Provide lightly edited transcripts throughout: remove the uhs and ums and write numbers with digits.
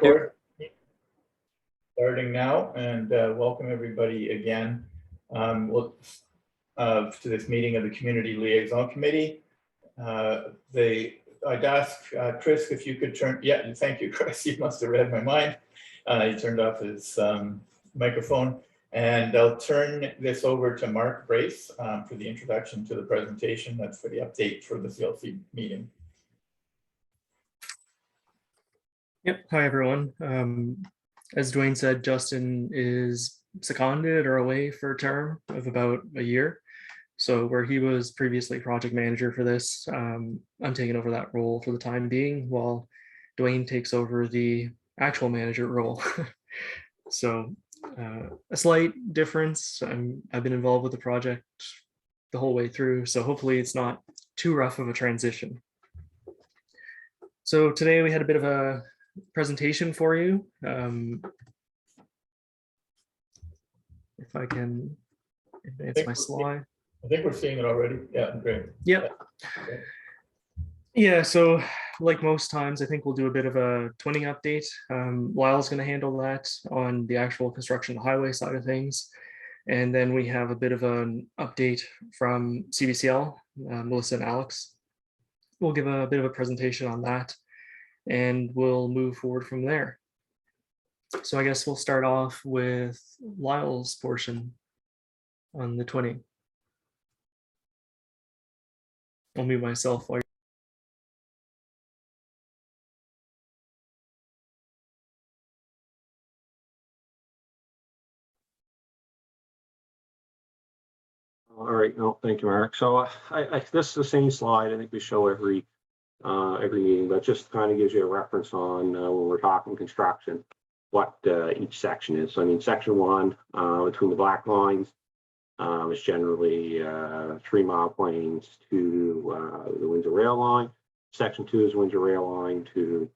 Record. Starting now, and welcome everybody again to this meeting of the Community Liaison Committee. I'd ask Chris if you could turn, yeah, thank you, Chris, you must have read my mind. He turned off his microphone, and I'll turn this over to Mark Brace for the introduction to the presentation. That's for the update for the CLC meeting. Yep. Hi, everyone. As Dwayne said, Justin is seconded or away for a term of about a year. So where he was previously project manager for this, I'm taking over that role for the time being while Dwayne takes over the actual manager role. So a slight difference. I've been involved with the project the whole way through, so hopefully it's not too rough of a transition. So today we had a bit of a presentation for you. If I can advance my slide. I think we're seeing it already. Yeah, great. Yeah. Yeah, so like most times, I think we'll do a bit of a twinning update. Lyle's going to handle that on the actual construction highway side of things. And then we have a bit of an update from CBCL, Melissa and Alex. We'll give a bit of a presentation on that, and we'll move forward from there. So I guess we'll start off with Lyle's portion on the twinning. I'll mute myself while All right, no, thank you, Mark. So this is the same slide I think we show every meeting, but just kind of gives you a reference on when we're talking construction, what each section is. So I mean, section 1 between the black lines is generally 3 mile planes to the Windsor rail line. Section 2 is Windsor rail line to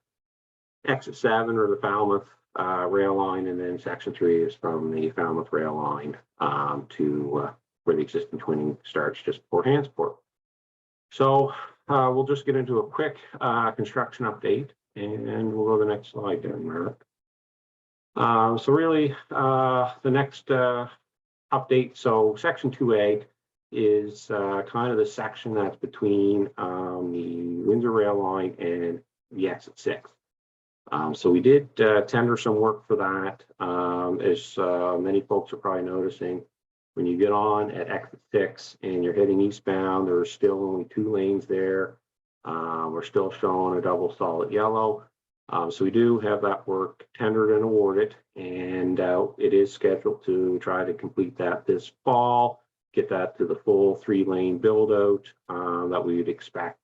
exit 7 or the Falmouth rail line, and then section 3 is from the Falmouth rail line to where the existing twinning starts just before Hansport. So we'll just get into a quick construction update, and we'll go to the next slide there, Mark. So really the next update, so section 2A is kind of the section that's between the Windsor rail line and the exit 6. So we did tender some work for that. As many folks are probably noticing, when you get on at exit 6 and you're heading eastbound, there's still only 2 lanes there. We're still showing a double solid yellow. So we do have that work tendered and awarded, and it is scheduled to try to complete that this fall, get that to the full 3-lane build out that we would expect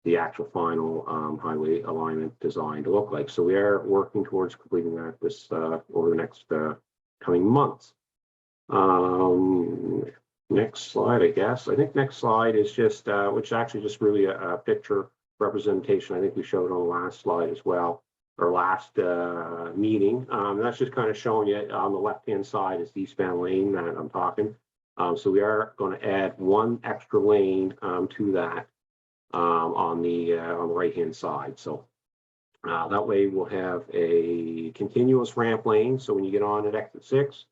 the actual final highway alignment design to look like. So we are working towards completing that this over the next coming months. Next slide, I guess. I think next slide is just, which actually just really a picture representation. I think we showed on the last slide as well, or last meeting. That's just kind of showing you on the left-hand side is the eastbound lane that I'm talking. So we are going to add 1 extra lane to that on the right-hand side. So that way we'll have a continuous ramp lane. So when you get on at exit 6,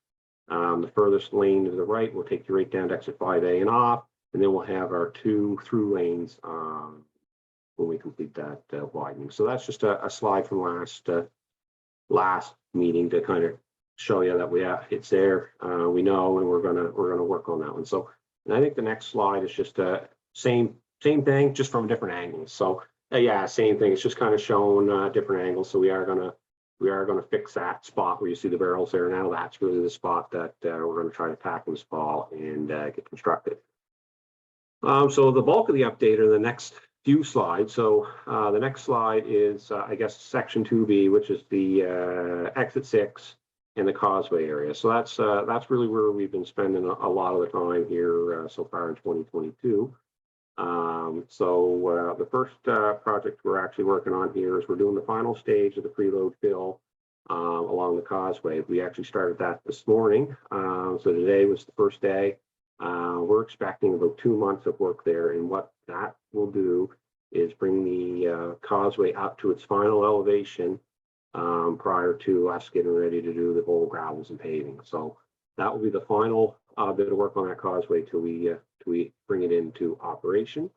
the furthest lane to the right will take you right down to exit 5A and off, and then we'll have our 2 through lanes when we complete that widening. So that's just a slide from last meeting to kind of show you that it's there. We know, and we're gonna work on that one. So, and I think the next slide is just same thing, just from different angles. So yeah, same thing. It's just kind of showing different angles. So we are gonna fix that spot where you see the barrels there. Now that's really the spot that we're going to try to tackle this fall and get constructed. So the bulk of the update are the next few slides. So the next slide is, I guess, section 2B, which is the exit 6 and the causeway area. So that's really where we've been spending a lot of the time here so far in 2022. So the first project we're actually working on here is we're doing the final stage of the preload fill along the causeway. We actually started that this morning. So today was the first day. We're expecting about 2 months of work there, and what that will do is bring the causeway up to its final elevation prior to us getting ready to do the whole gravels and paving. So that will be the final bit of work on that causeway till we bring it into operation.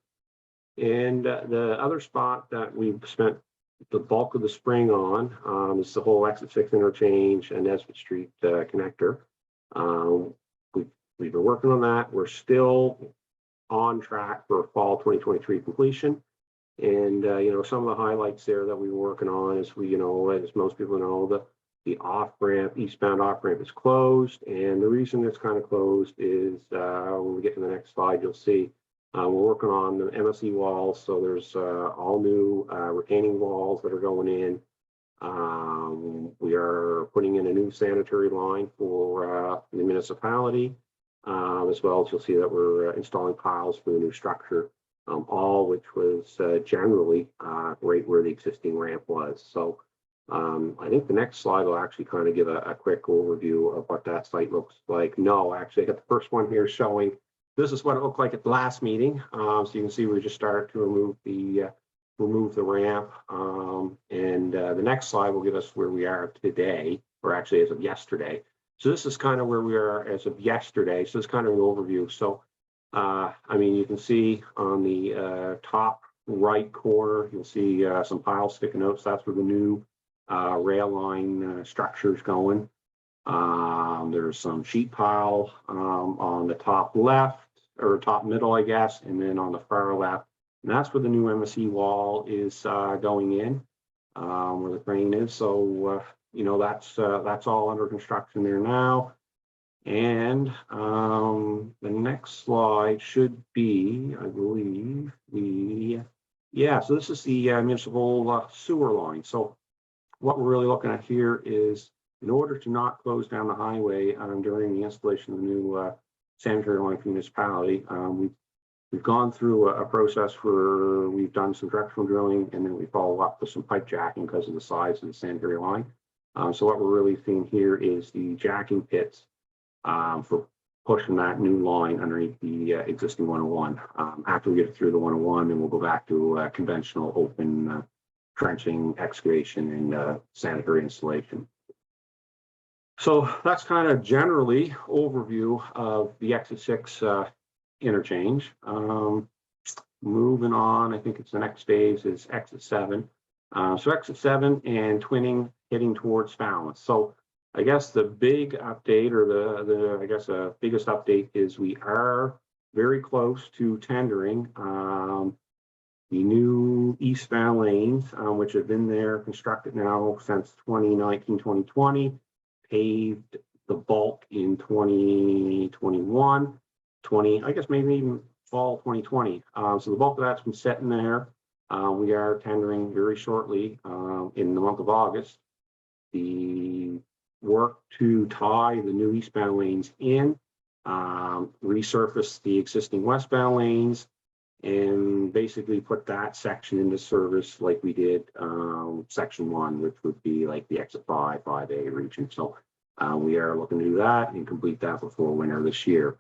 And the other spot that we've spent the bulk of the spring on is the whole exit 6 interchange and Nesbitt Street connector. We've been working on that. We're still on track for fall 2023 completion. And some of the highlights there that we've been working on is as most people know, the off ramp, eastbound off ramp is closed. And the reason it's kind of closed is when we get to the next slide, you'll see we're working on the MSE walls. So there's all new retaining walls that are going in. We are putting in a new sanitary line for the municipality, as well as you'll see that we're installing piles for the new structure, all which was generally right where the existing ramp was. So I think the next slide will actually kind of give a quick overview of what that site looks like. No, actually, I got the first one here showing this is what it looked like at the last meeting. So you can see we just started to remove the ramp. And the next slide will give us where we are today, or actually as of yesterday. So this is kind of where we are as of yesterday. So it's kind of an overview. So, you can see on the top right corner, you'll see some piles sticking out. So that's where the new rail line structure is going. There's some sheet pile on the top left, or top middle, I guess, and then on the far left. And that's where the new MSE wall is going in, where the crane is. So, that's all under construction there now. And the next slide should be, I believe, so this is the municipal sewer line. So what we're really looking at here is, in order to not close down the highway during the installation of the new sanitary line for municipality, we've gone through a process where we've done some directional drilling, and then we follow up with some pipe jacking because of the size of the sanitary line. So what we're really seeing here is the jacking pits for pushing that new line underneath the existing 101. After we get through the 101, then we'll go back to conventional open trenching, excavation, and sanitary installation. So that's kind of generally overview of the exit 6 interchange. Moving on, I think it's the next phase is exit 7. So exit 7 and twinning heading towards Falmouth. So I guess the big update, or the biggest update, is we are very close to tendering the new eastbound lanes, which have been there constructed now since 2019, 2020, paved the bulk in 2021, I guess maybe even fall 2020. So the bulk of that's been set in there. We are tendering very shortly in the month of August. The work to tie the new eastbound lanes in, resurface the existing westbound lanes, and basically put that section into service like we did section 1, which would be like the exit 5A region. So we are looking to do that and complete that before winter this year.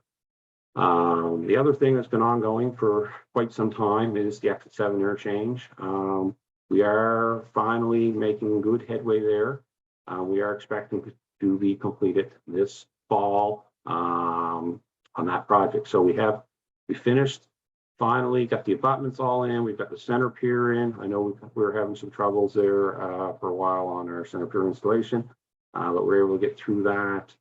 The other thing that's been ongoing for quite some time is the exit 7 interchange. We are finally making good headway there. We are expecting to be completed this fall on that project. So we finished, finally got the abutments all in. We've got the center pier in. I know we were having some troubles there for a while on our center pier installation, but we're able to get through that.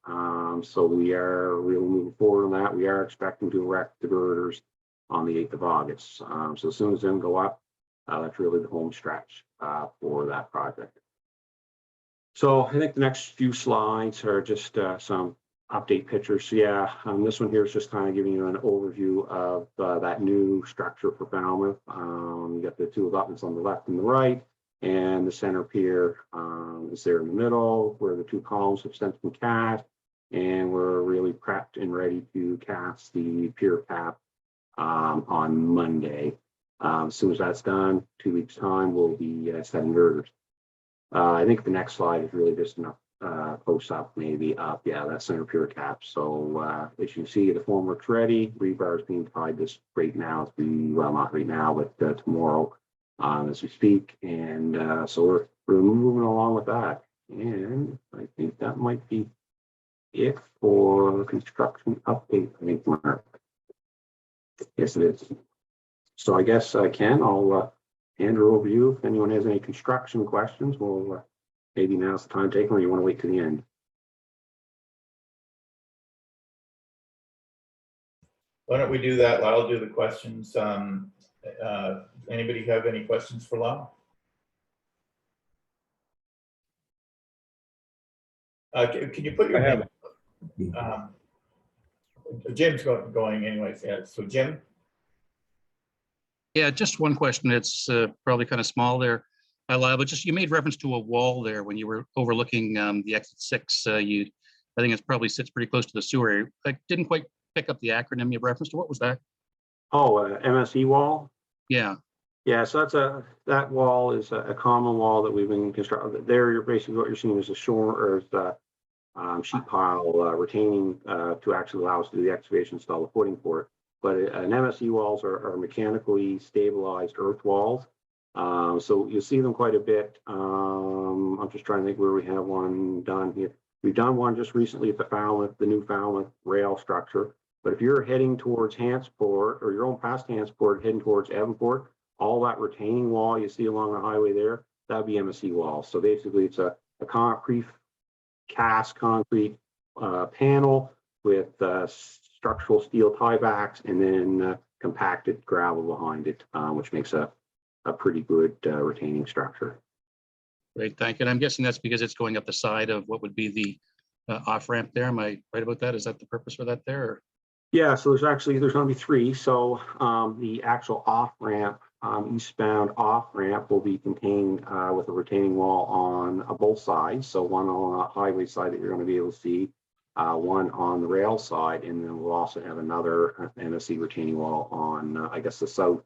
So we are really moving forward on that. We are expecting to erect diverters on the 8th of August. So as soon as them go up, that's really the home stretch for that project. So I think the next few slides are just some update pictures. So yeah, this one here is just kind of giving you an overview of that new structure for Falmouth. You got the two abutments on the left and the right, and the center pier is there in the middle where the two columns have since been cast, and we're really prepped and ready to cast the pier cap on Monday. As soon as that's done, 2 weeks time, we'll be setting girders. I think the next slide is really just enough close up, maybe up. Yeah, that's center pier cap. So as you see, the formwork's ready. Rebar is being tied this right now. Well, not right now, but tomorrow as we speak. And so we're moving along with that. And I think that might be it for construction update. I think, Mark. Yes, it is. So I guess Ken, I'll hand her over to you. If anyone has any construction questions, we'll maybe now's the time to take them, or you want to wait to the end. Why don't we do that? I'll do the questions. Anybody have any questions for Lyle? Can you put your name? Jim's going anyways. Yeah. So Jim. Yeah, just one question. It's probably kind of small there, Lyle, but just you made reference to a wall there when you were overlooking the exit 6. I think it probably sits pretty close to the sewer area. I didn't quite pick up the acronym you referenced to. What was that? Oh, MSE wall. Yeah. Yeah, so that wall is a common wall that we've been constructing. There, you're basically what you're seeing is a shore or the sheet pile retaining to actually allow us to do the excavation, install the footing for it. But an MSE walls are mechanically stabilized earth walls. So you'll see them quite a bit. I'm just trying to think where we have one done here. We've done one just recently at the new Falmouth rail structure. But if you're heading towards Hantsport, or you're on past Hantsport, heading towards Evanport, all that retaining wall you see along the highway there, that'd be MSE walls. So basically it's a concrete cast concrete panel with structural steel tiebacks and then compacted gravel behind it, which makes a pretty good retaining structure. Great, thank you. And I'm guessing that's because it's going up the side of what would be the off ramp there. Am I right about that? Is that the purpose for that there? Or? Yeah, so there's going to be 3. So the actual off ramp, eastbound off ramp, will be contained with a retaining wall on both sides. So one on the highway side that you're going to be able to see, one on the rail side, and then we'll also have another MSE retaining wall on, I guess, the south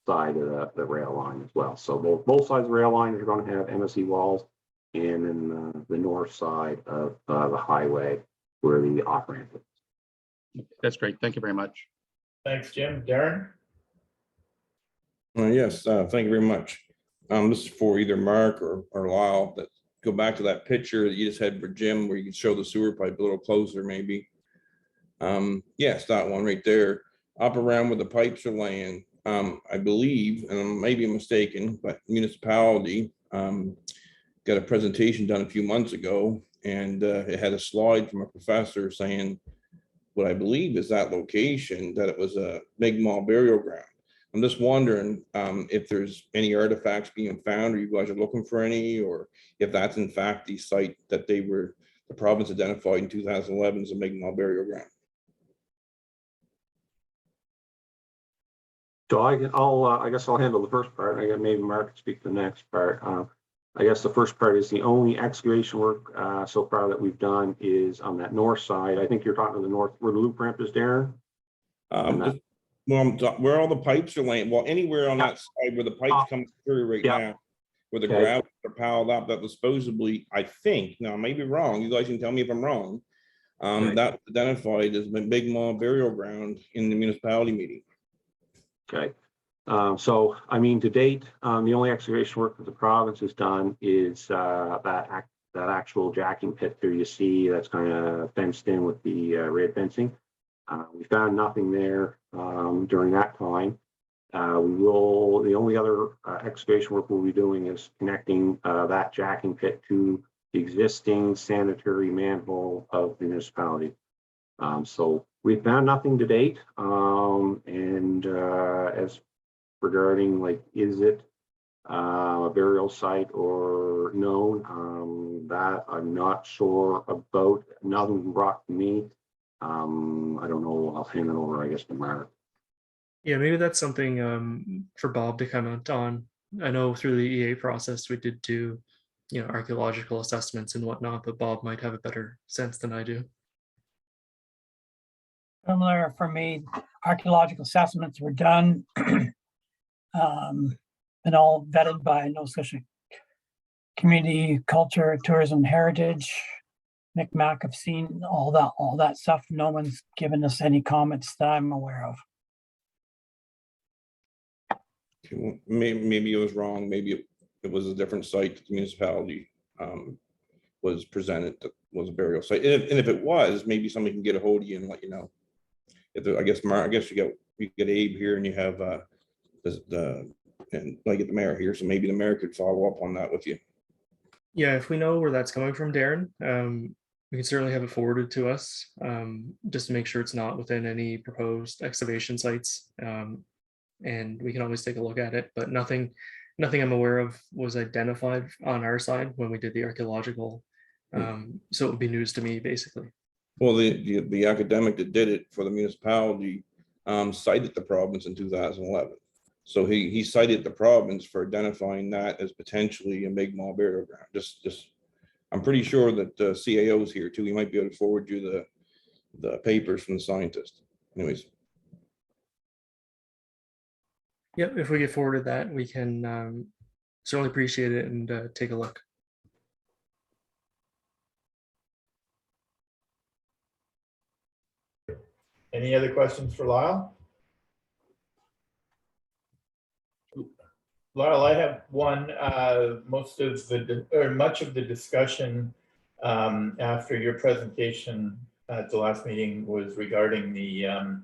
side of the rail line as well. So both sides of the rail line are going to have MSE walls, and then the north side of the highway where the off ramp is. That's great. Thank you very much. Thanks, Jim. Darren? Yes, thank you very much. This is for either Mark or Lyle. That go back to that picture that you just had for Jim, where you can show the sewer pipe a little closer, maybe. Yes, that one right there, up around where the pipes are laying. I believe, and I may be mistaken, but municipality got a presentation done a few months ago, and it had a slide from a professor saying what I believe is that location, that it was a Mi'kmaq burial ground. I'm just wondering if there's any artifacts being found, or you guys are looking for any, or if that's in fact the site that the province identified in 2011 as a Mi'kmaq burial ground. So I guess I'll handle the first part. I got maybe Mark can speak to the next part. I guess the first part is the only excavation work so far that we've done is on that north side. I think you're talking to the north where the loop ramp is, Darren. Where all the pipes are laying, well, anywhere on that side where the pipes come through right now, where the gravel are piled up, that was supposedly, I think, now I may be wrong, you guys can tell me if I'm wrong, that was identified as a Mi'kmaq burial ground in the municipality meeting. Okay. So, I mean, to date, the only excavation work that the province has done is that actual jacking pit there you see that's kind of fenced in with the red fencing. We found nothing there during that time. The only other excavation work we'll be doing is connecting that jacking pit to the existing sanitary manhole of the municipality. So we found nothing to date. And as regarding like, is it a burial site or known, that I'm not sure about. Nothing brought to me. I don't know. I'll hand it over, I guess, to Mark. Yeah, maybe that's something for Bob to comment on. I know through the EA process, we did do, archaeological assessments and whatnot, but Bob might have a better sense than I do. Similar for me, archaeological assessments were done and all vetted by Nova Scotia Community Culture, Tourism, Heritage. Micmac have seen all that stuff. No one's given us any comments that I'm aware of. Maybe it was wrong. Maybe it it was a different site that the municipality was presented, that was a burial site. And if it was, maybe somebody can get a hold of you and let you know. I guess, Mark, I guess you get Abe here and you have and I get the mayor here, so maybe the mayor could follow up on that with you. Yeah, if we know where that's coming from, Darren, we can certainly have it forwarded to us, just to make sure it's not within any proposed excavation sites. And we can always take a look at it, but nothing I'm aware of was identified on our side when we did the archaeological. So it would be news to me, basically. Well, the academic that did it for the municipality cited the province in 2011. So he cited the province for identifying that as potentially a Mi'kmaq burial ground. I'm pretty sure that the CAO is here too. He might be able to forward you the papers from the scientist. Anyways. Yep, if we get forwarded that, we can certainly appreciate it and take a look. Any other questions for Lyle? Lyle, I have one. Much of the discussion after your presentation at the last meeting was regarding the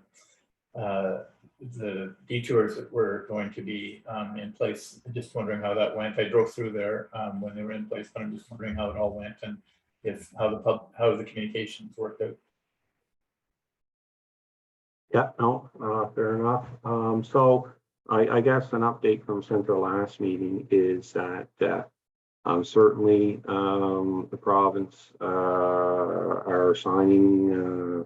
detours that were going to be in place. I'm just wondering how that went. I drove through there when they were in place, but I'm just wondering how it all went and how the communications worked out. Yeah, no, fair enough. So I guess an update from since our last meeting is that certainly the province our signing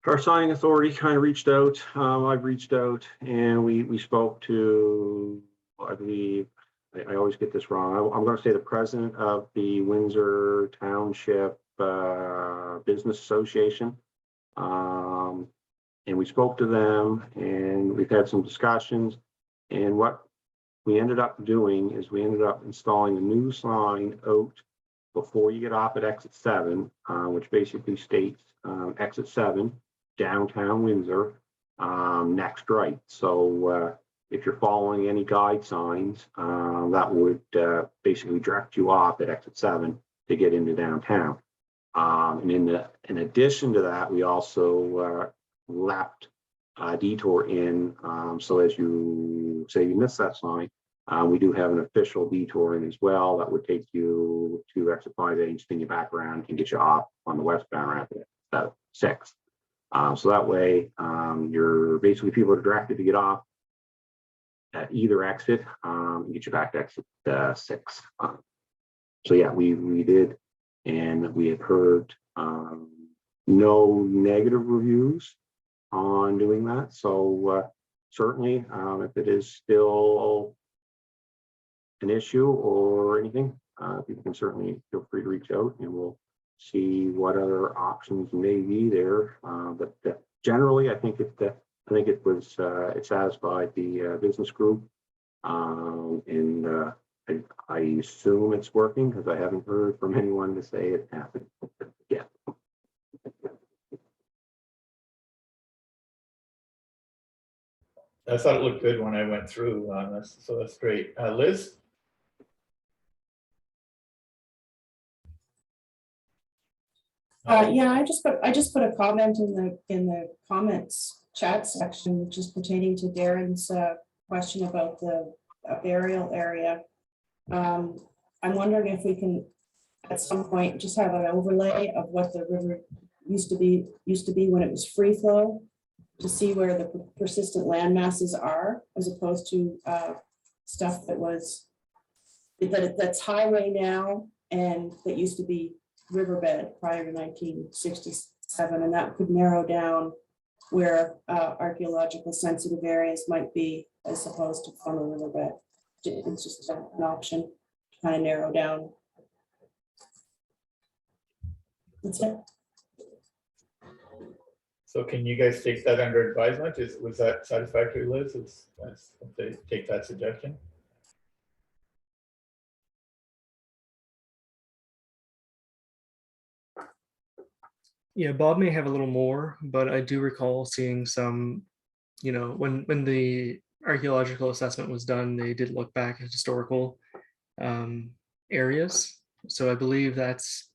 authority kind of reached out. I've reached out and we spoke to, I believe, I always get this wrong. I'm going to say the president of the Windsor Township Business Association. And we spoke to them and we've had some discussions, and what we ended up doing is we ended up installing a new sign out before you get off at exit 7, which basically states exit 7, downtown Windsor, next right. So if you're following any guide signs, that would basically direct you off at exit 7 to get into downtown. And in addition to that, we also left a detour in. So as you say you missed that sign, we do have an official detour in as well that would take you to exit 5A, spin you back around and get you off on the westbound ramp at 6. So that way, you're basically, people are directed to get off at either exit and get you back to exit 6. So yeah, we did, and we have heard no negative reviews on doing that. So certainly, if it is still an issue or anything, people can certainly feel free to reach out and we'll see what other options may be there. But generally, I think it satisfied the business group, and I assume it's working because I haven't heard from anyone to say it happened yet. I thought it looked good when I went through on this, so that's great. Liz? Yeah, I just put a comment in the comments chat section, which is pertaining to Darren's question about the burial area. I'm wondering if we can at some point just have an overlay of what the river used to be when it was free flow, to see where the persistent land masses are, as opposed to stuff that's highway now and that used to be riverbed prior to 1967, and that could narrow down where archaeological sensitive areas might be as opposed to from a riverbed. It's just an option to kind of narrow down. That's it. So can you guys take that under advisement? Was that satisfactory, Liz? If they take that suggestion? Yeah, Bob may have a little more, but I do recall seeing some, when the archaeological assessment was done, they did look back at historical areas. So I believe that's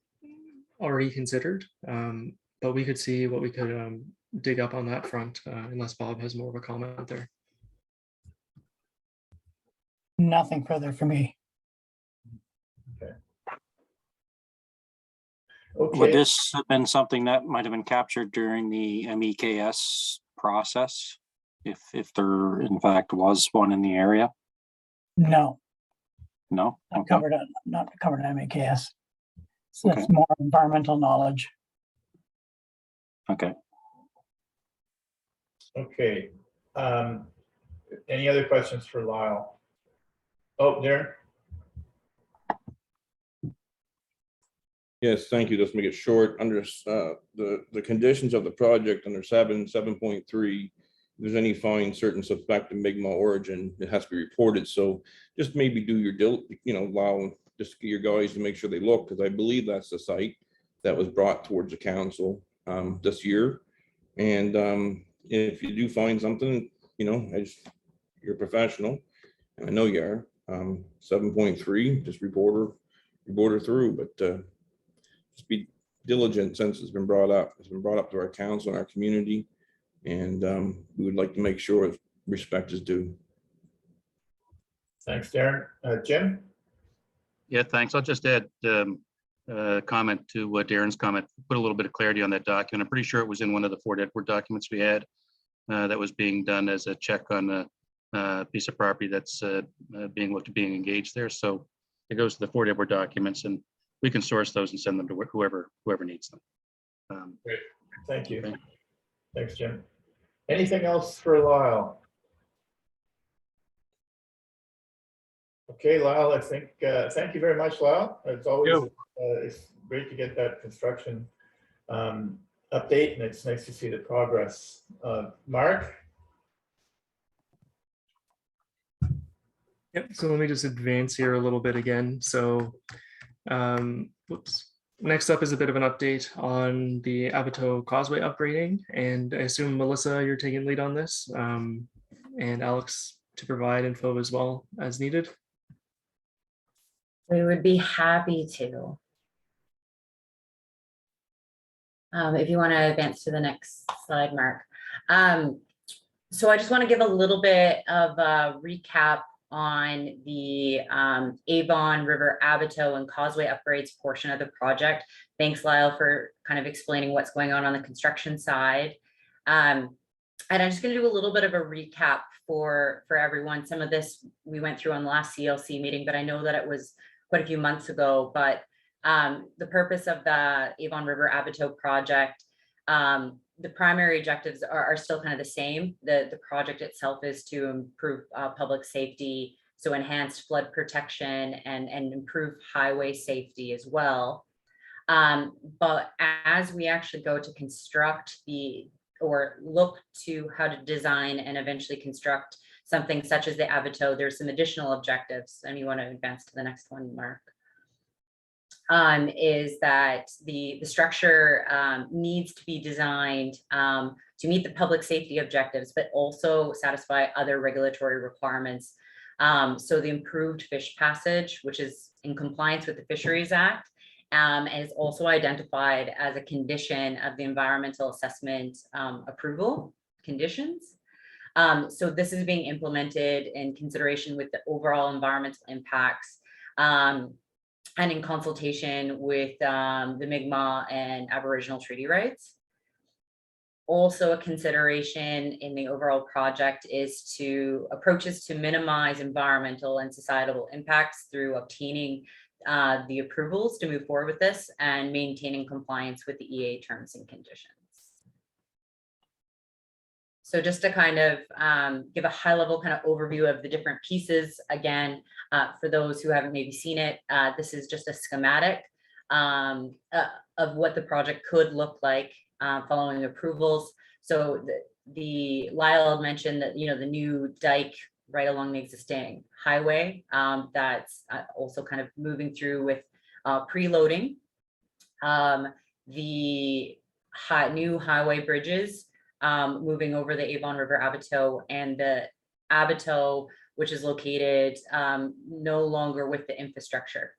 already considered, but we could see what we could dig up on that front, unless Bob has more of a comment there. Nothing further for me. Would Okay, this have been something that might have been captured during the MEKS process? If there in fact was one in the area? No, No? not Okay. covered, not covered in MAKS. So Okay. that's more environmental knowledge. Okay. okay. Any other questions for Lyle? Oh, Darren? Yes, thank you. Just make it short. Under the conditions of the project under 7.3, if there's any find certain suspected Mi'kmaq origin, it has to be reported. So just maybe do your allow just your guys to make sure they look, because I believe that's the site that was brought towards the council this year. And if you do find something, you're professional, and I know you are. 7.3, just report her through, but just be diligent since it's been brought up. It's been brought up to our council and our community, and we would like to make sure respect is due. Thanks, Darren. Jim? Yeah, thanks. I'll just add a comment to Darren's comment, put a little bit of clarity on that document. I'm pretty sure it was in one of the Fort Edward documents we had that was being done as a check on a piece of property that's being looked at being engaged there. So it goes to the Fort Edward documents, and we can source those and send them to whoever needs them. Great, thank you. Okay. Thanks, Jim. Anything else for Lyle? Okay, Lyle, I think, thank you very much, Lyle. It's always, it's great to get that construction update, and it's nice to see the progress. Mark? Yep, so let me just advance here a little bit again. So, whoops. Next up is a bit of an update on the Abateau Causeway upgrading, and I assume Melissa, you're taking lead on this, and Alex to provide info as well as needed. We would be happy to. If you want to advance to the next slide, Mark. So I just want to give a little bit of a recap on the Avon River Abateau and Causeway upgrades portion of the project. Thanks, Lyle, for kind of explaining what's going on the construction side. And I'm just going to do a little bit of a recap for everyone. Some of this we went through on the last CLC meeting, but I know that it was quite a few months ago. But the purpose of the Avon River Abateau project, the primary objectives are still kind of the same. The project itself is to improve public safety, so enhanced flood protection and improve highway safety as well. But as we actually go to construct or look to how to design and eventually construct something such as the Abateau, there's some additional objectives. And you want to advance to the next one, Mark. Is that the structure needs to be designed to meet the public safety objectives, but also satisfy other regulatory requirements. So the improved fish passage, which is in compliance with the Fisheries Act, and is also identified as a condition of the environmental assessment approval conditions. So this is being implemented in consideration with the overall environmental impacts and in consultation with the Mi'kmaq and Aboriginal treaty rights. Also a consideration in the overall project is approaches to minimize environmental and societal impacts through obtaining the approvals to move forward with this and maintaining compliance with the EA terms and conditions. So just to kind of give a high level kind of overview of the different pieces, again, for those who haven't maybe seen it, this is just a schematic of what the project could look like following approvals. So the Lyle mentioned that, the new dike right along the existing highway, that's also kind of moving through with preloading. The new highway bridges moving over the Avon River Abateau and the Abato, which is located no longer with the infrastructure.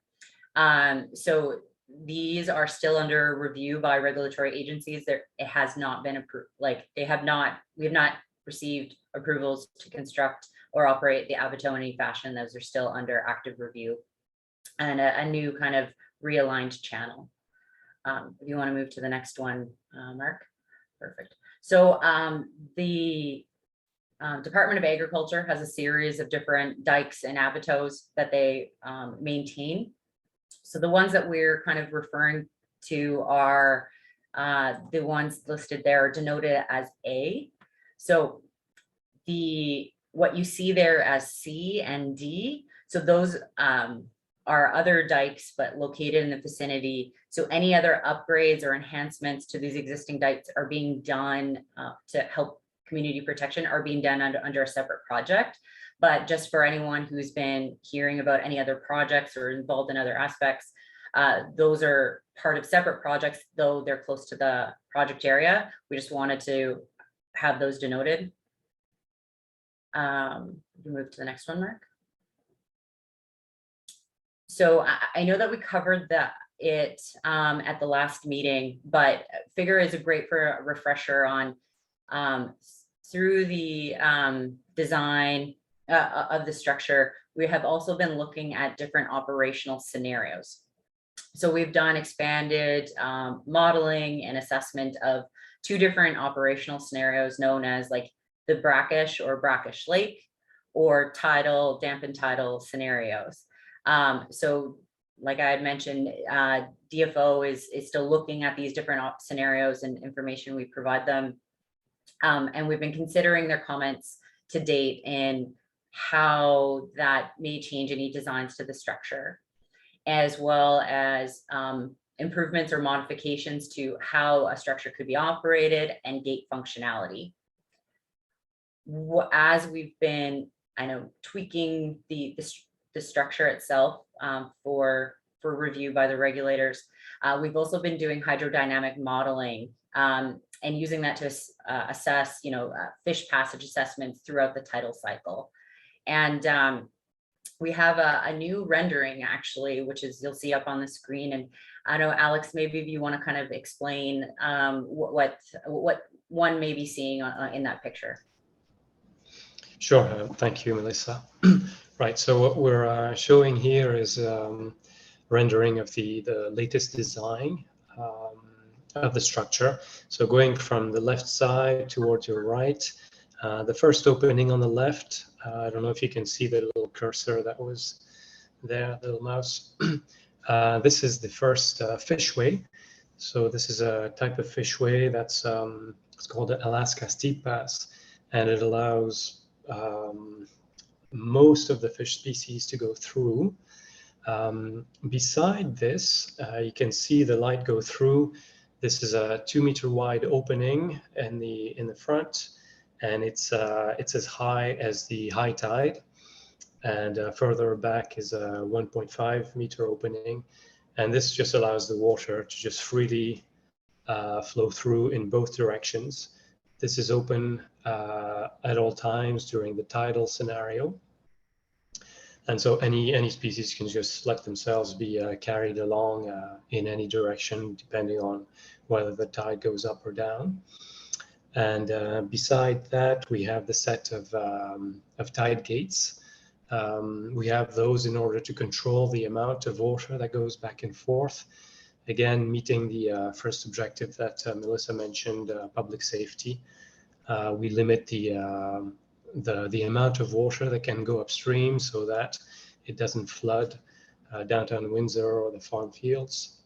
So these are still under review by regulatory agencies. It has not been approved, like we have not received approvals to construct or operate the Abato in any fashion. Those are still under active review, and a new kind of realigned channel. If you want to move to the next one, Mark. Perfect. So the Department of Agriculture has a series of different dikes and abatos that they maintain. So the ones that we're kind of referring to are the ones listed there, denoted as A. So what you see there as C and D, so those are other dikes, but located in the vicinity. So any other upgrades or enhancements to these existing dikes are being done to help community protection, are being done under a separate project. But just for anyone who's been hearing about any other projects or involved in other aspects, those are part of separate projects, though they're close to the project area. We just wanted to have those denoted. Move to the next one, Mark. So I know that we covered it at the last meeting, but figure is great for a refresher on through the design of the structure. We have also been looking at different operational scenarios. So we've done expanded modeling and assessment of 2 different operational scenarios known as like the brackish or brackish lake, or tidal, dampened tidal scenarios. So like I had mentioned, DFO is still looking at these different scenarios and information we provide them. And we've been considering their comments to date and how that may change any designs to the structure, as well as improvements or modifications to how a structure could be operated and gate functionality. As we've been, tweaking the structure itself for review by the regulators, we've also been doing hydrodynamic modeling and using that to assess, fish passage assessments throughout the tidal cycle. And we have a new rendering actually, which is you'll see up on the screen. And I know, Alex, maybe if you want to kind of explain what one may be seeing in that picture. Sure. Thank you, Melissa. Right. So what we're showing here is rendering of the latest design of the structure. So going from the left side towards your right, the first opening on the left, I don't know if you can see the little cursor that was there, the little mouse. This is the first fishway. So this is a type of fishway that's it's called the Alaska Steep Pass, and it allows most of the fish species to go through. Beside this, you can see the light go through. This is a 2-meter wide opening in the front, and it's as high as the high tide, and further back is a 1.5 meter opening, and this just allows the water to just freely flow through in both directions. This is open at all times during the tidal scenario. And so any species can just let themselves be carried along in any direction, depending on whether the tide goes up or down. And beside that, we have the set of tide gates. We have those in order to control the amount of water that goes back and forth. Again, meeting the first objective that Melissa mentioned, public safety. We limit the amount of water that can go upstream so that it doesn't flood downtown Windsor or the farm fields.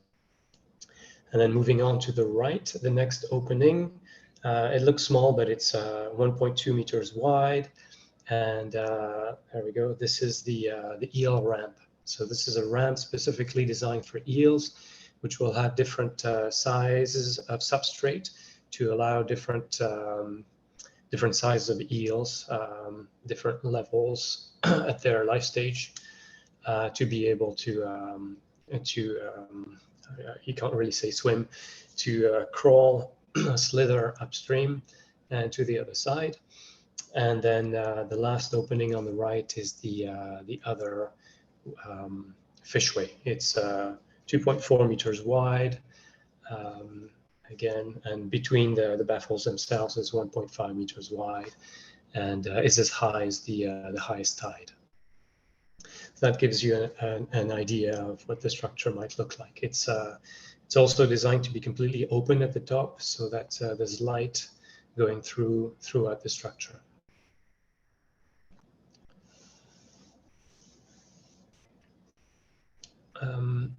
And then moving on to the right, the next opening, it looks small, but it's 1.2 meters wide. And there we go. This is the eel ramp. So this is a ramp specifically designed for eels, which will have different sizes of substrate to allow different sizes of eels, different levels at their life stage, to be able to you can't really say swim, to crawl, slither upstream and to the other side. And then the last opening on the right is the other fishway. It's 2.4 meters wide. Again, and between the baffles themselves is 1.5 meters wide, and is as high as the highest tide. That gives you an idea of what the structure might look like. It's also designed to be completely open at the top, so that there's light going throughout the structure.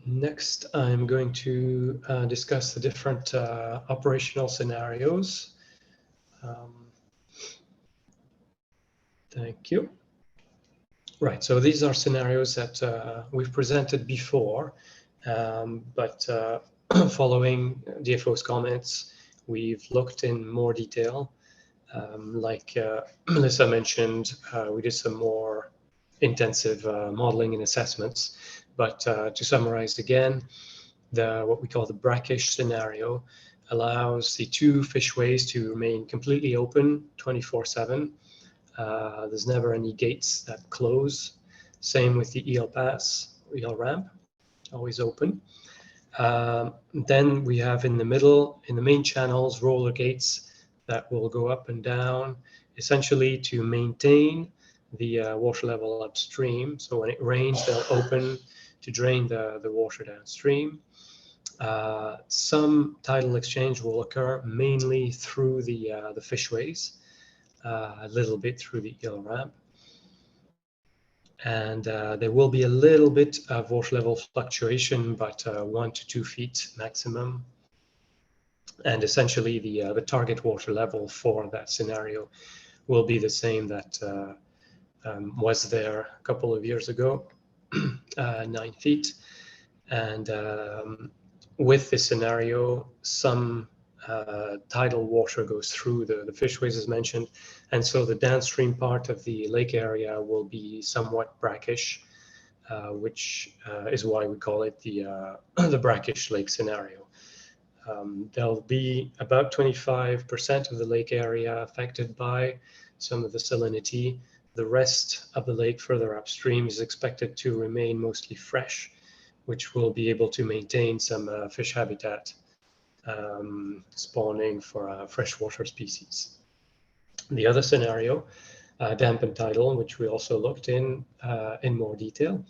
Next, I'm going to discuss the different operational scenarios. Thank you. Right, so these are scenarios that we've presented before, but following DFO's comments, we've looked in more detail. Like Melissa mentioned, we did some more intensive modeling and assessments. But to summarize again, what we call the brackish scenario allows the two fishways to remain completely open 24/7. There's never any gates that close. Same with the eel pass, eel ramp, always open. Then we have in the middle, in the main channels, roller gates that will go up and down, essentially to maintain the water level upstream. So when it rains, they'll open to drain the water downstream. Some tidal exchange will occur mainly through the fishways, a little bit through the eel ramp. And there will be a little bit of water level fluctuation, but 1 to 2 feet maximum. And essentially the target water level for that scenario will be the same that was there a couple of years ago, 9 feet. And with this scenario, some tidal water goes through the fishways as mentioned, and so the downstream part of the lake area will be somewhat brackish, which is why we call it the brackish lake scenario. There'll be about 25% of the lake area affected by some of the salinity. The rest of the lake further upstream is expected to remain mostly fresh, which will be able to maintain some fish habitat spawning for freshwater species. The other scenario, dampened tidal, which we also looked in more detail,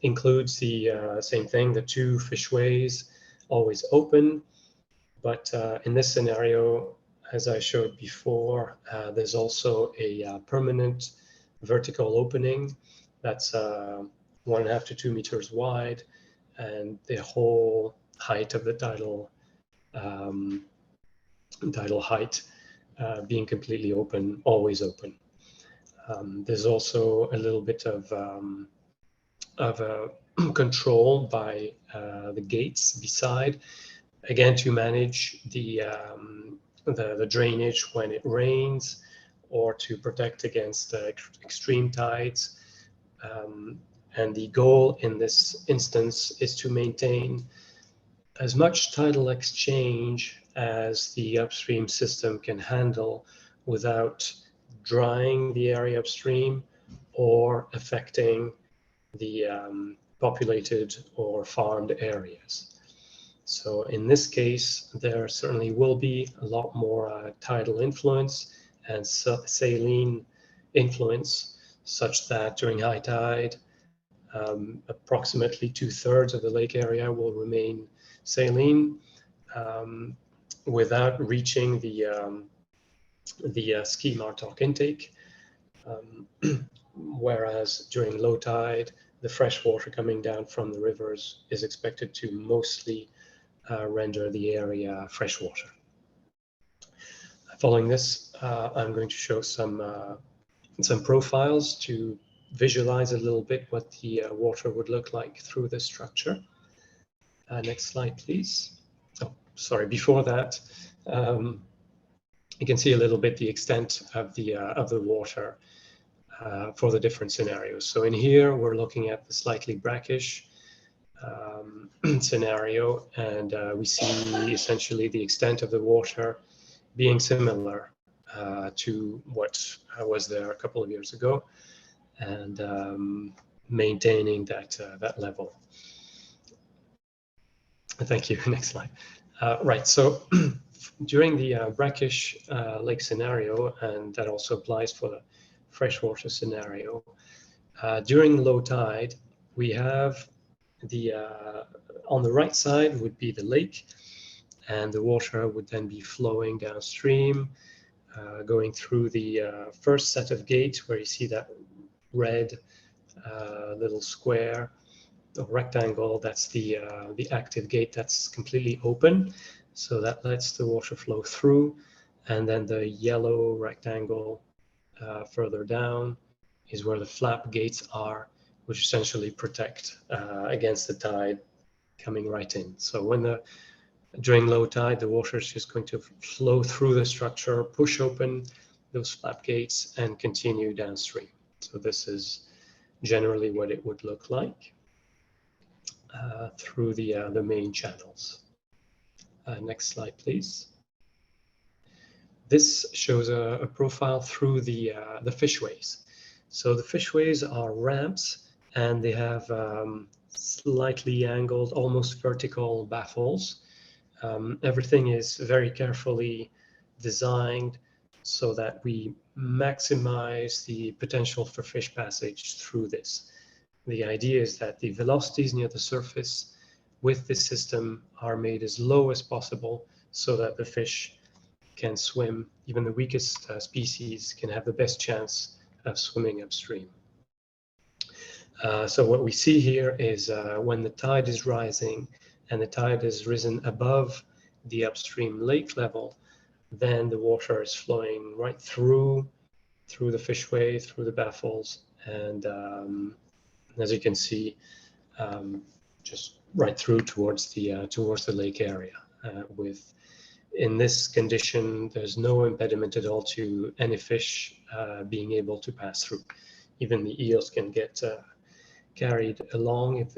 includes the same thing, the two fishways always open, but in this scenario, as I showed before, there's also a permanent vertical opening that's 1.5 to 2 meters wide, and the whole height of the tidal height being completely open, always open. There's also a little bit of control by the gates beside, again to manage the drainage when it rains, or to protect against extreme tides. And the goal in this instance is to maintain as much tidal exchange as the upstream system can handle without drying the area upstream or affecting the populated or farmed areas. So in this case, there certainly will be a lot more tidal influence and saline influence, such that during high tide, approximately 2/3 of the lake area will remain saline without reaching the ski martok intake, whereas during low tide, the fresh water coming down from the rivers is expected to mostly render the area freshwater. Following this, I'm going to show some profiles to visualize a little bit what the water would look like through the structure. Next slide, please. Oh, sorry, before that, you can see a little bit the extent of the water for the different scenarios. So in here, we're looking at the slightly brackish scenario, and we see essentially the extent of the water being similar to what was there a couple of years ago, and maintaining that that level. Thank you. Next slide. Right. So during the brackish lake scenario, and that also applies for the freshwater scenario, during low tide, we have the on the right side would be the lake, and the water would then be flowing downstream, going through the first set of gates where you see that red little square or rectangle. That's the active gate that's completely open, so that lets the water flow through. And then the yellow rectangle further down is where the flap gates are, which essentially protect against the tide coming right in. So when during low tide, the water is just going to flow through the structure, push open those flap gates, and continue downstream. So this is generally what it would look like through the main channels. Next slide, please. This shows a profile through the fishways. So the fishways are ramps, and they have slightly angled, almost vertical baffles. Everything is very carefully designed so that we maximize the potential for fish passage through this. The idea is that the velocities near the surface with this system are made as low as possible so that the fish can swim. Even the weakest species can have the best chance of swimming upstream. So what we see here is when the tide is rising and the tide has risen above the upstream lake level, then the water is flowing right through the fishway, through the baffles, and as you can see, just right through towards the lake area. In this condition, there's no impediment at all to any fish being able to pass through. Even the eels can get carried along if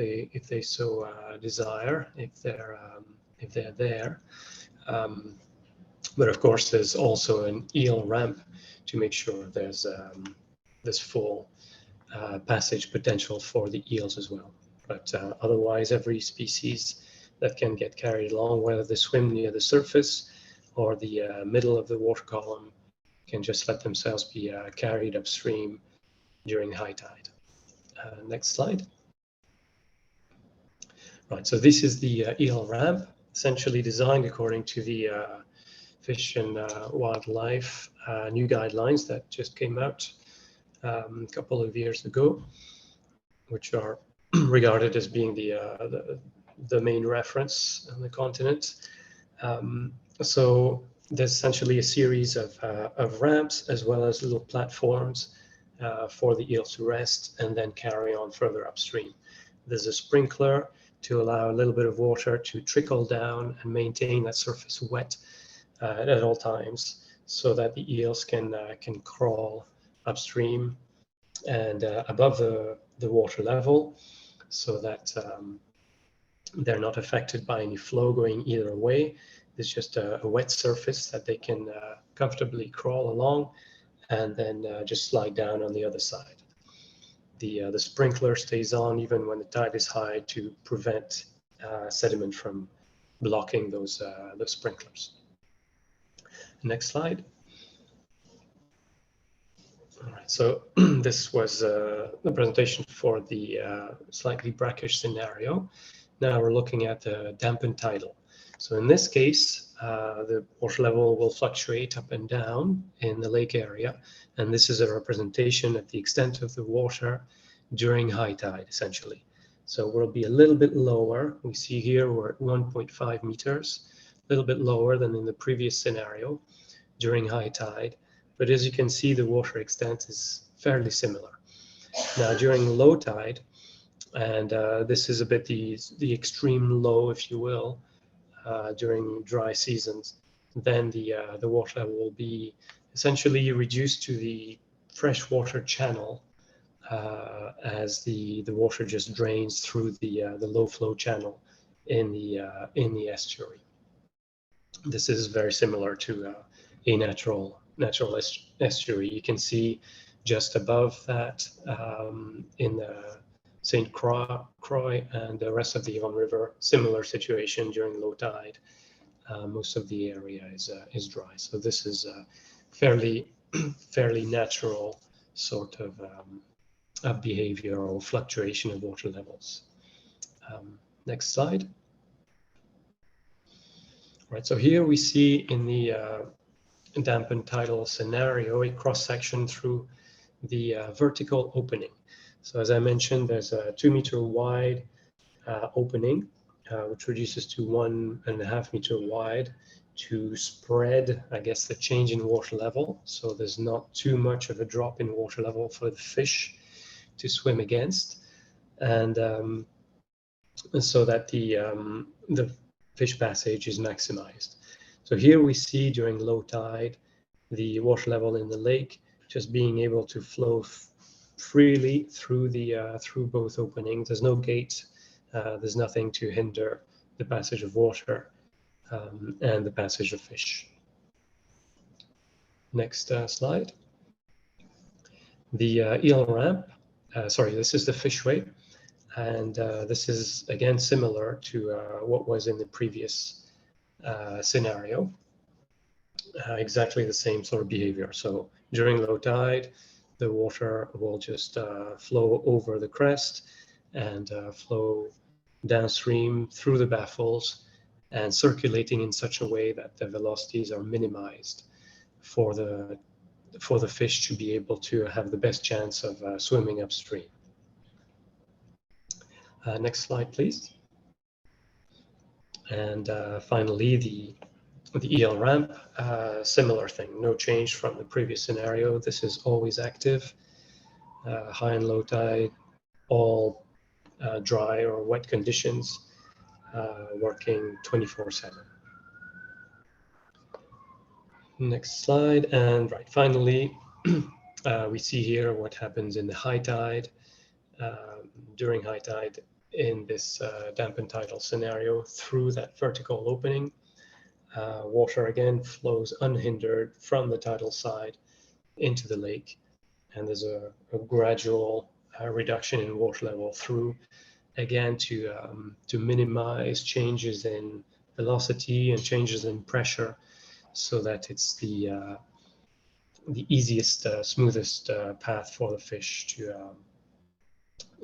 they so desire, if they're there. But of course, there's also an eel ramp to make sure there's full passage potential for the eels as well. But otherwise, every species that can get carried along, whether they swim near the surface or the middle of the water column, can just let themselves be carried upstream during high tide. Next slide. Right, so this is the eel ramp, essentially designed according to the Fish and Wildlife new guidelines that just came out a couple of years ago, which are regarded as being the main reference on the continent. So there's essentially a series of ramps as well as little platforms for the eels to rest and then carry on further upstream. There's a sprinkler to allow a little bit of water to trickle down and maintain that surface wet at all times, so that the eels can crawl upstream and above the water level, so that they're not affected by any flow going either way. It's just a wet surface that they can comfortably crawl along and then just slide down on the other side. The sprinkler stays on even when the tide is high to prevent sediment from blocking those sprinklers. Next slide. All right, so this was the presentation for the slightly brackish scenario. Now we're looking at the dampened tidal. So in this case, the water level will fluctuate up and down in the lake area, and this is a representation of the extent of the water during high tide, essentially. So we'll be a little bit lower. We see here we're at 1.5 meters, a little bit lower than in the previous scenario during high tide. But as you can see, the water extent is fairly similar. Now during low tide, and this is a bit the extreme low, if you will, during dry seasons, then the water level will be essentially reduced to the freshwater channel as the water just drains through the low flow channel in the estuary. This is very similar to a natural natural estuary. You can see just above that in the St. Croix and the rest of the Avon River, similar situation during low tide. Most of the area is dry. So this is a fairly natural sort of behavior or fluctuation of water levels. Next slide. Right, so here we see in the dampened tidal scenario a cross-section through the vertical opening. So as I mentioned, there's a 2-meter wide opening, which reduces to 1.5 meter wide to spread, I guess, the change in water level. So there's not too much of a drop in water level for the fish to swim against, and so that the fish passage is maximized. So here we see during low tide, the water level in the lake just being able to flow freely through through both openings. There's no gate, there's nothing to hinder the passage of water and the passage of fish. Next slide. The eel ramp, sorry, this is the fishway, and this is again similar to what was in the previous scenario. Exactly the same sort of behavior. So during low tide, the water will just flow over the crest and flow downstream through the baffles and circulating in such a way that the velocities are minimized for the fish to be able to have the best chance of swimming upstream. Next slide, please. And finally, the eel ramp, similar thing, no change from the previous scenario. This is always active, high and low tide, all dry or wet conditions, working 24/7. Next slide, and right, finally, we see here what happens in the high tide. During high tide in this dampened tidal scenario through that vertical opening, water again flows unhindered from the tidal side into the lake, and there's a gradual reduction in water level through, again to minimize changes in velocity and changes in pressure, so that it's the easiest, smoothest path for the fish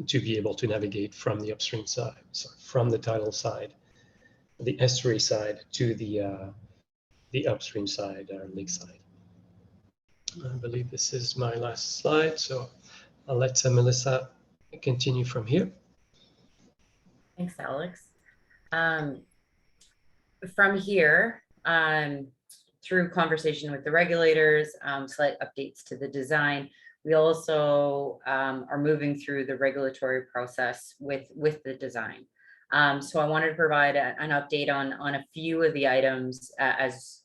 to be able to navigate from the upstream side, so from the tidal side, the estuary side, to the upstream side, lake side. I believe this is my last slide, so I'll let Melissa continue from here. Thanks, Alex. From here, through conversation with the regulators, slight updates to the design, we also are moving through the regulatory process with the design. So I wanted to provide an update on a few of the items as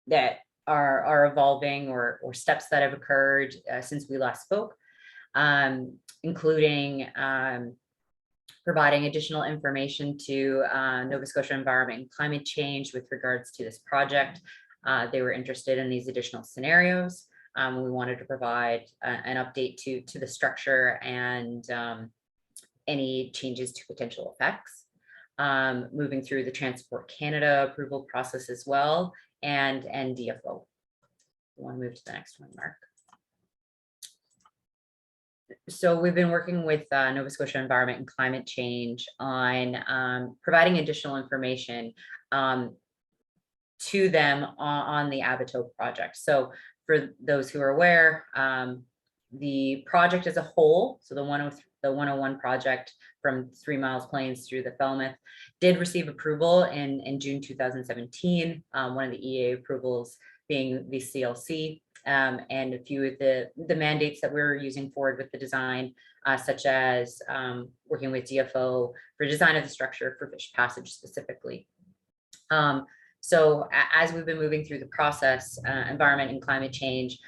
that are evolving or steps that have occurred since we last spoke, including providing additional information to Nova Scotia Environment and Climate Change with regards to this project. They were interested in these additional scenarios. We wanted to provide an update to the structure and any changes to potential effects. Moving through the Transport Canada approval process as well, and DFO. I want to move to the next one, Mark. So we've been working with Nova Scotia Environment and Climate Change on providing additional information to them on the Abateaux project. So for those who are aware, the project as a whole, so the 101 project from 3 Miles Plains through the Falmouth, did receive approval in June 2017. One of the EA approvals being the CLC, and a few of the mandates that we're using forward with the design, such as working with DFO for design of the structure for fish passage specifically. So as we've been moving through the process, Environment and Climate Change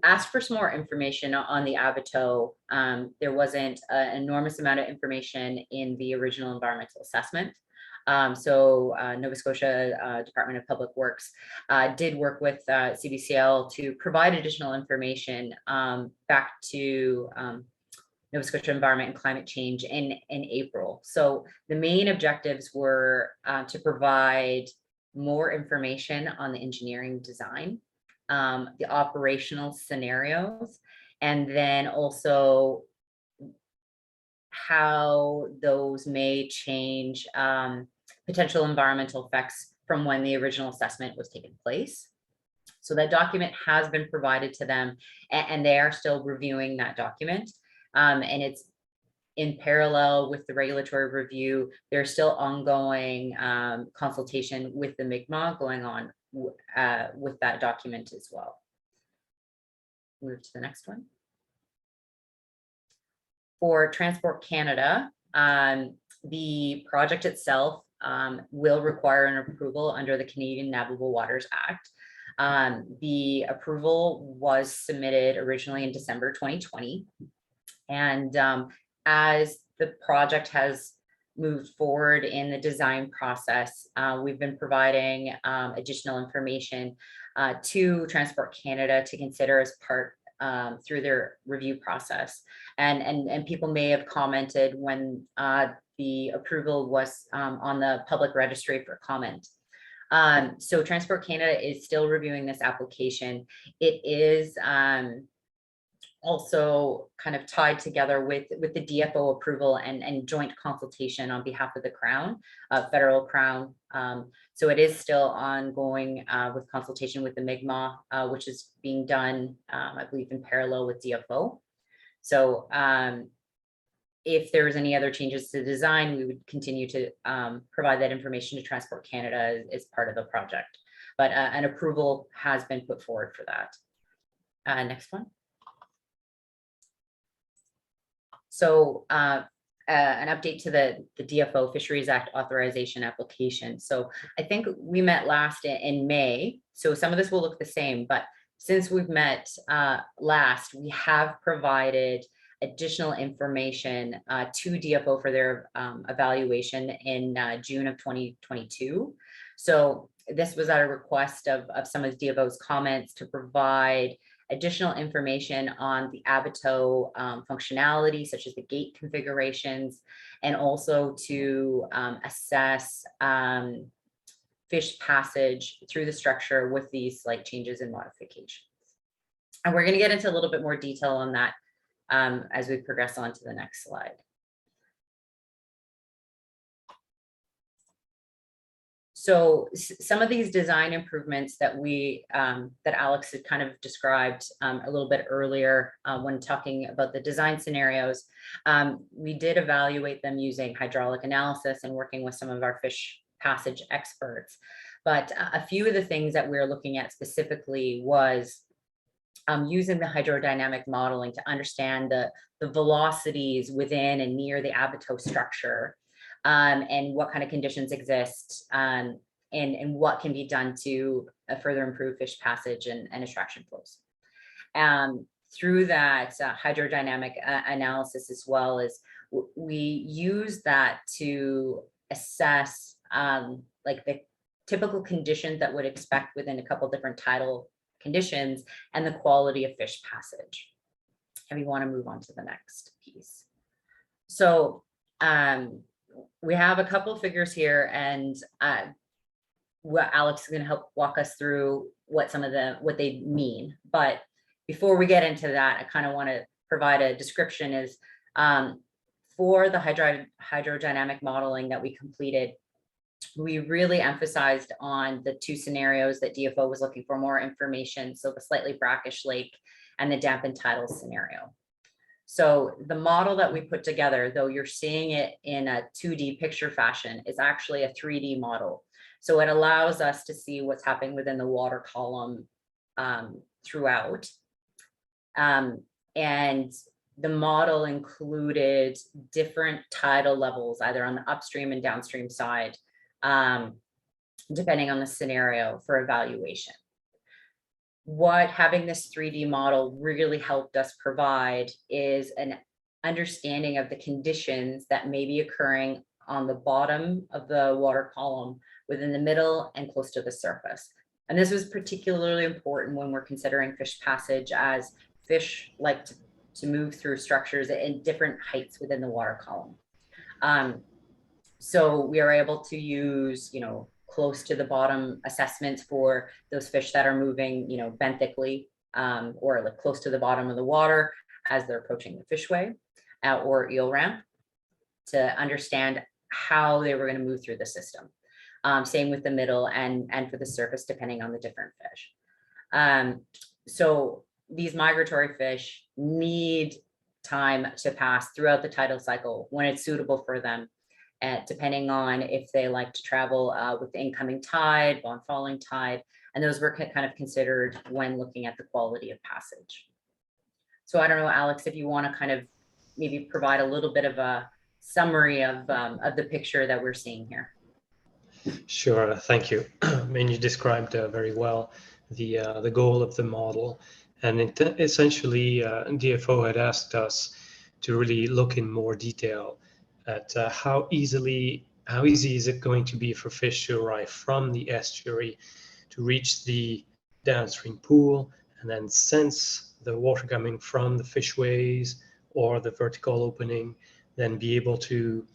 asked for some more information on the Abateaux. There wasn't an enormous amount of information in the original environmental assessment. Nova Scotia Department of Public Works did work with CBCL to provide additional information back to Nova Scotia Environment and Climate Change in April. So the main objectives were to provide more information on the engineering design, the operational scenarios, and then also how those may change potential environmental effects from when the original assessment was taking place. So that document has been provided to them, and they are still reviewing that document. And it's in parallel with the regulatory review. There's still ongoing consultation with the Mi'kmaq going on with that document as well. Move to the next one. For Transport Canada, the project itself will require an approval under the Canadian Navigable Waters Act. The approval was submitted originally in December 2020. And as the project has moved forward in the design process, we've been providing additional information to Transport Canada to consider as part through their review process. And people may have commented when the approval was on the public registry for comment. So Transport Canada is still reviewing this application. It is also kind of tied together with the DFO approval and joint consultation on behalf of the Crown, federal Crown. So it is still ongoing with consultation with the Mi'kmaq, which is being done, I believe, in parallel with DFO. So if there's any other changes to the design, we would continue to provide that information to Transport Canada as part of the project. But an approval has been put forward for that. Next one. So an update to the DFO Fisheries Act authorization application. So I think we met last in May. So some of this will look the same, but since we've met last, we have provided additional information to DFO for their evaluation in June of 2022. So this was at a request of some of DFO's comments to provide additional information on the Abateau functionality, such as the gate configurations, and also to assess fish passage through the structure with these slight changes and modifications. And we're going to get into a little bit more detail on that as we progress on to the next slide. So some of these design improvements that that Alex had kind of described a little bit earlier when talking about the design scenarios, we did evaluate them using hydraulic analysis and working with some of our fish passage experts. But a few of the things that we're looking at specifically was using the hydrodynamic modeling to understand the velocities within and near the Abateau structure. And what kind of conditions exist and what can be done to further improve fish passage and extraction flows. Through that hydrodynamic analysis, as well as we use that to assess like the typical conditions that would expect within a couple different tidal conditions and the quality of fish passage. And we want to move on to the next piece. So we have a couple of figures here, and what Alex is going to help walk us through what they mean. But before we get into that, I kind of want to provide a description is for the hydrodynamic modeling that we completed, we really emphasized on the two scenarios that DFO was looking for more information. So the slightly brackish lake and the dampened tidal scenario. So the model that we put together, though you're seeing it in a 2D picture fashion, is actually a 3D model. So it allows us to see what's happening within the water column throughout. And the model included different tidal levels, either on the upstream and downstream side, depending on the scenario for evaluation. What having this 3D model really helped us provide is an understanding of the conditions that may be occurring on the bottom of the water column, within the middle and close to the surface. And this was particularly important when we're considering fish passage, as fish like to move through structures in different heights within the water column. So we are able to use, close to the bottom assessments for those fish that are moving, benthically, or like close to the bottom of the water as they're approaching the fishway or eel ramp, to understand how they were going to move through the system. Same with the middle and for the surface, depending on the different fish. So these migratory fish need time to pass throughout the tidal cycle when it's suitable for them, depending on if they like to travel with the incoming tide, on falling tide, and those were kind of considered when looking at the quality of passage. So I don't know, Alex, if you want to kind of maybe provide a little bit of a summary of the picture that we're seeing here. Sure, thank you. I mean, you described very well the goal of the model, and essentially DFO had asked us to really look in more detail at how easy is it going to be for fish to arrive from the estuary to reach the downstream pool, and then sense the water coming from the fishways or the vertical opening, then be able to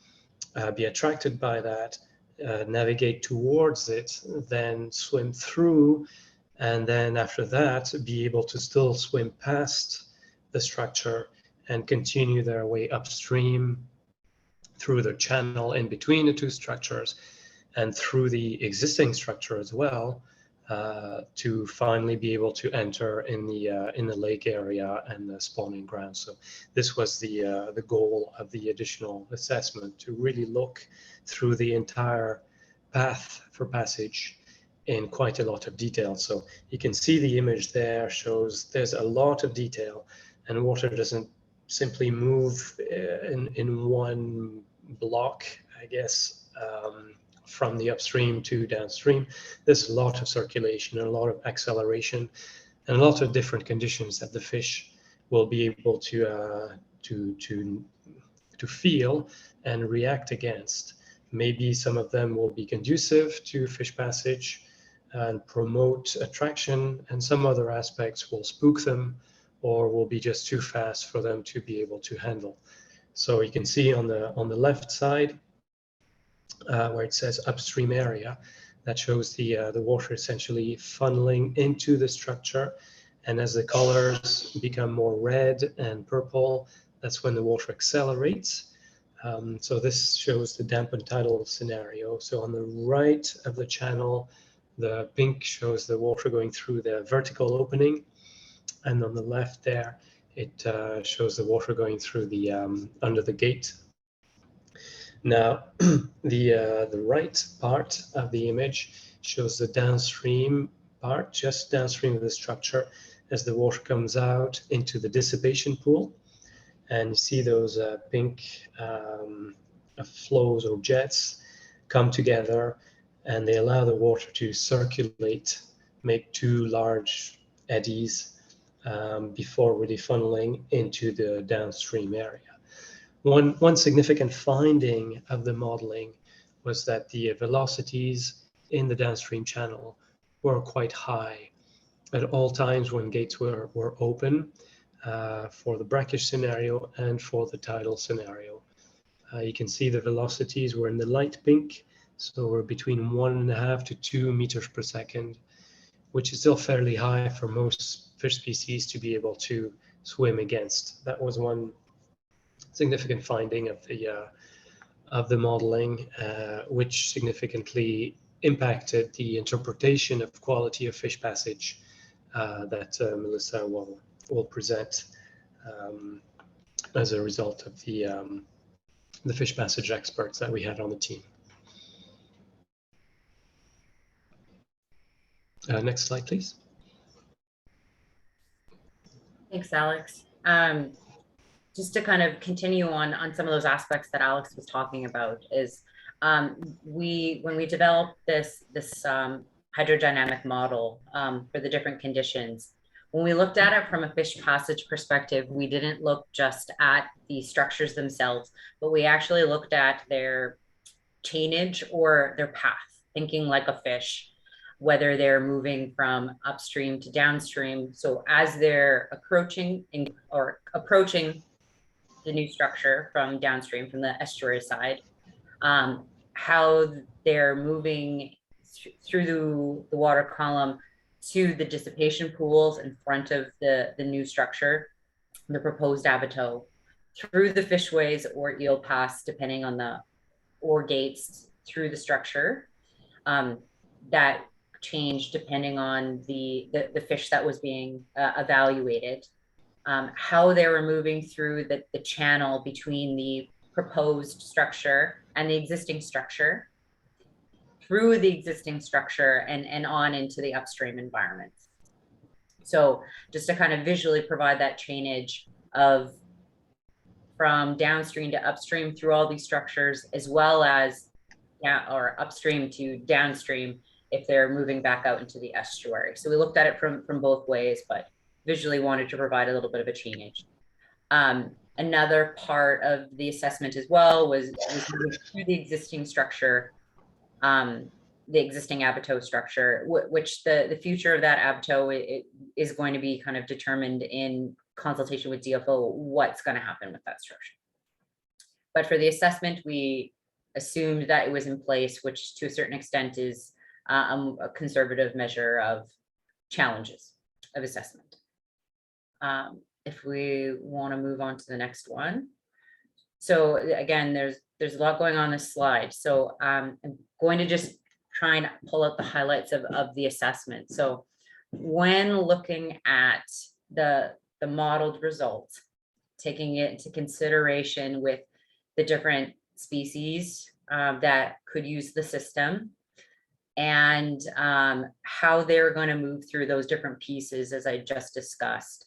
be attracted by that, navigate towards it, then swim through, and then after that be able to still swim past the structure and continue their way upstream through the channel in between the two structures and through the existing structure as well, to finally be able to enter in the lake area and the spawning ground. So this was the goal of the additional assessment, to really look through the entire path for passage in quite a lot of detail. So you can see the image there shows there's a lot of detail, and water doesn't simply move in one block, I guess, from the upstream to downstream. There's a lot of circulation and a lot of acceleration and a lot of different conditions that the fish will be able to feel and react against. Maybe some of them will be conducive to fish passage and promote attraction, and some other aspects will spook them or will be just too fast for them to be able to handle. So you can see on the left side where it says upstream area, that shows the water essentially funneling into the structure, and as the colors become more red and purple, that's when the water accelerates. So this shows the dampened tidal scenario. So on the right of the channel, the pink shows the water going through the vertical opening, and on the left there, it shows the water going through the under the gate. Now, the right part of the image shows the downstream part, just downstream of the structure, as the water comes out into the dissipation pool. And you see those pink flows or jets come together, and they allow the water to circulate, make two large eddies before really funneling into the downstream area. One significant finding of the modeling was that the velocities in the downstream channel were quite high at all times when gates were open, for the brackish scenario and for the tidal scenario. You can see the velocities were in the light pink, so we're between 1.5 to 2 meters per second, which is still fairly high for most fish species to be able to swim against. That was one significant finding of the modeling, which significantly impacted the interpretation of quality of fish passage that Melissa will present as a result of the fish passage experts that we had on the team. Next slide, please. Thanks, Alex. Just to kind of continue on some of those aspects that Alex was talking about is when we developed this hydrodynamic model for the different conditions, when we looked at it from a fish passage perspective, we didn't look just at the structures themselves, but we actually looked at their chainage or their path, thinking like a fish, whether they're moving from upstream to downstream. So as they're approaching the new structure from downstream, from the estuary side, how they're moving through the water column to the dissipation pools in front of the new structure, the proposed abateau, through the fishways or eel paths, depending on or gates through the structure, that changed depending on the fish that was being evaluated, how they were moving through the channel between the proposed structure and the existing structure, through the existing structure and on into the upstream environment. So just to kind of visually provide that chainage of from downstream to upstream through all these structures, as well as or upstream to downstream if they're moving back out into the estuary. So we looked at it from both ways, but visually wanted to provide a little bit of a chainage. Another part of the assessment as well was through the existing structure, the existing abateau structure, which the future of that abateau is going to be kind of determined in consultation with DFO what's going to happen with that structure. But for the assessment, we assumed that it was in place, which to a certain extent is a conservative measure of challenges of assessment. If we want to move on to the next one. So again, there's a lot going on this slide. So I'm going to just try and pull out the highlights of the assessment. So when looking at the modeled results, taking it into consideration with the different species that could use the system, and how they're going to move through those different pieces, as I just discussed.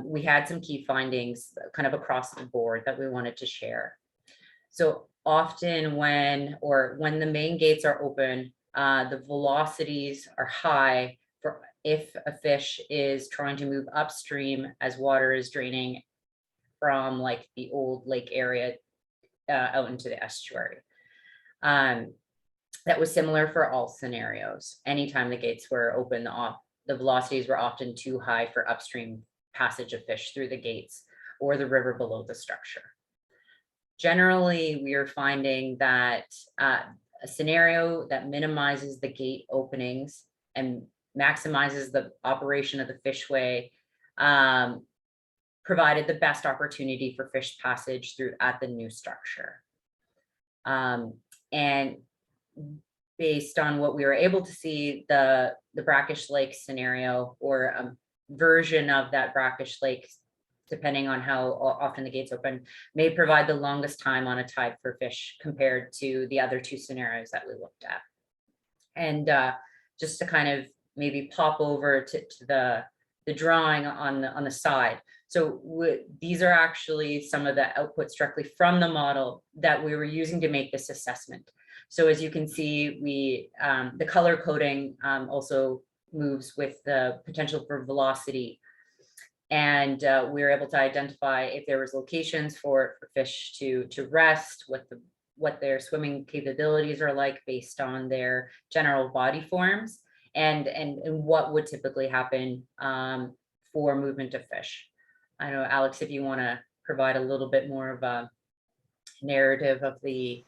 We had some key findings kind of across the board that we wanted to share. So often when the main gates are open, the velocities are high for if a fish is trying to move upstream as water is draining from like the old lake area out into the estuary. That was similar for all scenarios. Anytime the gates were open, the velocities were often too high for upstream passage of fish through the gates or the river below the structure. Generally, we are finding that a scenario that minimizes the gate openings and maximizes the operation of the fishway provided the best opportunity for fish passage through at the new structure. And based on what we were able to see, the brackish lake scenario, or a version of that brackish lake, depending on how often the gates open, may provide the longest time on a tide for fish compared to the other two scenarios that we looked at. And just to kind of maybe pop over to the drawing on the side. So these are actually some of the outputs directly from the model that we were using to make this assessment. So as you can see, the color coding also moves with the potential for velocity. And we were able to identify if there was locations for fish to rest, what their swimming capabilities are like based on their general body forms, and what would typically happen for movement of fish. I know, Alex, if you want to provide a little bit more of a narrative of the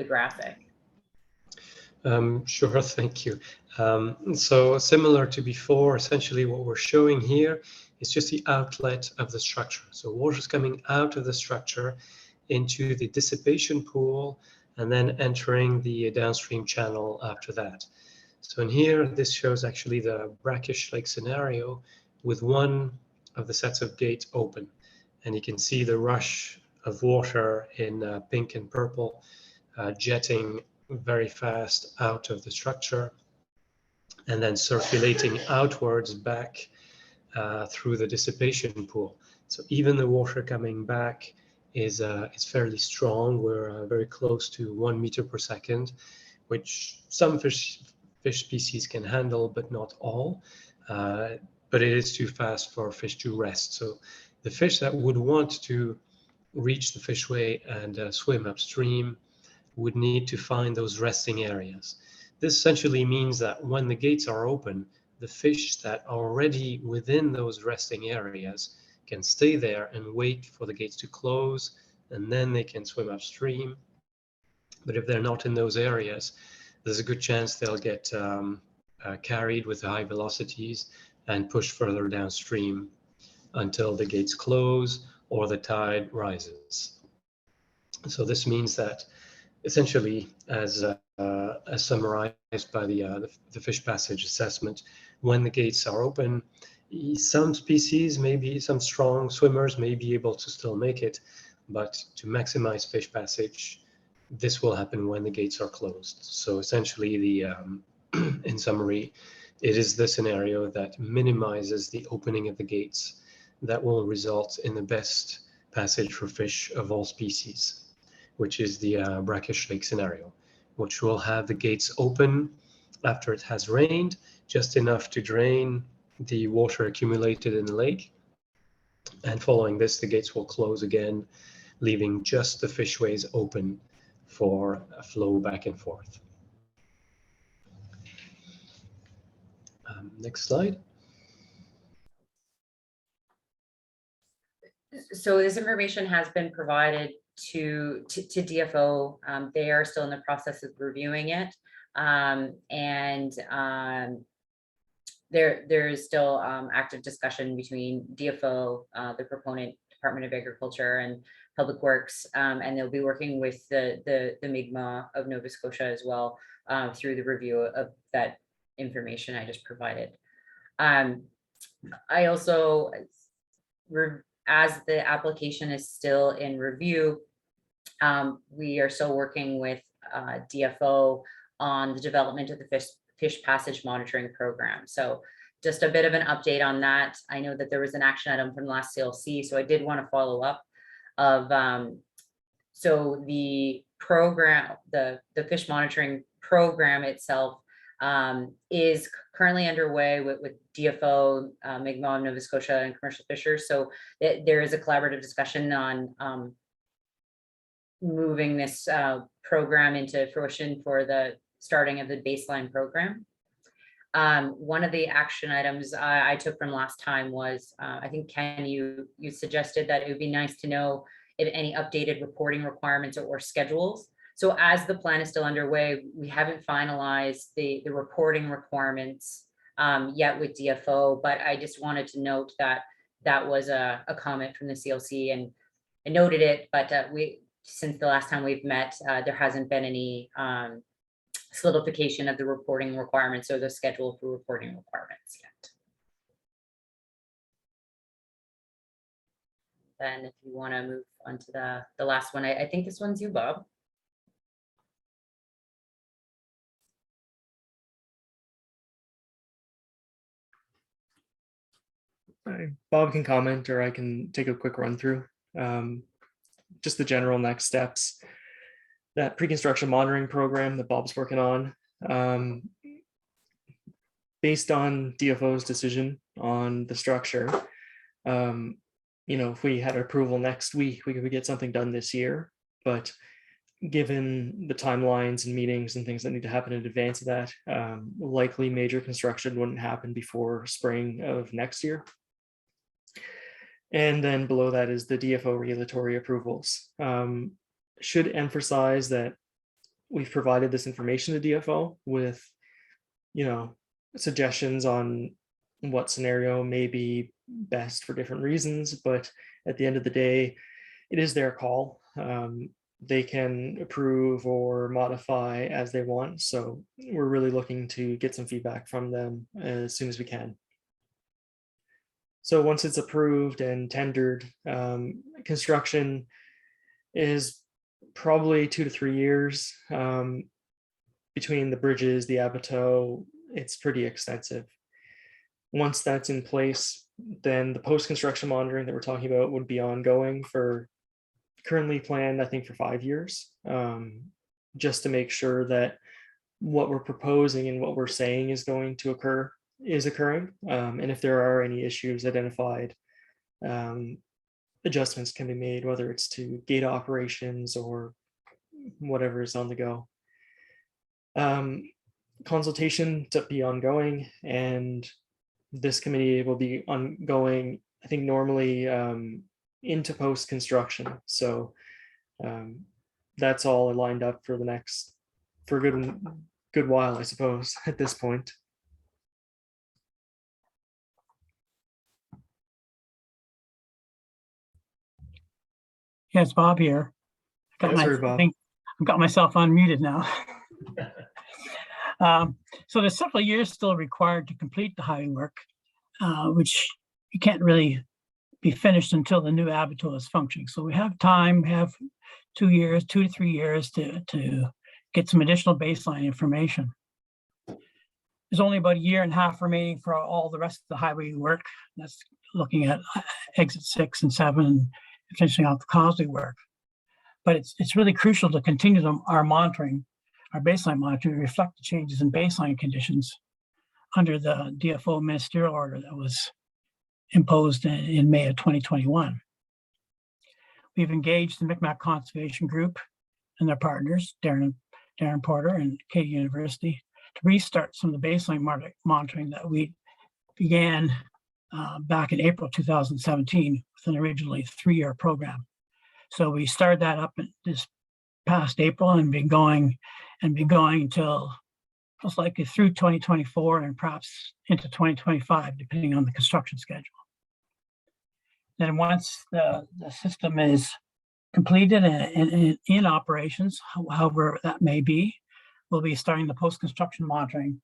graphic. Sure, thank you. So similar to before, essentially what we're showing here is just the outlet of the structure. So water's coming out of the structure into the dissipation pool and then entering the downstream channel after that. So in here, this shows actually the brackish lake scenario with one of the sets of gates open. And you can see the rush of water in pink and purple jetting very fast out of the structure and then circulating outwards back through the dissipation pool. So even the water coming back is fairly strong. We're very close to 1 meter per second, which some fish species can handle, but not all. But it is too fast for fish to rest. So the fish that would want to reach the fishway and swim upstream would need to find those resting areas. This essentially means that when the gates are open, the fish that are already within those resting areas can stay there and wait for the gates to close, and then they can swim upstream. But if they're not in those areas, there's a good chance they'll get carried with high velocities and pushed further downstream until the gates close or the tide rises. So this means that essentially, as summarized by the fish passage assessment, when the gates are open, some species, maybe some strong swimmers may be able to still make it, but to maximize fish passage, this will happen when the gates are closed. So essentially, in summary, it is the scenario that minimizes the opening of the gates that will result in the best passage for fish of all species, which is the brackish lake scenario, which will have the gates open after it has rained, just enough to drain the water accumulated in the lake. And following this, the gates will close again, leaving just the fishways open for a flow back and forth. Next slide. So this information has been provided to DFO. They are still in the process of reviewing it. There is still active discussion between DFO, the proponent, Department of Agriculture, and Public Works, and they'll be working with the Mi'kmaq of Nova Scotia as well through the review of that information I just provided. I also, as the application is still in review, we are still working with DFO on the development of the fish passage monitoring program. So just a bit of an update on that. I know that there was an action item from last CLC, so I did want to follow up of, so the program, the fish monitoring program itself is currently underway with DFO, Mi'kmaq, Nova Scotia, and commercial fishers. So there is a collaborative discussion on moving this program into fruition for the starting of the baseline program. One of the action items I took from last time was, I think, Ken, you suggested that it would be nice to know if any updated reporting requirements or schedules. So as the plan is still underway, we haven't finalized the reporting requirements yet with DFO, but I just wanted to note that that was a comment from the CLC, and I noted it, but since the last time we've met, there hasn't been any solidification of the reporting requirements or the schedule for reporting requirements yet. Then if you want to move on to the last one, I think this one's you, Bob. Bob can comment, or I can take a quick run through. Just the general next steps. That pre-construction monitoring program that Bob's working on, based on DFO's decision on the structure, if we had approval next week, we could get something done this year. But given the timelines and meetings and things that need to happen in advance of that, likely major construction wouldn't happen before spring of next year. And then below that is the DFO regulatory approvals. Should emphasize that we've provided this information to DFO with, suggestions on what scenario may be best for different reasons, but at the end of the day, it is their call. They can approve or modify as they want. So we're really looking to get some feedback from them as soon as we can. So once it's approved and tendered, construction is probably 2 to 3 years. Between the bridges, the abattoir, it's pretty extensive. Once that's in place, then the post-construction monitoring that we're talking about would be ongoing for, currently planned, I think, for 5 years, just to make sure that what we're proposing and what we're saying is going to occur is occurring. And if there are any issues identified, adjustments can be made, whether it's to gate operations or whatever is on the go. Consultation to be ongoing, and this committee will be ongoing, I think, normally into post-construction. So that's all lined up for the next, for a good while, I suppose, at this point. Yes, Bob here. Sorry, Bob. I've got myself unmuted now. So there's several years still required to complete the highway work, which you can't really be finished until the new Abatoir is functioning. So we have time, have 2 years, 2 to 3 years to get some additional baseline information. There's only about a year and a half remaining for all the rest of the highway work. That's looking at exit 6 and 7 and finishing off the causeway work. But it's really crucial to continue our monitoring, our baseline monitoring, to reflect the changes in baseline conditions under the DFO ministerial order that was imposed in May of 2021. We've engaged the Micmac Conservation Group and their partners, Darren Porter and Katie University, to restart some of the baseline monitoring that we began back in April 2017 with an originally 3-year program. So we started that up this past April and been going until most likely through 2024 and perhaps into 2025, depending on the construction schedule. Then once the system is completed and in operations, however that may be, we'll be starting the post-construction monitoring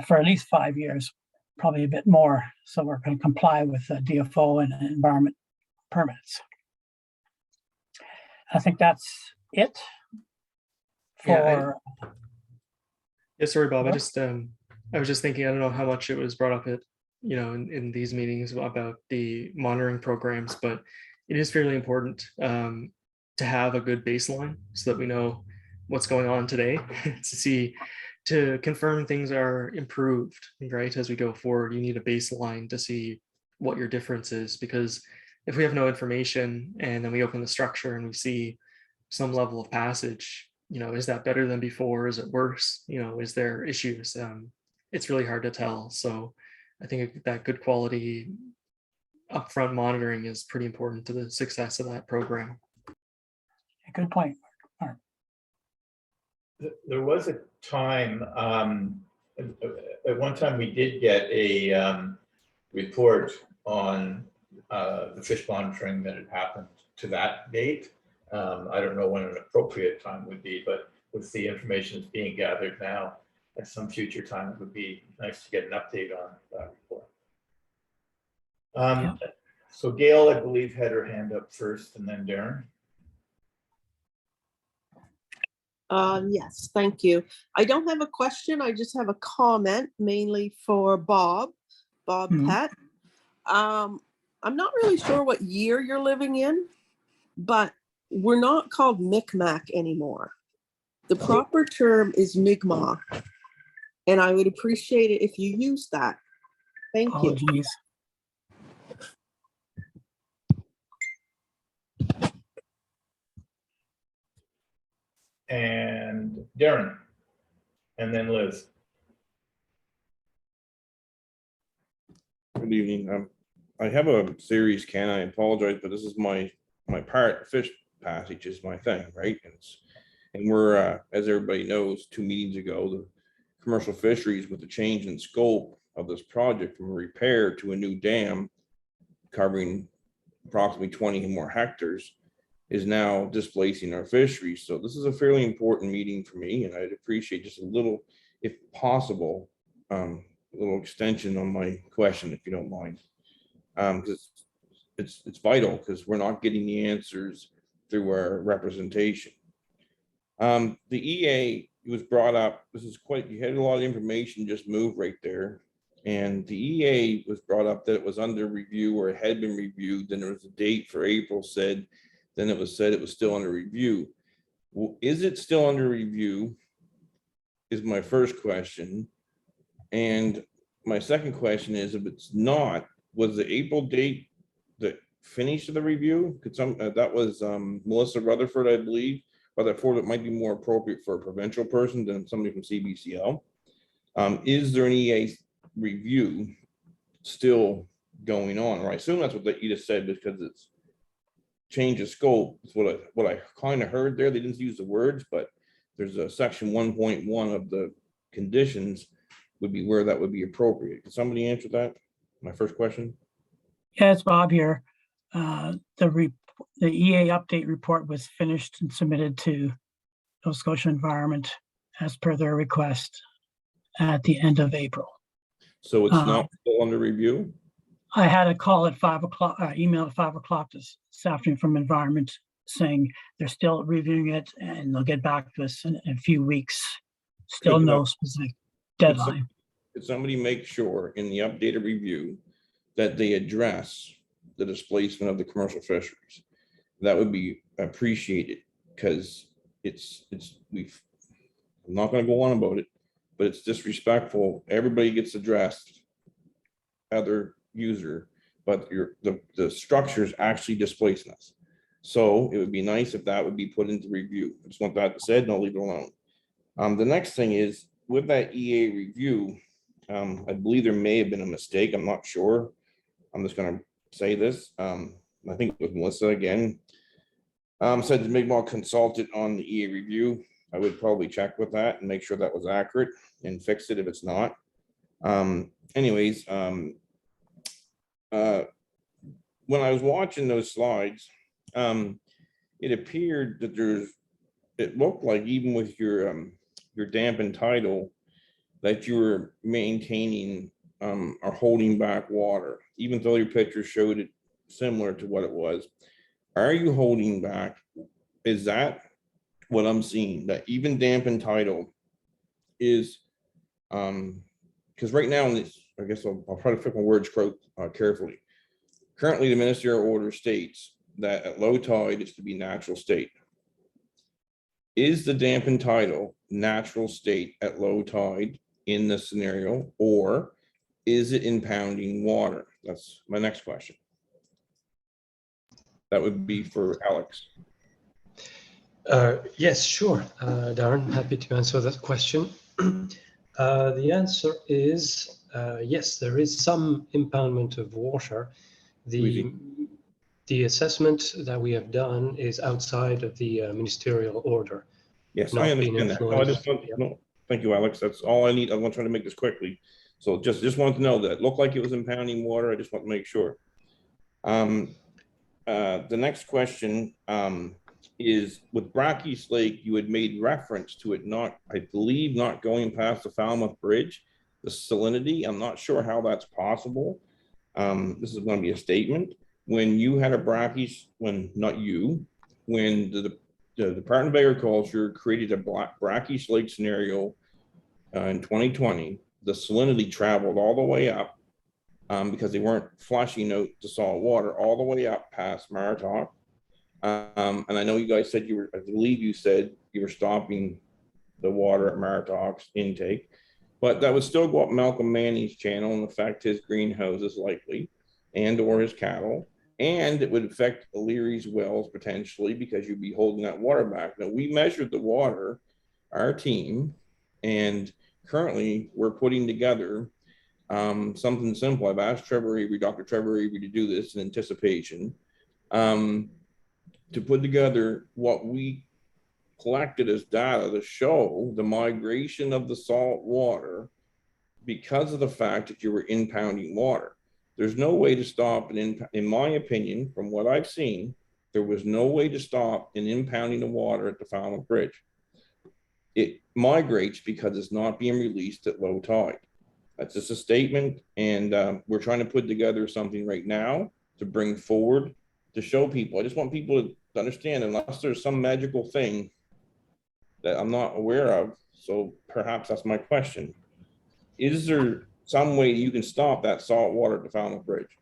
for at least 5 years, probably a bit more. So we're going to comply with DFO and environment permits. I think that's it for. Yeah, sorry, Bob. I was just thinking, I don't know how much it was brought up at, in these meetings about the monitoring programs, but it is fairly important to have a good baseline so that we know what's going on today to confirm things are improved, right? As we go forward, you need a baseline to see what your difference is, because if we have no information and then we open the structure and we see some level of passage, is that better than before? Is it worse? Is there issues? It's really hard to tell. So I think that good quality upfront monitoring is pretty important to the success of that program. Good point. There was a time, at one time we did get a report on the fish monitoring that had happened to that date. I don't know when an appropriate time would be, but with the information that's being gathered now, at some future time, it would be nice to get an update on that report. So Gail, I believe, had her hand up first, and then Darren. Yes, thank you. I don't have a question. I just have a comment, mainly for Bob Pett. I'm not really sure what year you're living in, but we're not called Micmac anymore. The proper term is Mi'kmaq, and I would appreciate it if you use that. Thank you. Geez. And Darren, and then Liz. Good evening. I have a series, Ken. I apologize, but this is my part. Fish passage is my thing, right? And we're, as everybody knows, 2 meetings ago, the commercial fisheries, with the change in scope of this project from a repair to a new dam covering approximately 20 more hectares, is now displacing our fisheries. So this is a fairly important meeting for me, and I'd appreciate just a little, if possible, a little extension on my question, if you don't mind. Because it's vital, because we're not getting the answers through our representation. The EA was brought up. This is quite, you had a lot of information just move right there. And the EA was brought up that it was under review, or it had been reviewed. Then there was a date for April said, then it was said it was still under review. Well, is it still under review is my first question. And my second question is, if it's not, was the April date the finish of the review? Could that was Melissa Rutherford, I believe, but I thought it might be more appropriate for a provincial person than somebody from CBCL. Is there an EA review still going on? Or I assume that's what you just said, because it's change of scope. It's what I kind of heard there. They didn't use the words, but there's a section 1.1 of the conditions would be where that would be appropriate. Can somebody answer that? My first question. Yeah, it's Bob here. The EA update report was finished and submitted to Nova Scotia Environment as per their request at the end of April. So it's not still under review? I had a call at 5 o'clock, email at 5 o'clock this afternoon from Environment saying they're still reviewing it and they'll get back to us in a few weeks. Still Good. no specific deadline. Could somebody make sure in the updated review that they address the displacement of the commercial fisheries? That would be appreciated, because I'm not going to go on about it, but it's disrespectful. Everybody gets addressed, other user, but the structure is actually displacing us. So it would be nice if that would be put into review. I just want that said, and I'll leave it alone. The next thing is with that EA review, I believe there may have been a mistake. I'm not sure. I'm just going to say this. I think it was Melissa again. Said the Mi'kmaq consulted on the EA review. I would probably check with that and make sure that was accurate and fix it if it's not. Anyways, when I was watching those slides, it appeared that it looked like even with your dampened tidal, that you were maintaining or holding back water, even though your picture showed it similar to what it was. Are you holding back? Is that what I'm seeing? That even dampened tidal is, because right now, I guess I'll try to pick my words carefully. Currently, the ministerial order states that at low tide, it's to be natural state. Is the dampened tidal natural state at low tide in this scenario, or is it impounding water? That's my next question. That would be for Alex. Yes, sure, Darren, happy to answer that question. The answer is yes, there is some impoundment of water. The assessment that we have done is outside of the ministerial order. Yes, I understand that. No, I just don't, Yeah. no, thank you, Alex. That's all I need. I want to try to make this quickly. So just wanted to know that it looked like it was impounding water. I just want to make sure. The next question is with Brackies Lake, you had made reference to it not, I believe, not going past the Falmouth Bridge, the salinity. I'm not sure how that's possible. This is going to be a statement. When you had a Brackies, when the Department of Agriculture created a Brackies Lake scenario in 2020, the salinity traveled all the way up because they weren't flushing out the salt water all the way up past Maritock. And I know you guys said I believe you said you were stopping the water at Maritock's intake, but that would still go up Malcolm Manning's channel and affect his greenhouses likely, and or his cattle. And it would affect O'Leary's wells potentially because you'd be holding that water back. Now, we measured the water, our team, and currently we're putting together something simple. I've asked Dr. Trevor Avery to do this in anticipation, to put together what we collected as data to show the migration of the salt water because of the fact that you were impounding water. There's no way to stop, in my opinion, from what I've seen, there was no way to stop an impounding of water at the Falmouth Bridge. It migrates because it's not being released at low tide. That's just a statement, and we're trying to put together something right now to bring forward to show people. I just want people to understand, unless there's some magical thing that I'm not aware of, so perhaps that's my question. Is there some way you can stop that salt water at the Falmouth Bridge?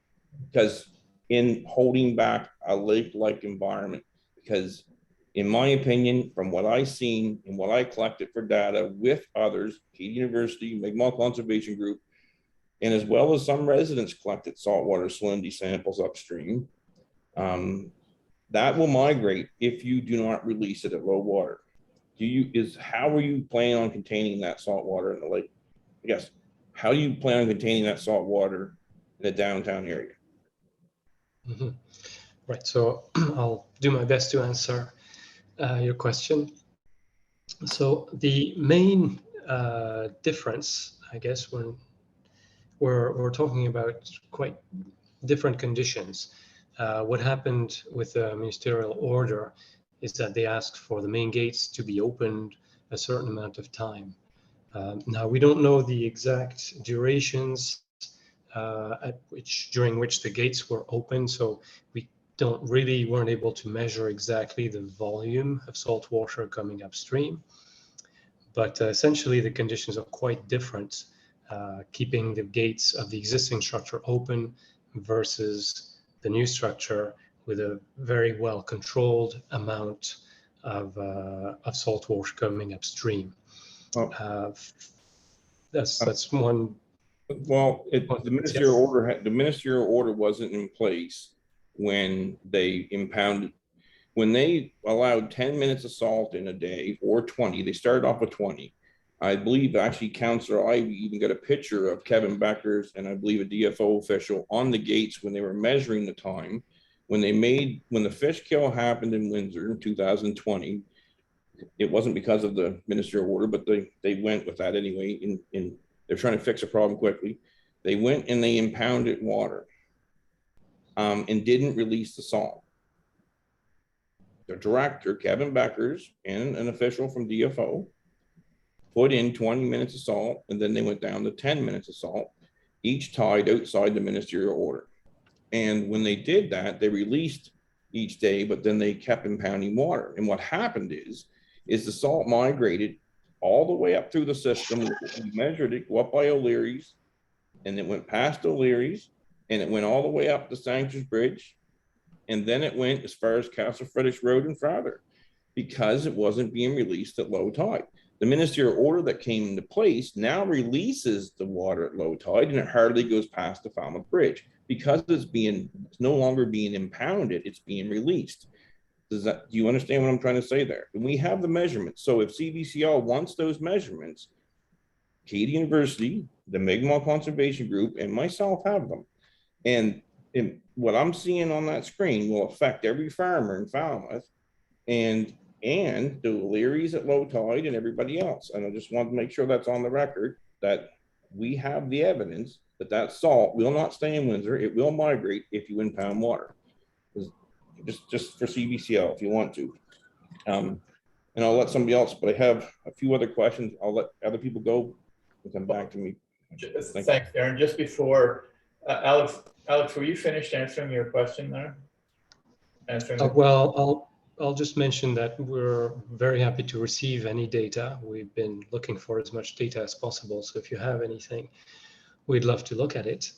Because in holding back a lake-like environment, because in my opinion, from what I've seen and what I collected for data with others, Katy University, Mi'kmaq Conservation Group, and as well as some residents collected saltwater salinity samples upstream, That will migrate if you do not release it at low water. How are you planning on containing that salt water in the lake? I guess, how do you plan on containing that salt water in the downtown area? Mhm. Right, so I'll do my best to answer your question. So the main difference, I guess, when we're talking about quite different conditions. What happened with the ministerial order is that they asked for the main gates to be opened a certain amount of time. Now, we don't know the exact durations during which the gates were open, so we weren't able to measure exactly the volume of salt water coming upstream. But essentially, the conditions are quite different, keeping the gates of the existing structure open versus the new structure with a very well controlled amount of salt water coming upstream. That's one. Well, the ministerial order wasn't in place when they impounded. When they allowed 10 minutes of salt in a day or 20, they started off with 20. I believe actually Councillor Ivey even got a picture of Kevin Beckers and I believe a DFO official on the gates when they were measuring the time. When the fish kill happened in Windsor in 2020, it wasn't because of the ministerial order, but they went with that anyway. They're trying to fix a problem quickly. They went and they impounded water and didn't release the salt. The director, Kevin Beckers, and an official from DFO put in 20 minutes of salt, and then they went down to 10 minutes of salt, each tied outside the ministerial order. And when they did that, they released each day, but then they kept impounding water. And what happened is the salt migrated all the way up through the system. We measured it, go up by O'Leary's, and it went past O'Leary's, and it went all the way up the Sanchez Bridge, and then it went as far as Castle Friedrich Road and farther because it wasn't being released at low tide. The ministerial order that came into place now releases the water at low tide and it hardly goes past the Falmouth Bridge because it's no longer being impounded, it's being released. Do you understand what I'm trying to say there? And we have the measurements. So if CBCL wants those measurements, Katy University, the Mi'kmaq Conservation Group, and myself have them. And what I'm seeing on that screen will affect every farmer in Falmouth and the O'Leary's at low tide and everybody else. And I just want to make sure that's on the record that we have the evidence that salt will not stay in Windsor. It will migrate if you impound water. Just for CBCL if you want to. And I'll let somebody else, but I have a few other questions. I'll let other people go and come back to me. Thanks, Darren. Just before, Alex, were you finished answering your question there? Well, I'll just mention that we're very happy to receive any data. We've been looking for as much data as possible. So if you have anything, we'd love to look at it.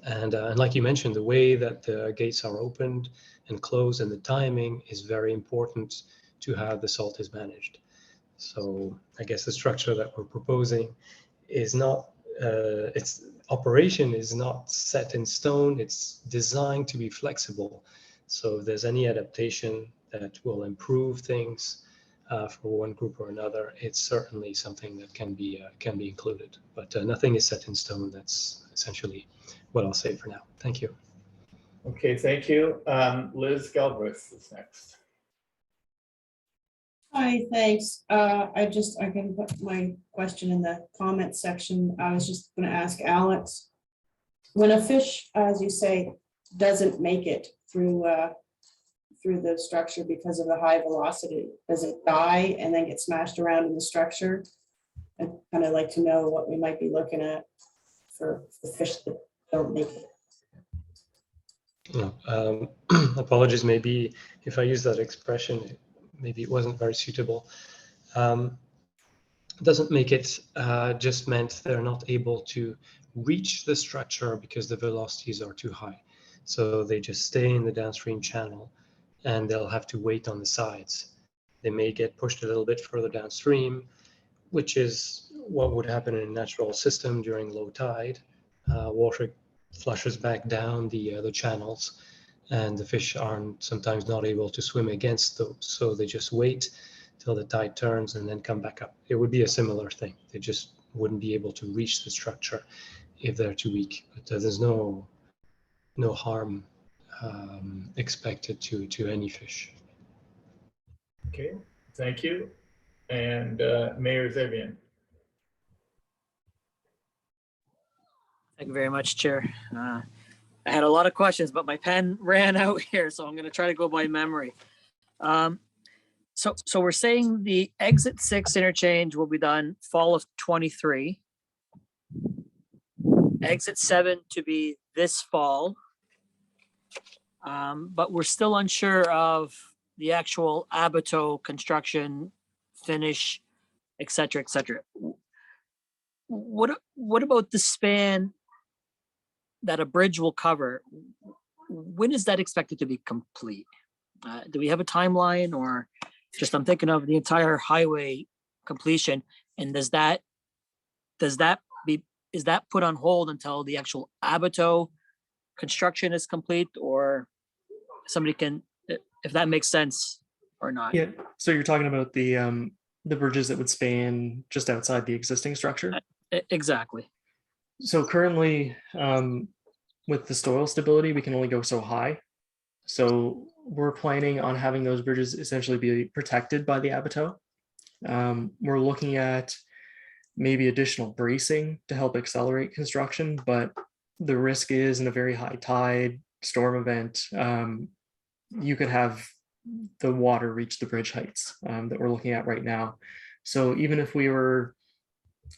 And like you mentioned, the way that the gates are opened and closed and the timing is very important to how the salt is managed. So I guess the structure that we're proposing is not, its operation is not set in stone. It's designed to be flexible. So if there's any adaptation that will improve things for one group or another, it's certainly something that can be included. But nothing is set in stone. That's essentially what I'll say for now. Thank you. Okay, thank you. Liz Galbraith is next. Hi, thanks. I can put my question in the comment section. I was just going to ask Alex, when a fish, as you say, doesn't make it through the structure because of the high velocity, does it die and then get smashed around in the structure? I'd kind of like to know what we might be looking at for the fish that don't make it. Apologies, maybe if I use that expression, maybe it wasn't very suitable. Doesn't make it just meant they're not able to reach the structure because the velocities are too high. So they just stay in the downstream channel and they'll have to wait on the sides. They may get pushed a little bit further downstream, which is what would happen in a natural system during low tide. Water flushes back down the channels and the fish aren't sometimes not able to swim against those. So they just wait till the tide turns and then come back up. It would be a similar thing. They just wouldn't be able to reach the structure if they're too weak. But there's no harm expected to any fish. Okay, thank you. And Mayor Zevian. Thank you very much, Chair. I had a lot of questions, but my pen ran out here, so I'm going to try to go by memory. So we're saying the exit 6 interchange will be done fall of 23. Exit 7 to be this fall. But we're still unsure of the actual abateau construction, finish, et cetera, et cetera. What about the span that a bridge will cover? When is that expected to be complete? Do we have a timeline, or just I'm thinking of the entire highway completion, and is that put on hold until the actual abateau construction is complete, or somebody can, if that makes sense or not? Yeah, so you're talking about the bridges that would span just outside the existing structure? Exactly. So currently, with the soil stability, we can only go so high. So we're planning on having those bridges essentially be protected by the abateau. We're looking at maybe additional bracing to help accelerate construction, but the risk is in a very high tide storm event, you could have the water reach the bridge heights that we're looking at right now. So even if we were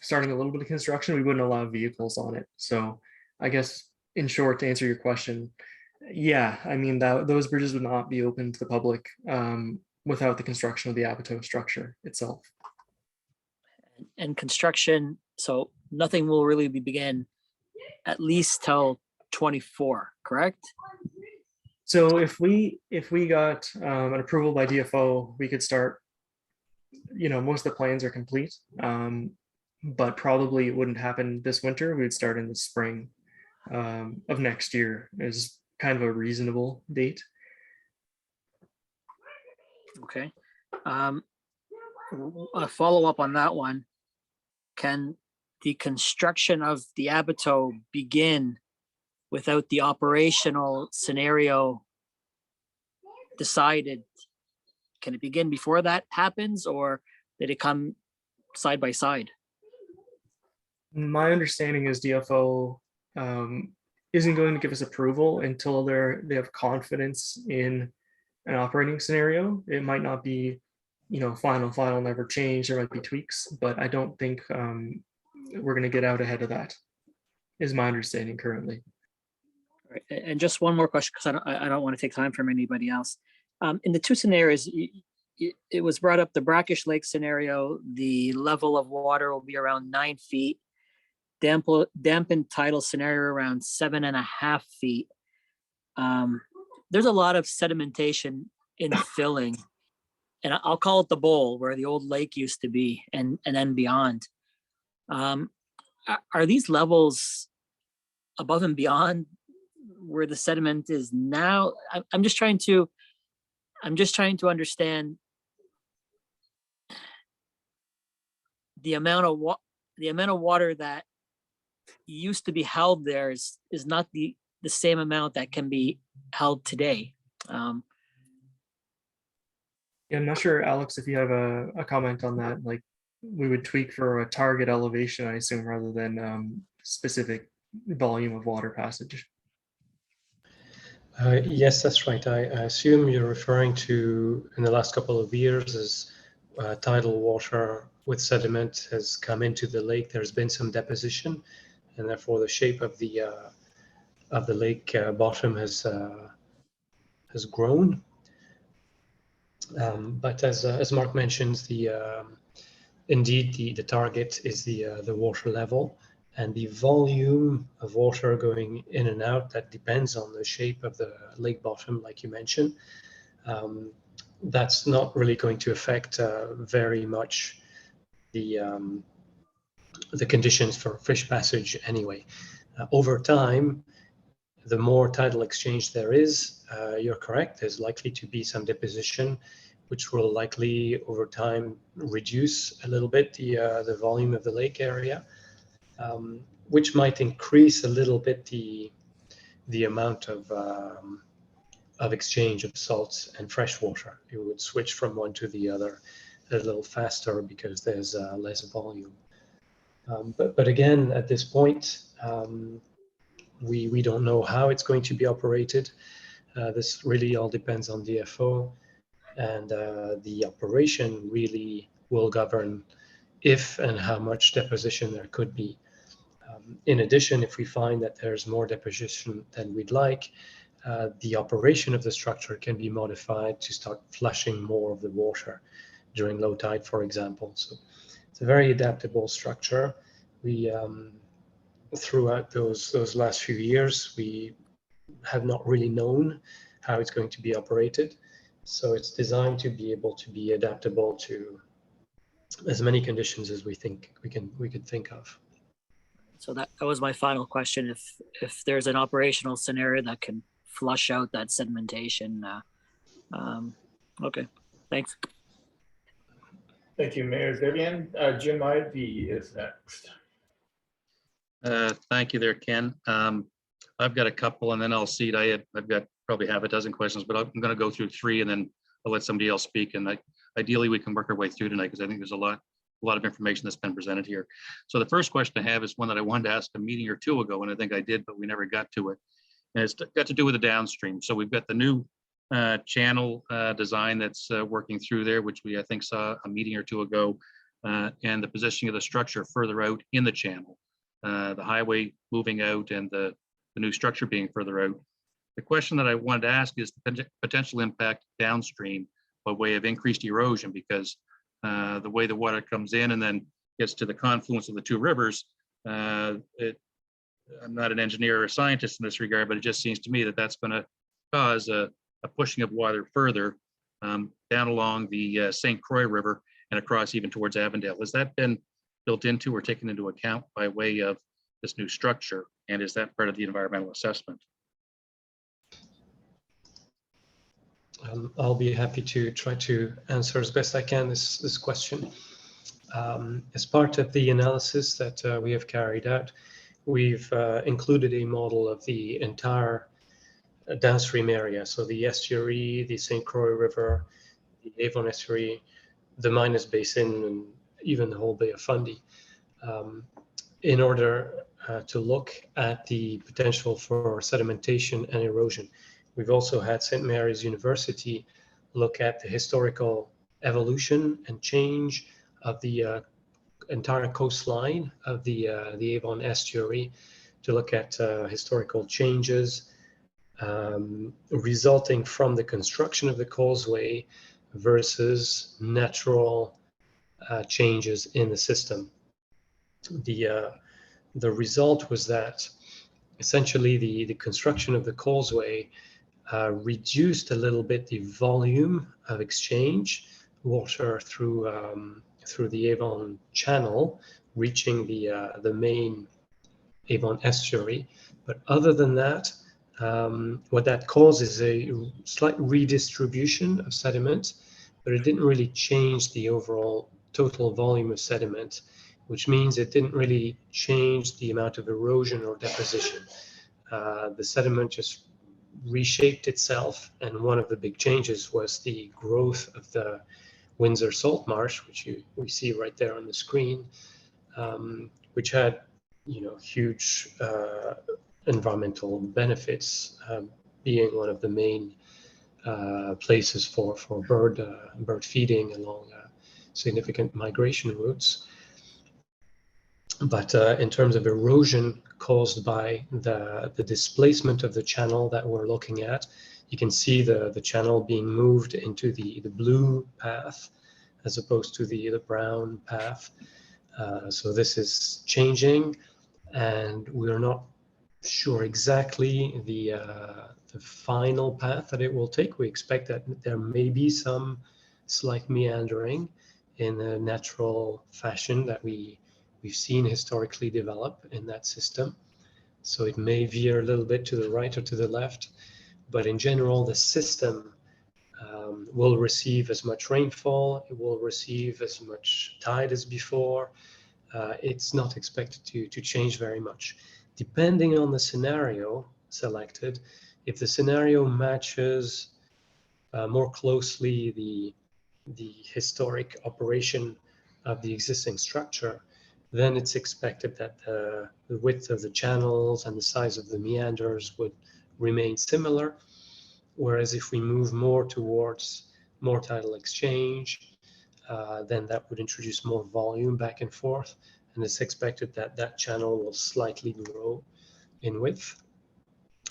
starting a little bit of construction, we wouldn't allow vehicles on it. So I guess in short, to answer your question, yeah, I mean, those bridges would not be open to the public without the construction of the abateau structure itself. And construction, so nothing will really be begin at least till 24, correct? So if we got an approval by DFO, we could start, most of the plans are complete, but probably it wouldn't happen this winter. We'd start in the spring of next year is kind of a reasonable date. Okay. A follow up on that one. Can the construction of the abateau begin without the operational scenario decided? Can it begin before that happens, or did it come side by side? My understanding is DFO isn't going to give us approval until they have confidence in an operating scenario. It might not be, final, never change. There might be tweaks, but I don't think we're going to get out ahead of that, is my understanding currently. All right. And just one more question, because I don't want to take time from anybody else. In the two scenarios, it was brought up, the brackish lake scenario, the level of water will be around 9 feet. Dampened tidal scenario around 7.5 feet. There's a lot of sedimentation in filling, and I'll call it the bowl where the old lake used to be, and then beyond. Are these levels above and beyond where the sediment is now? I'm just trying to understand the amount of water that used to be held there is not the same amount that can be held today. Yeah, I'm not sure, Alex, if you have a comment on that. Like, we would tweak for a target elevation, I assume, rather than specific volume of water passage. Yes, that's right. I assume you're referring to, in the last couple of years, as tidal water with sediment has come into the lake. There's been some deposition, and therefore the shape of the lake bottom has grown. But as Mark mentions, indeed the target is the water level, and the volume of water going in and out, that depends on the shape of the lake bottom, like you mentioned. That's not really going to affect very much the conditions for fish passage anyway. Over time, the more tidal exchange there is, you're correct. There's likely to be some deposition, which will likely over time reduce a little bit the volume of the lake area, which might increase a little bit the amount of exchange of salts and fresh water. It would switch from one to the other a little faster because there's less volume. But again, at this point, we don't know how it's going to be operated. This really all depends on DFO, and the operation really will govern if and how much deposition there could be. In addition, if we find that there's more deposition than we'd like, the operation of the structure can be modified to start flushing more of the water during low tide, for example. So it's a very adaptable structure. We throughout those last few years, we have not really known how it's going to be operated. So it's designed to be able to be adaptable to as many conditions as we could think of. So that was my final question. If there's an operational scenario that can flush out that sedimentation, okay, thanks. Thank you, Mayor Vivian. Jim Ivey is next. Thank you there, Ken. I've got a couple and then I'll cede. I've got probably half a dozen questions, but I'm going to go through three and then I'll let somebody else speak. And ideally we can work our way through tonight because I think there's a lot of information that's been presented here. So the first question I have is one that I wanted to ask a meeting or two ago, and I think I did, but we never got to it. And it's got to do with the downstream. So we've got the new channel design that's working through there, which I think saw a meeting or two ago, and the positioning of the structure further out in the channel, the highway moving out and the new structure being further out. The question that I wanted to ask is the potential impact downstream by way of increased erosion, because the way the water comes in and then gets to the confluence of the two rivers, I'm not an engineer or a scientist in this regard, but it just seems to me that that's going to cause a pushing of water further down along the St. Croix River and across even towards Avondale. Has that been built into or taken into account by way of this new structure? And is that part of the environmental assessment? I'll be happy to try to answer as best I can this question. As part of the analysis that we have carried out, we've included a model of the entire downstream area. So the estuary, the St. Croix River, the Avon estuary, the Minas Basin, and even the whole Bay of Fundy, in order to look at the potential for sedimentation and erosion. We've also had St. Mary's University look at the historical evolution and change of the entire coastline of the Avon estuary, to look at historical changes resulting from the construction of the causeway versus natural changes in the system. The result was that essentially the construction of the causeway reduced a little bit the volume of exchange water through the Avon channel, reaching the main Avon estuary. But other than that, what that causes is a slight redistribution of sediment, but it didn't really change the overall total volume of sediment, which means it didn't really change the amount of erosion or deposition. The sediment just reshaped itself, and one of the big changes was the growth of the Windsor Salt Marsh, which we see right there on the screen, which had huge environmental benefits, being one of the main places for bird feeding along significant migration routes. But in terms of erosion caused by the displacement of the channel that we're looking at, you can see the channel being moved into the blue path as opposed to the brown path. So this is changing, and we're not sure exactly the final path that it will take. We expect that there may be some slight meandering in a natural fashion that we've seen historically develop in that system. So it may veer a little bit to the right or to the left, but in general, the system will receive as much rainfall, it will receive as much tide as before. It's not expected to change very much. Depending on the scenario selected, if the scenario matches more closely the historic operation of the existing structure, then it's expected that the width of the channels and the size of the meanders would remain similar. Whereas if we move more towards more tidal exchange, then that would introduce more volume back and forth. And it's expected that that channel will slightly grow in width,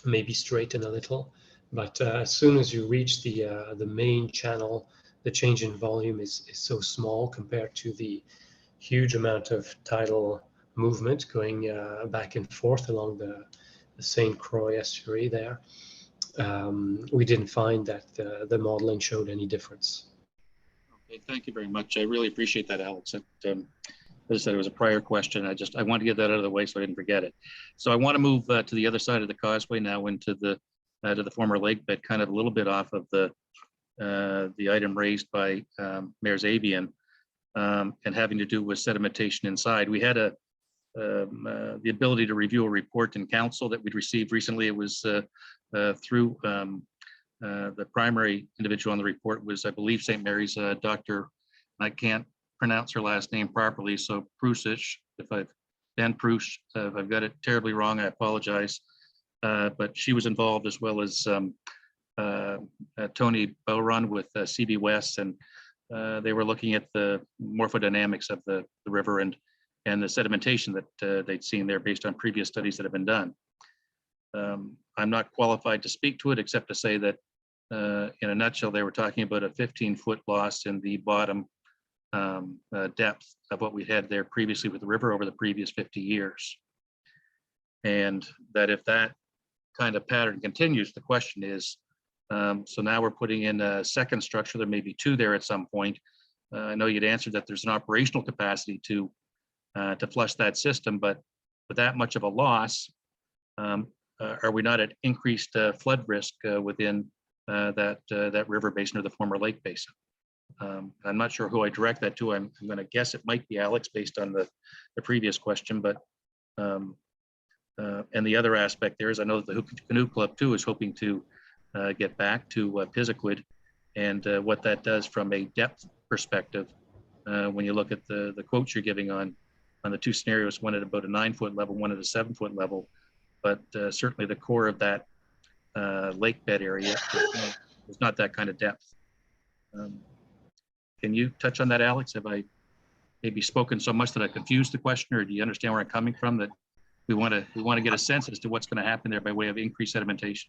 maybe straighten a little. But as soon as you reach the main channel, the change in volume is so small compared to the huge amount of tidal movement going back and forth along the St. Croix estuary there. We didn't find that the modeling showed any difference. Okay, thank you very much. I really appreciate that, Alex. As I said, it was a prior question. I want to get that out of the way so I didn't forget it. So I want to move to the other side of the causeway now into the to the former lake bed, kind of a little bit off of the item raised by Mayor Zabian, and having to do with sedimentation inside. We had the ability to review a report in council that we'd received recently. It was through the primary individual on the report was, I believe, St. Mary's Dr. I can't pronounce her last name properly, so Prusich, Ben Prush, if I've got it terribly wrong, I apologize. But she was involved, as well as Tony Bowron with CB West, and they were looking at the morphodynamics of the river and the sedimentation that they'd seen there based on previous studies that have been done. I'm not qualified to speak to it, except to say that in a nutshell, they were talking about a 15-foot loss in the bottom depth of what we had there previously with the river over the previous 50 years. And that if that kind of pattern continues, the question is, so now we're putting in a second structure, there may be two there at some point. I know you'd answered that there's an operational capacity to flush that system, but with that much of a loss, are we not at increased flood risk within that river basin or the former lake basin? I'm not sure who I direct that to. I'm going to guess it might be Alex based on the previous question, but and the other aspect there is I know that the Canoe Club too is hoping to get back to Pisiquid, and what that does from a depth perspective when you look at the quotes you're giving on the two scenarios, one at about a 9-foot level, one at a 7-foot level, but certainly the core of that lake bed area is not that kind of depth. Can you touch on that, Alex? Have I maybe spoken so much that I confused the question, or do you understand where I'm coming from, that we want to get a sense as to what's going to happen there by way of increased sedimentation?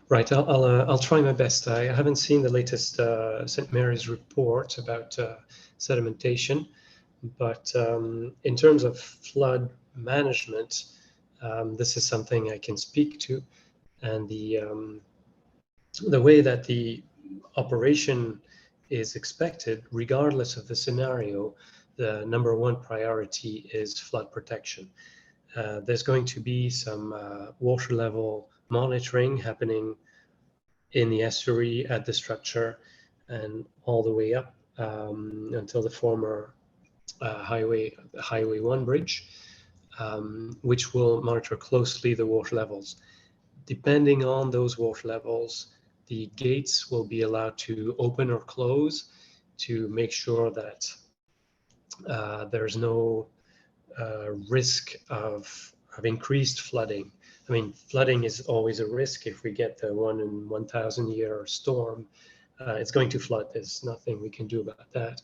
Right, I'll try my best. I haven't seen the latest St. Mary's report about sedimentation, but in terms of flood management, this is something I can speak to, and the way that the operation is expected, regardless of the scenario, the number one priority is flood protection. There's going to be some water level monitoring happening in the estuary at the structure and all the way up until the former Highway 1 bridge, which will monitor closely the water levels. Depending on those water levels, the gates will be allowed to open or close to make sure that there's no risk of increased flooding. I mean, flooding is always a risk. If we get the 1 in 1,000 year storm, it's going to flood. There's nothing we can do about that.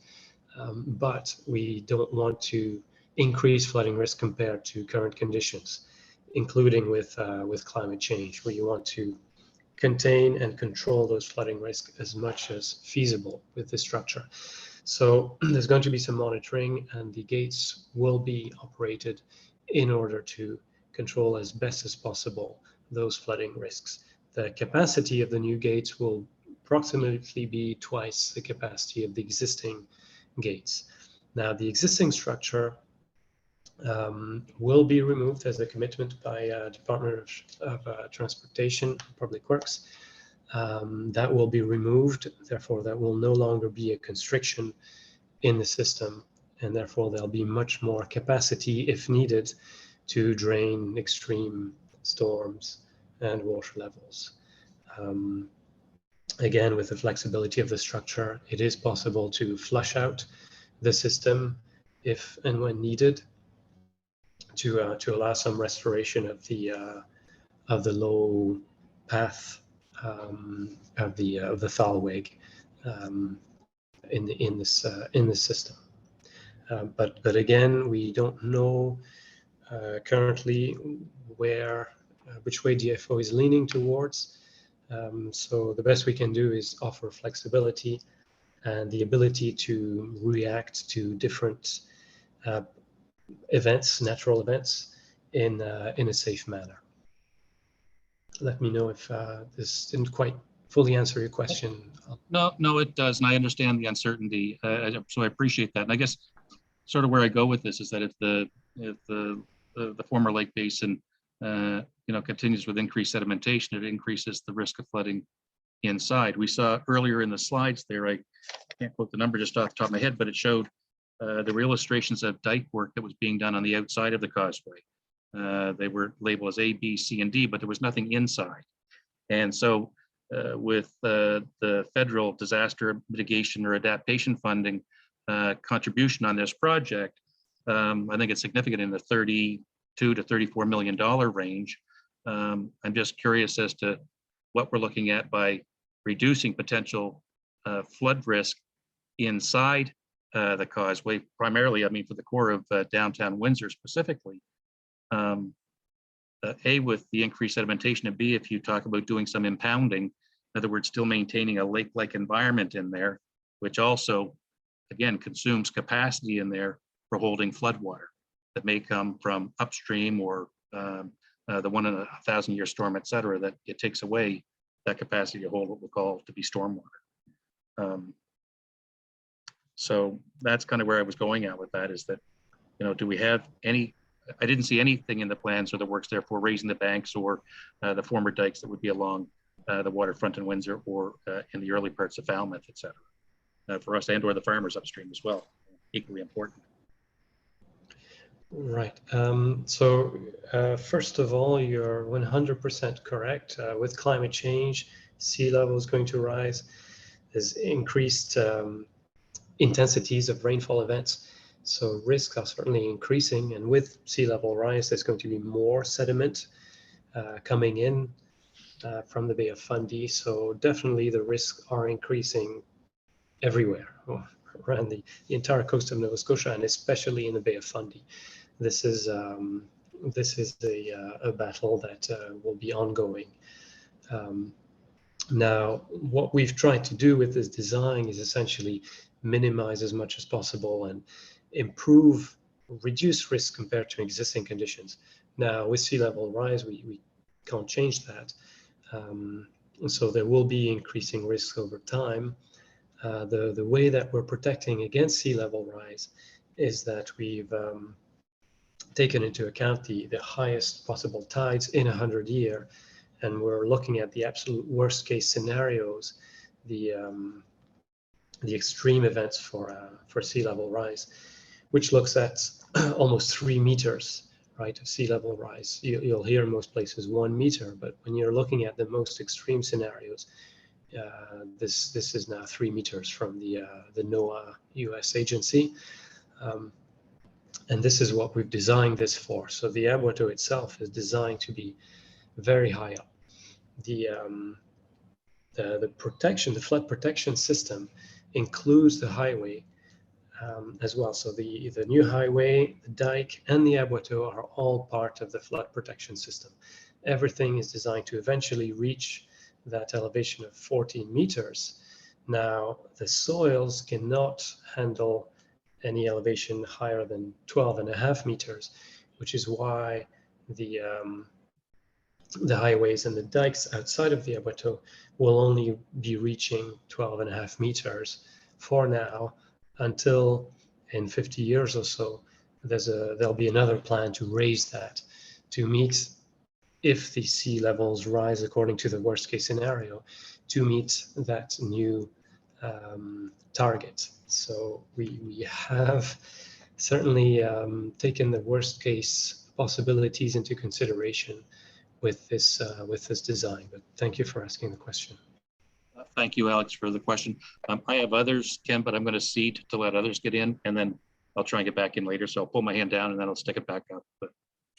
But we don't want to increase flooding risk compared to current conditions, including with climate change, where you want to contain and control those flooding risks as much as feasible with this structure. So there's going to be some monitoring, and the gates will be operated in order to control as best as possible those flooding risks. The capacity of the new gates will approximately be twice the capacity of the existing gates. Now, the existing structure will be removed as a commitment by Department of Transportation, Public Works. That will be removed, therefore that will no longer be a constriction in the system, and therefore there'll be much more capacity if needed to drain extreme storms and water levels. Again, with the flexibility of the structure, it is possible to flush out the system if and when needed to allow some restoration of the low path of the thalweg in this system. But again, we don't know currently which way DFO is leaning towards. So the best we can do is offer flexibility and the ability to react to different events, natural events, in a safe manner. Let me know if this didn't quite fully answer your question. No, it does, and I understand the uncertainty, so I appreciate that. And I guess sort of where I go with this is that if the former lake basin continues with increased sedimentation, it increases the risk of flooding inside. We saw earlier in the slides there, I can't quote the number just off the top of my head, but it showed there were illustrations of dike work that was being done on the outside of the causeway. They were labeled as A, B, C, and D, but there was nothing inside. And so with the federal disaster mitigation or adaptation funding contribution on this project, I think it's significant in the $32 to $34 million range. I'm just curious as to what we're looking at by reducing potential flood risk inside the causeway, primarily, I mean, for the core of downtown Windsor specifically. A, with the increased sedimentation, and B, if you talk about doing some impounding, in other words, still maintaining a lake-like environment in there, which also, again, consumes capacity in there for holding floodwater that may come from upstream or the 1 in 1,000-year storm, et cetera, that it takes away that capacity to hold what we'll call to be stormwater. So that's kind of where I was going at with that, is that, do we have any, I didn't see anything in the plans or the works there for raising the banks or the former dikes that would be along the waterfront in Windsor or in the early parts of Falmouth, et cetera, for us and or the farmers upstream as well, equally important. Right. So first of all, you're 100% correct. With climate change, sea level is going to rise. There's increased intensities of rainfall events. So risks are certainly increasing. And with sea level rise, there's going to be more sediment coming in from the Bay of Fundy. So definitely the risks are increasing everywhere around the entire coast of Nova Scotia, and especially in the Bay of Fundy. This is a battle that will be ongoing. Now, what we've tried to do with this design is essentially minimize as much as possible and reduce risk compared to existing conditions. Now, with sea level rise, we can't change that. So there will be increasing risks over time. The way that we're protecting against sea level rise is that we've taken into account the highest possible tides in 100 years, and we're looking at the absolute worst case scenarios, the extreme events for sea level rise, which looks at almost 3 meters, right, of sea level rise. You'll hear in most places 1 meter, but when you're looking at the most extreme scenarios, this is now 3 meters from the NOAA US agency. And this is what we've designed this for. So the Abueto itself is designed to be very high up. The protection, the flood protection system includes the highway as well. So the new highway, the dike, and the Abueto are all part of the flood protection system. Everything is designed to eventually reach that elevation of 14 meters. Now, the soils cannot handle any elevation higher than 12.5 meters, which is why the highways and the dikes outside of the Abueto will only be reaching 12.5 meters for now, until in 50 years or so, there'll be another plan to raise that to meet, if the sea levels rise according to the worst case scenario, to meet that new target. So we have certainly taken the worst case possibilities into consideration with this design. But thank you for asking the question. Thank you, Alex, for the question. I have others, Ken, but I'm going to cede to let others get in, and then I'll try and get back in later. So I'll pull my hand down and then I'll stick it back up. But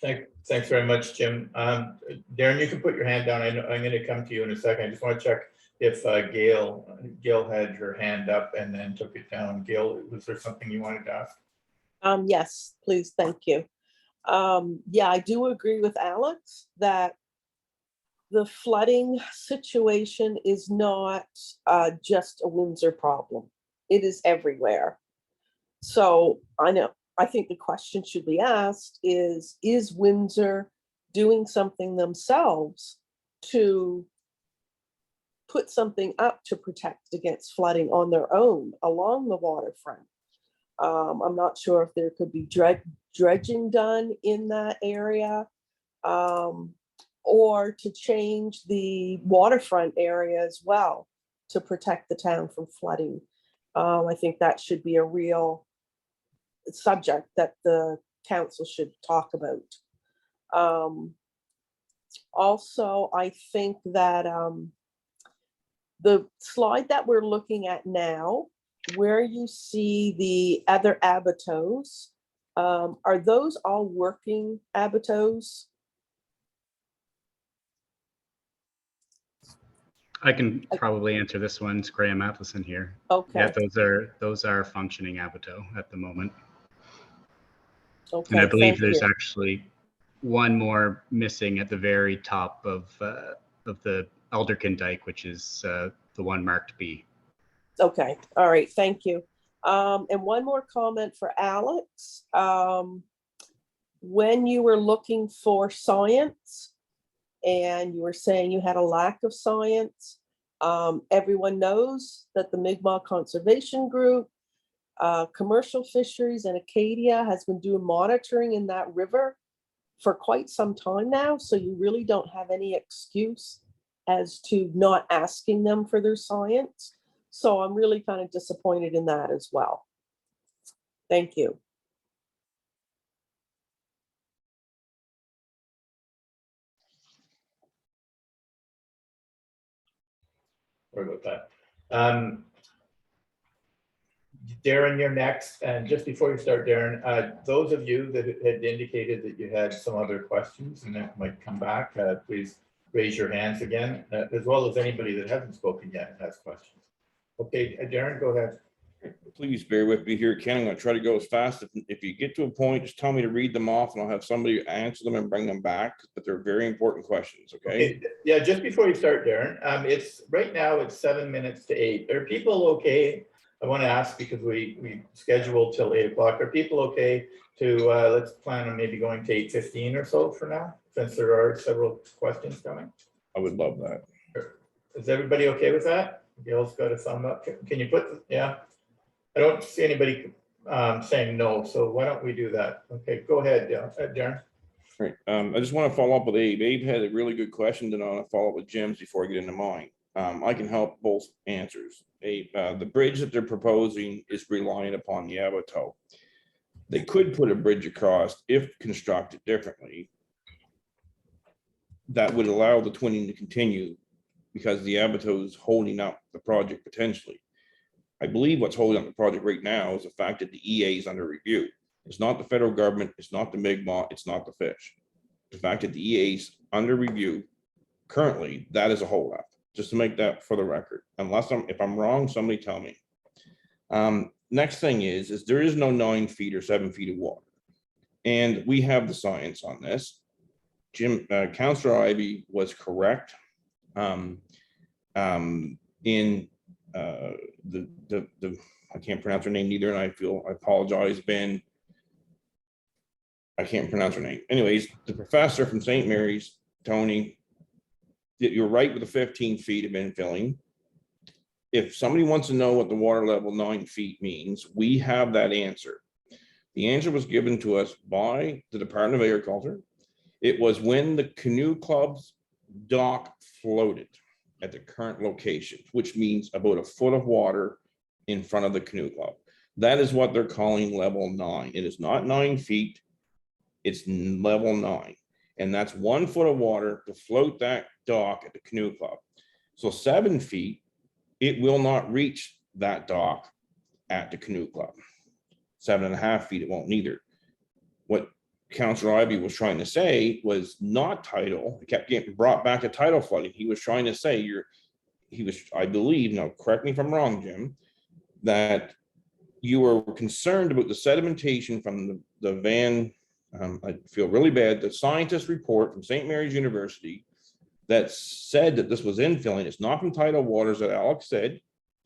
Thanks very much, Jim. Darren, you can put your hand down. I'm going to come to you in a second. I just want to check if Gail had her hand up and then took it down. Gail, was there something you wanted to ask? Yes, please, thank you. Yeah, I do agree with Alex that the flooding situation is not just a Windsor problem. It is everywhere. So I think the question should be asked is Windsor doing something themselves to put something up to protect against flooding on their own along the waterfront? I'm not sure if there could be dredging done in that area, or to change the waterfront area as well to protect the town from flooding. I think that should be a real subject that the council should talk about. Also, I think that the slide that we're looking at now, where you see the other abattoirs, are those all working abattoirs? I can probably answer this one. It's Graham Matheson here. Okay. Yeah, those are functioning abattoir at the moment. Okay. And I believe thank there's you. actually one more missing at the very top of the Alderkin Dike, which is the one marked B. Okay, all right, thank you. And one more comment for Alex. When you were looking for science and you were saying you had a lack of science, everyone knows that the Mi'kmaq Conservation Group, Commercial Fisheries and Acadia has been doing monitoring in that river for quite some time now. So you really don't have any excuse as to not asking them for their science. So I'm really kind of disappointed in that as well. Thank you. Sorry about that. Darren, you're next. And just before you start, Darren, those of you that had indicated that you had some other questions and that might come back, please raise your hands again, as well as anybody that hasn't spoken yet and has questions. Okay, Darren, go ahead. Please bear with me here, Ken. I'm going to try to go as fast. If you get to a point, just tell me to read them off and I'll have somebody answer them and bring them back. But they're very important questions, okay? Yeah, just before you start, Darren, it's right now it's 7 minutes to 8. Are people okay? I want to ask because we scheduled till 8 o'clock. Are people okay to let's plan on maybe going to 8:15 or so for now, since there are several questions coming? I would love that. Is everybody okay with that? Gail's got a thumb up. Can you put, yeah? I don't see anybody saying no, so why don't we do that? Okay, go ahead, Darren. Right. I just want to follow up with Abe. Abe had a really good question, then I want to follow up with Jim's before I get into mine. I can help both answers. Abe, the bridge that they're proposing is relying upon the abattoir. They could put a bridge across if constructed differently. That would allow the twinning to continue because the abattoir is holding up the project potentially. I believe what's holding up the project right now is the fact that the EA is under review. It's not the federal government, it's not the Mi'kmaq, it's not the fish. The fact that the EA is under review currently, that is a holdup. Just to make that for the record. Unless if I'm wrong, somebody tell me. Next thing is there is no 9 feet or 7 feet of water. And we have the science on this. Jim, Councillor Ivey was correct. In I can't pronounce her name either, and I apologize, Ben. I can't pronounce her name. Anyways, the professor from St. Mary's, Tony, you're right with the 15 feet of infilling. If somebody wants to know what the water level 9 feet means, we have that answer. The answer was given to us by the Department of Agriculture. It was when the canoe club's dock floated at the current location, which means about a foot of water in front of the canoe club. That is what they're calling level 9. It is not 9 feet, it's level 9. And that's 1 foot of water to float that dock at the canoe club. So 7 feet, it will not reach that dock at the canoe club. 7.5 feet, it won't neither. What Councillor Ivey was trying to say was not tidal. It kept getting brought back to tidal flooding. He was trying to say I believe, now correct me if I'm wrong, Jim, that you were concerned about the sedimentation from the Van, I feel really bad, the scientist report from St. Mary's University that said that this was infilling. It's not from tidal waters that Alex said.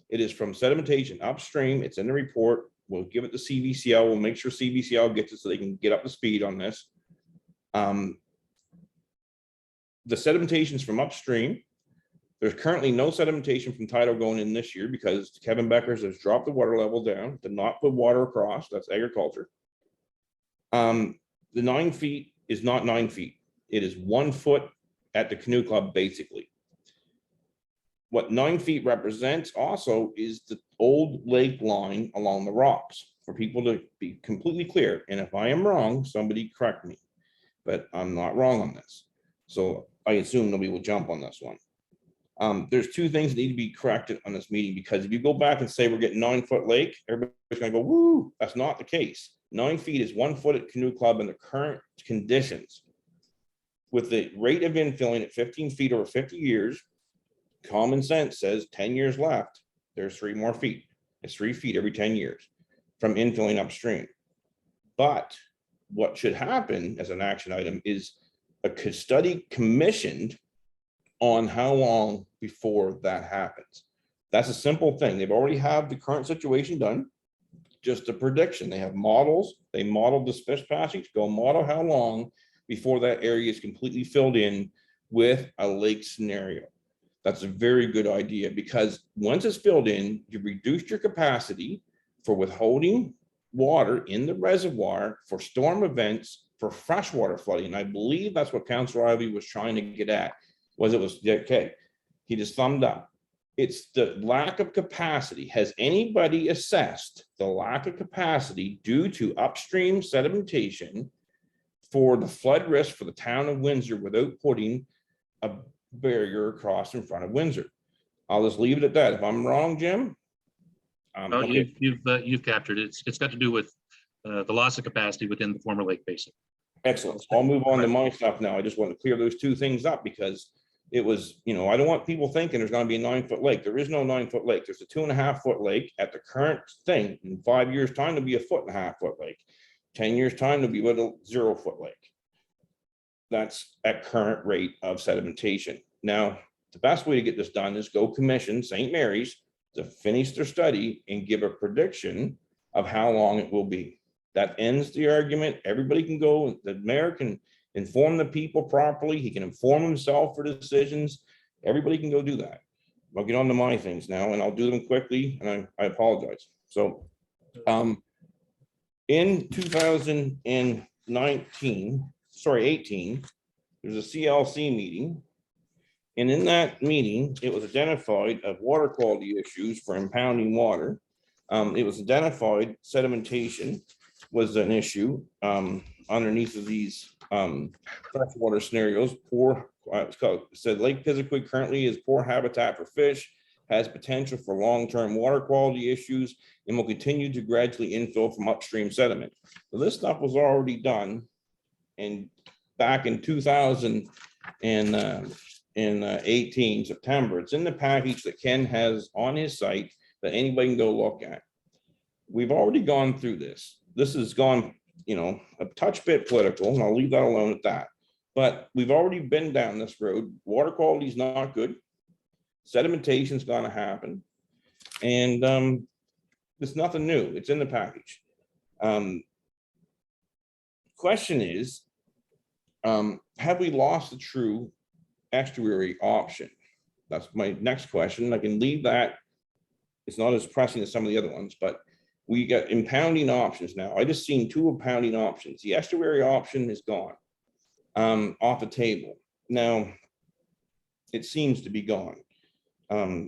It is from sedimentation upstream. It's in the report. We'll give it to CVCL. We'll make sure CVCL gets it so they can get up to speed on this. The sedimentation's from upstream. There's currently no sedimentation from tidal going in this year because Kevin Beckers has dropped the water level down to not put water across. That's agriculture. The 9 feet is not 9 feet. It is 1 foot at the canoe club, basically. What 9 feet represents also is the old lake line along the rocks, for people to be completely clear. And if I am wrong, somebody correct me, but I'm not wrong on this. So I assume nobody will jump on this one. There's two things that need to be corrected on this meeting, because if you go back and say we're getting 9 foot lake, everybody's gonna go, woo, that's not the case. 9 feet is 1 foot at canoe club in the current conditions. With the rate of infilling at 15 feet over 50 years, common sense says 10 years left, there's 3 more feet. It's 3 feet every 10 years from infilling upstream. But what should happen as an action item is a study commissioned on how long before that happens. That's a simple thing. They've already have the current situation done, just a prediction. They have models. They modeled the fish passage, go model how long before that area is completely filled in with a lake scenario. That's a very good idea, because once it's filled in, you've reduced your capacity for withholding water in the reservoir for storm events, for freshwater flooding. And I believe that's what Councillor Ivey was trying to get at, was okay. He just thumbed up. It's the lack of capacity. Has anybody assessed the lack of capacity due to upstream sedimentation for the flood risk for the town of Windsor without putting a barrier across in front of Windsor? I'll just leave it at that. If I'm wrong, Jim. Okay. You've captured it. It's got to do with the loss of capacity within the former lake basin. Excellent. I'll move on to my stuff now. I just want to clear those two things up, because it was, I don't want people thinking there's going to be a 9 foot lake. There is no 9 foot lake. There's a 2.5 foot lake at the current thing. In 5 years time, there'll be a 1.5 foot lake. 10 years time, there'll be a little 0 foot lake. That's at current rate of sedimentation. Now, the best way to get this done is go commission St. Mary's to finish their study and give a prediction of how long it will be. That ends the argument. Everybody can go, the mayor can inform the people properly. He can inform himself for decisions. Everybody can go do that. I'll get on to my things now, and I'll do them quickly, and I apologize. So in 2018, there's a CLC meeting. And in that meeting, it was identified of water quality issues for impounding water. It was identified sedimentation was an issue underneath of these freshwater scenarios. Poor, it said Lake Pissaquid currently is poor habitat for fish, has potential for long-term water quality issues, and will continue to gradually infill from upstream sediment. So this stuff was already done, and back in 2018 September. It's in the package that Ken has on his site that anybody can go look at. We've already gone through this. This has gone, a touch bit political, and I'll leave that alone at that. But we've already been down this road. Water quality is not good. Sedimentation is going to happen. And it's nothing new. It's in the package. Question is, have we lost the true estuary option? That's my next question. I can leave that. It's not as pressing as some of the other ones, but We got impounding options now. I just seen 2 impounding options. The estuary option is gone off the table. Now, it seems to be gone.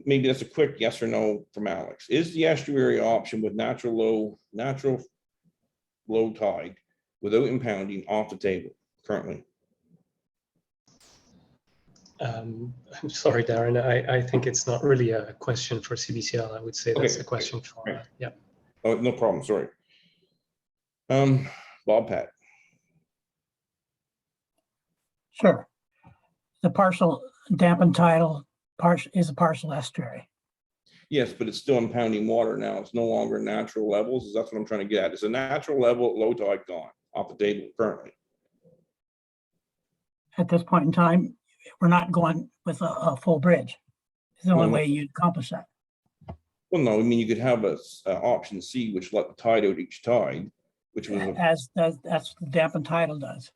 Maybe that's a quick yes or no from Alex. Is the estuary option with natural low tide without impounding off the table currently? I'm sorry, Darren. I think it's not really a question for CBCL. I would say that's Okay, a question for, right. yeah. Oh, no problem, sorry. Bob, Pat. Sure. The partial dampened tidal is a partial estuary. Yes, but it's still impounding water now. It's no longer natural levels. That's what I'm trying to get at. Is a natural level low tide gone off the table currently? At this point in time, we're not going with a full bridge. It's the only Well, way you'd accomplish that. Well, no, I mean, you could have a option C, which let the tide out each tide, which was, That's the dampened tidal does.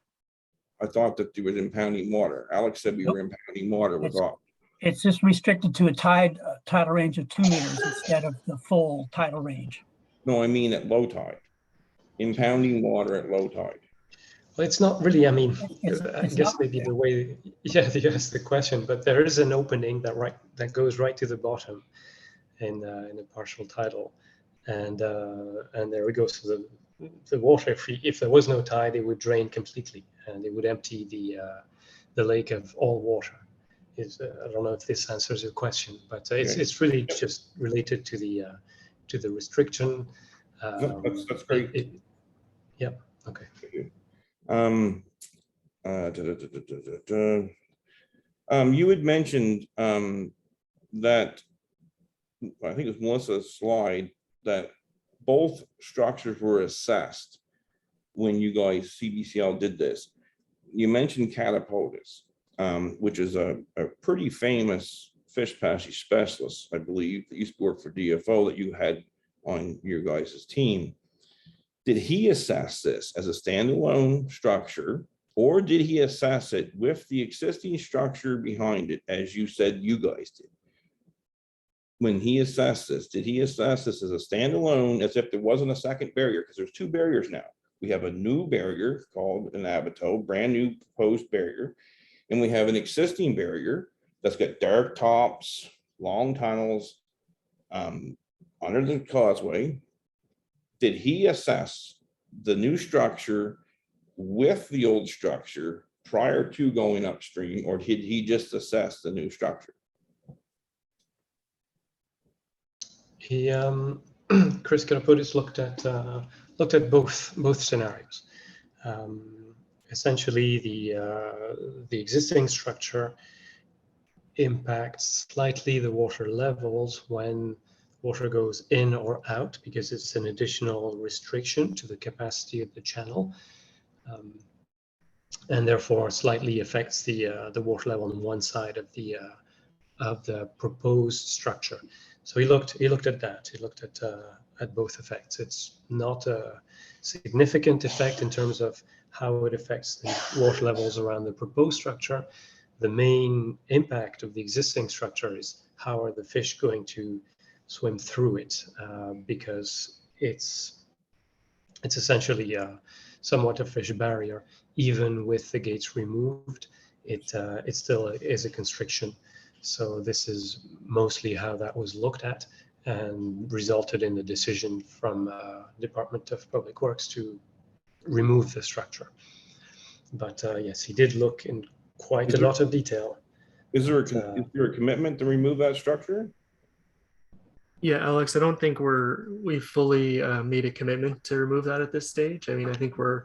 I thought that there was impounding water. Alex said we were impounding water with off. It's just restricted to a tidal range of 2 meters instead of the full tidal range. No, I mean at low tide, impounding water at low tide. Well, it's not really, I mean, I it's guess not, maybe the way, yeah, you asked the question, but there is an opening that goes right to the bottom in a partial tidal. And there we go. So the water, if there was no tide, it would drain completely and it would empty the lake of all water. I don't know if this answers your question, but it's really just related to the restriction. That's great. Yeah. Okay. You had mentioned that, I think it was Melissa's slide, that both structures were assessed when you guys, CBCL, did this. You mentioned Catapodus, which is a pretty famous fish passage specialist, I believe, that used to work for DFO that you had on your guys' team. Did he assess this as a standalone structure, or did he assess it with the existing structure behind it, as you said you guys did? When he assessed this, did he assess this as a standalone, as if there wasn't a second barrier? Because there's 2 barriers now. We have a new barrier called an Abato, brand new proposed barrier, and we have an existing barrier that's got dark tops, long tunnels under the causeway. Did he assess the new structure with the old structure prior to going upstream, or did he just assess the new structure? He Chris Catapodis looked at both scenarios. Essentially, the existing structure impacts slightly the water levels when water goes in or out, because it's an additional restriction to the capacity of the channel, and therefore slightly affects the water level on one side of the proposed structure. So he looked at that. He looked at both effects. It's not a significant effect in terms of how it affects the water levels around the proposed structure. The main impact of the existing structure is how are the fish going to swim through it, because it's essentially somewhat a fish barrier. Even with the gates removed, it still is a constriction. So this is mostly how that was looked at and resulted in the decision from Department of Public Works to remove the structure. But yes, he did look in quite a lot of detail. Is there a commitment to remove that structure? Yeah, Alex, I don't think we fully made a commitment to remove that at this stage. I mean, I think we're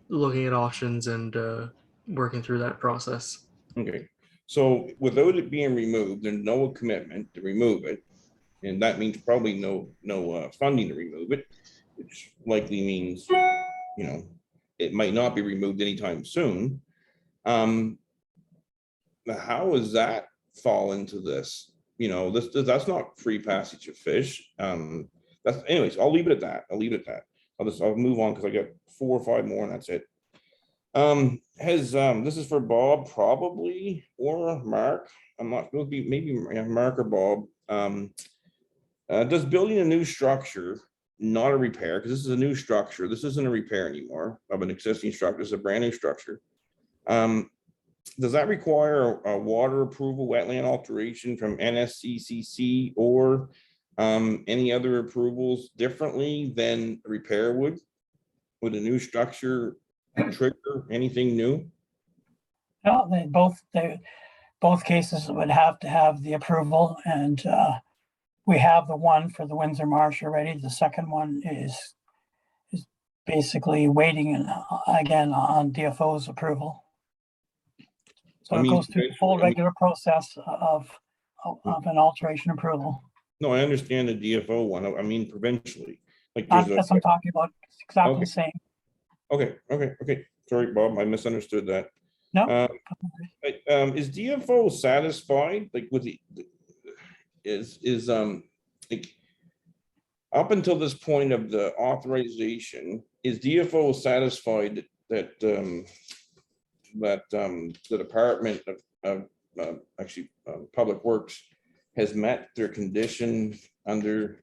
looking at options and working through that process. Okay, so without it being removed, there's no commitment to remove it, and that means probably no funding to remove it, which likely means, you know, it might not be removed anytime soon. How does that fall into this? You know, that's not free passage of fish. Anyways, I'll leave it at that. I'll move on because I got 4 or 5 more and that's it. This is for Bob probably, or Mark. I'm not going to be, maybe Mark or Bob. Does building a new structure not a repair, because this is a new structure. This isn't a repair anymore of an existing structure. It's a brand new structure. Does that require a water approval, wetland alteration from NSCCC or any other approvals differently than a repair would? Would a new structure trigger anything new? No, both cases would have to have the approval, and we have the one for the Windsor Marsh already. The second one is basically waiting again on DFO's approval. So it goes through the full regular process of an alteration approval. No, I understand the DFO one. I mean, provincially. Like That's what I'm talking about. It's exactly the same. Okay. Sorry, Bob, I misunderstood that. No. Is DFO satisfied, like with the, like up until this point of the authorization, is DFO satisfied that the Department of Public Works has met their condition under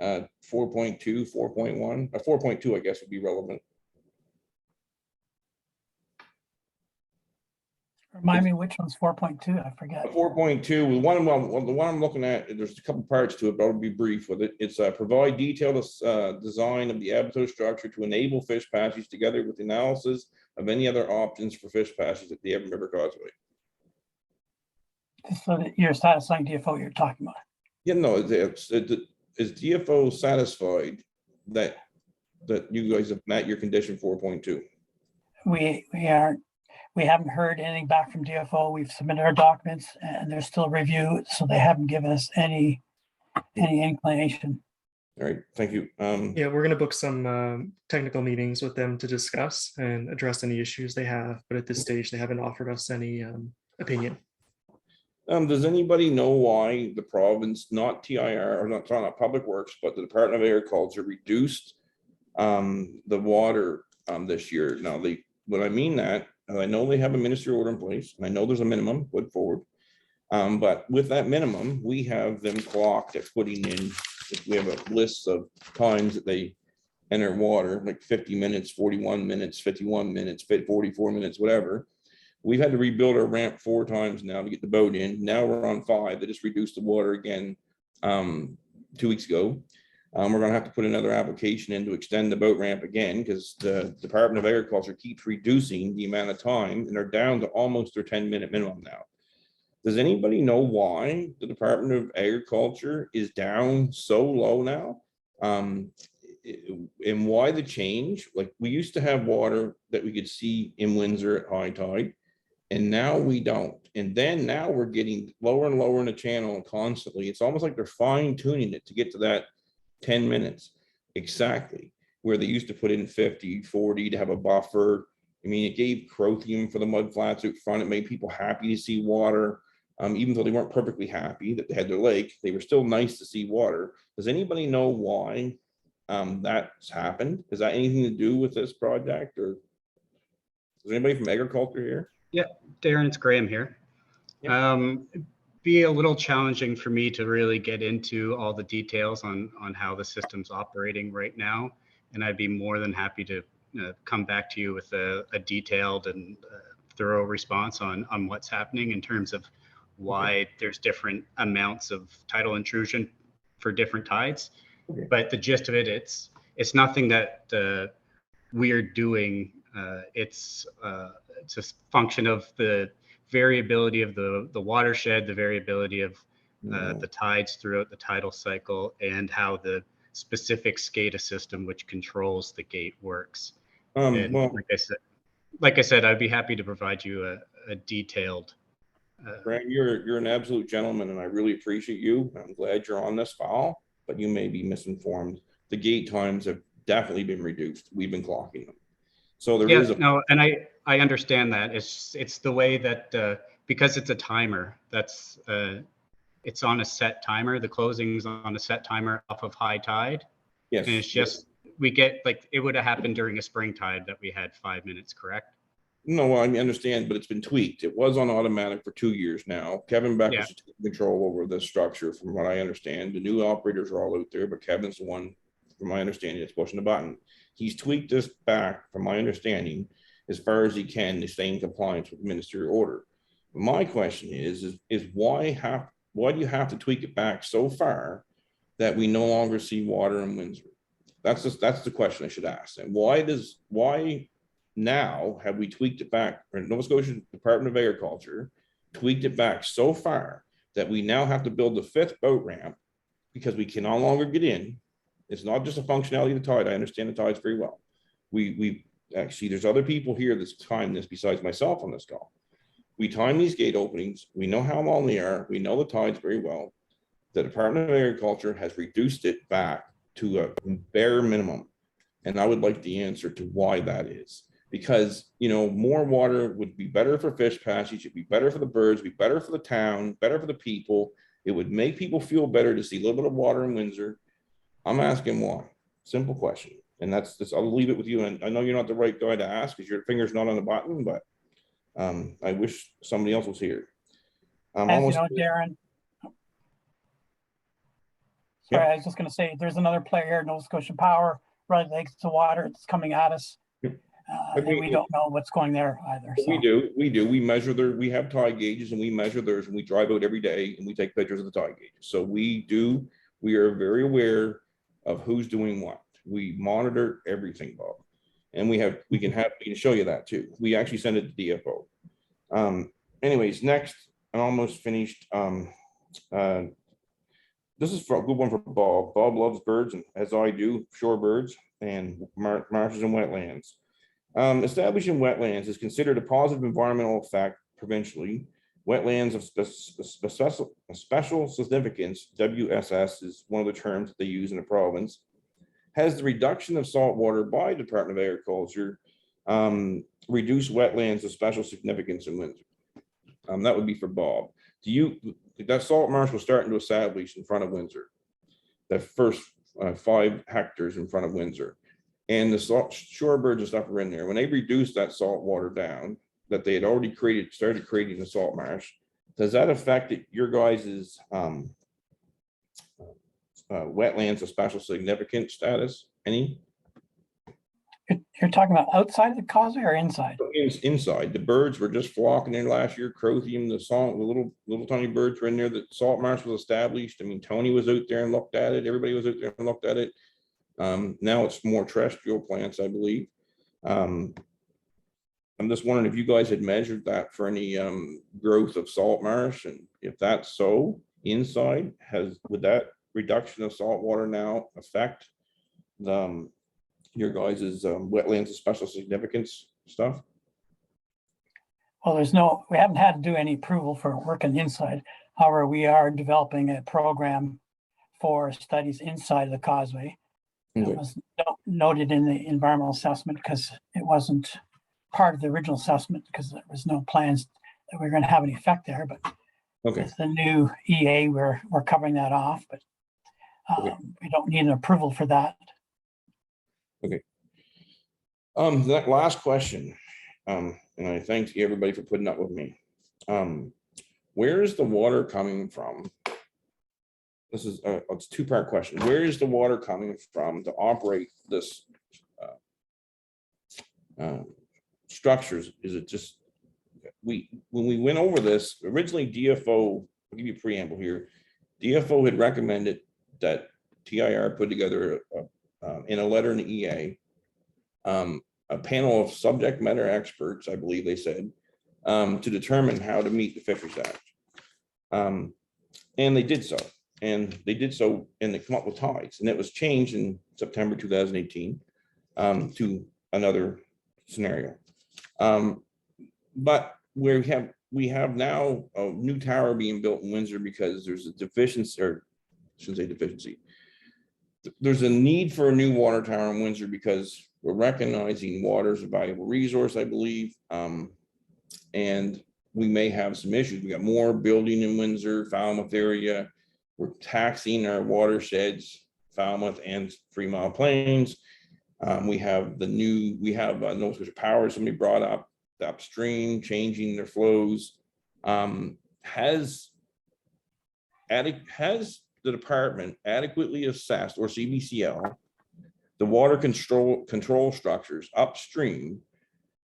4.2, 4.1, 4.2, I guess would be relevant. Remind me which one's 4.2, I forget. 4.2, the one I'm looking at, there's a couple parts to it, but I'll be brief with it. It's provide detailed design of the abattoir structure to enable fish passage together with analysis of any other options for fish passage at the Evan River Causeway. So that you're satisfying DFO you're talking about. Yeah, no, is DFO satisfied that you guys have met your condition 4.2? We haven't heard anything back from DFO. We've submitted our documents and they're still reviewed, so they haven't given us any inclination. All right, thank you. Yeah, we're going to book some technical meetings with them to discuss and address any issues they have, but at this stage they haven't offered us any opinion. Does anybody know why the province, not TIR, or not Public Works, but the Department of Agriculture reduced the water this year? Now, when I mean that, I know they have a ministerial order in place, and I know there's a minimum put forward. But with that minimum, we have them clocked at putting in, we have a list of times that they enter water, like 50 minutes, 41 minutes, 51 minutes, 44 minutes, whatever. We've had to rebuild our ramp 4 times now to get the boat in. Now we're on 5. They just reduced the water again 2 weeks ago. We're going to have to put another application in to extend the boat ramp again because the Department of Agriculture keeps reducing the amount of time, and they're down to almost their 10-minute minimum now. Does anybody know why the Department of Agriculture is down so low now? And why the change? Like, we used to have water that we could see in Windsor at high tide, and now we don't. And then now we're getting lower and lower in the channel constantly. It's almost like they're fine tuning it to get to that 10 minutes exactly, where they used to put in 50, 40 to have a buffer. I mean, it gave Crothium for the mud flats out front. It made people happy to see water. Even though they weren't perfectly happy that they had their lake, they were still nice to see water. Does anybody know why that's happened? Is that anything to do with this project, or is anybody from agriculture here? Yeah, Darren, it's Graham here. Be a little challenging for me to really get into all the details on how the system's operating right now, and I'd be more than happy to come back to you with a detailed and thorough response on what's happening in terms of why there's different amounts of tidal intrusion for different tides. But the gist of it, it's nothing that we're doing. It's a function of the variability of the watershed, the variability of the tides throughout the tidal cycle, and how the specific SCADA system, which controls the gate, works. And Well, like I said, I'd be happy to provide you a detailed. Grant, you're an absolute gentleman, and I really appreciate you. I'm glad you're on this file, but you may be misinformed. The gate times have definitely been reduced. We've been clocking them. So there is no, and I understand that. It's the way that because it's a timer, that's it's on a set timer. The closing's on a set timer off of high tide. Yes. And it's just we get, like, it would have happened during a spring tide that we had 5 minutes, correct? No, I understand, but it's been tweaked. It was on automatic for 2 years now. Kevin Beck is taking control over the structure, from what I understand. The new operators are all out there, but Kevin's the one from my understanding, it's pushing the button. He's tweaked this back, from my understanding, as far as he can to stay in compliance with ministerial order. My question is why do you have to tweak it back so far that we no longer see water in Windsor? That's the question I should ask. And why now have we tweaked it back, or Nova Scotia Department of Agriculture tweaked it back so far that we now have to build the 5th boat ramp because we can no longer get in? It's not just a functionality of the tide. I understand the tides very well. We actually, there's other people here that's timed this besides myself on this call. We time these gate openings. We know how long they are. We know the tides very well. The Department of Agriculture has reduced it back to a bare minimum. And I would like the answer to why that is. Because, you know, more water would be better for fish passage. It'd be better for the birds, be better for the town, better for the people. It would make people feel better to see a little bit of water in Windsor. I'm asking why. Simple question. And that's this. I'll leave it with you. And I know you're not the right guy to ask because your finger's not on the button, but I wish somebody else was here. As you know, Darren. Sorry, I was just going to say, there's another player here, Nova Scotia Power, Red Lakes to water. It's coming at us. And we don't know what's going there either. So. We do. We measure we have tide gauges and we measure theirs, and we drive out every day and we take pictures of the tide gauges. So we are very aware of who's doing what. We monitor everything, Bob. And we can show you that too. We actually send it to DFO. Anyways, next, I'm almost finished. This is a good one for Bob. Bob loves birds, and as I do, shorebirds and marshes and wetlands. Establishing wetlands is considered a positive environmental effect provincially. Wetlands of special significance, WSS, is one of the terms that they use in the province, has the reduction of salt water by Department of Agriculture, reduce wetlands of special significance in Windsor. That would be for Bob. That salt marsh was starting to establish in front of Windsor, that first 5 hectares in front of Windsor. And the shorebirds and stuff are in there. When they reduced that salt water down, that they had already started creating the salt marsh, does that affect your guys's wetlands of special significance status? Any? You're talking about outside the causeway or inside? Inside. The birds were just flocking in last year. Crothium, the little tiny birds were in there. The salt marsh was established. I mean, Tony was out there and looked at it. Everybody was out there and looked at it. Now it's more terrestrial plants, I believe. I'm just wondering if you guys had measured that for any growth of salt marsh, and if that's so, inside, would that reduction of salt water now affect your guys's wetlands of special significance stuff? Well, we haven't had to do any approval for working inside. However, we are developing a program for studies inside the causeway. It was noted in the environmental assessment because it wasn't part of the original assessment because there was no plans that we were going to have any effect there. But with the new EA, we're covering that off, but we don't need an approval for that. Okay. That last question, and I thank everybody for putting up with me. Where is the water coming from? This is it's a 2-part question. Where is the water coming from to operate this structures? Is it just when we went over this originally? DFO, I'll give you a preamble here. DFO had recommended that TIR put together in a letter in the EA a panel of subject matter experts, I believe they said, to determine how to meet the Fisheries Act, and they did so. And they come up with tides, and it was changed in September 2018 to another scenario. But we have now a new tower being built in Windsor because there's a deficiency, or I shouldn't say deficiency. There's a need for a new water tower in Windsor because we're recognizing water is a valuable resource, I believe, and we may have some issues. We got more building in Windsor, Falmouth area. We're taxing our watersheds, Falmouth and 3 Mile Plains. We have Nova Scotia Power, somebody brought up the upstream, changing their flows. Has the department adequately assessed, or CBCL the water control structures upstream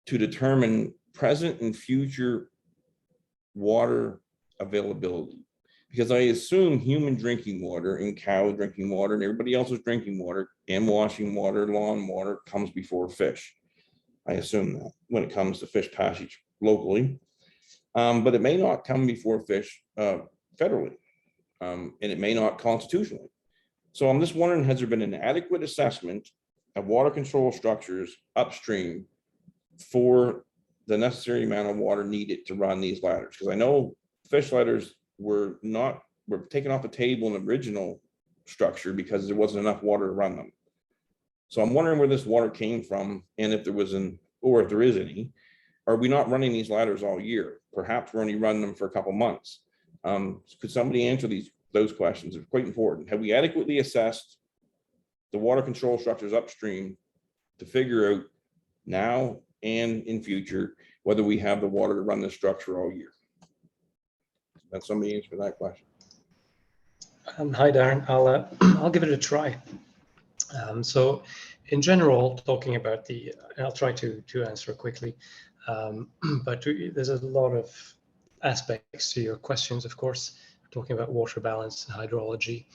to determine present and future water availability. Because I assume human drinking water and cow drinking water and everybody else's drinking water and washing water, lawn water comes before fish. I assume that when it comes to fish passage locally, but it may not come before fish federally, and it may not constitutionally. So I'm just wondering, has there been an adequate assessment of water control structures upstream for the necessary amount of water needed to run these ladders? Because I know fish ladders were taken off the table in the original structure because there wasn't enough water to run them. So I'm wondering where this water came from, and if there was or if there is any. Are we not running these ladders all year? Perhaps we're only running them for a couple months. Could somebody answer those questions? It's quite important. Have we adequately assessed the water control structures upstream to figure out now and in future whether we have the water to run this structure all year? Let somebody answer that question. Hi, Darren. I'll give it a try. So in general, talking about I'll try to answer quickly, but there's a lot of aspects to your questions, of course, talking about water balance and hydrology.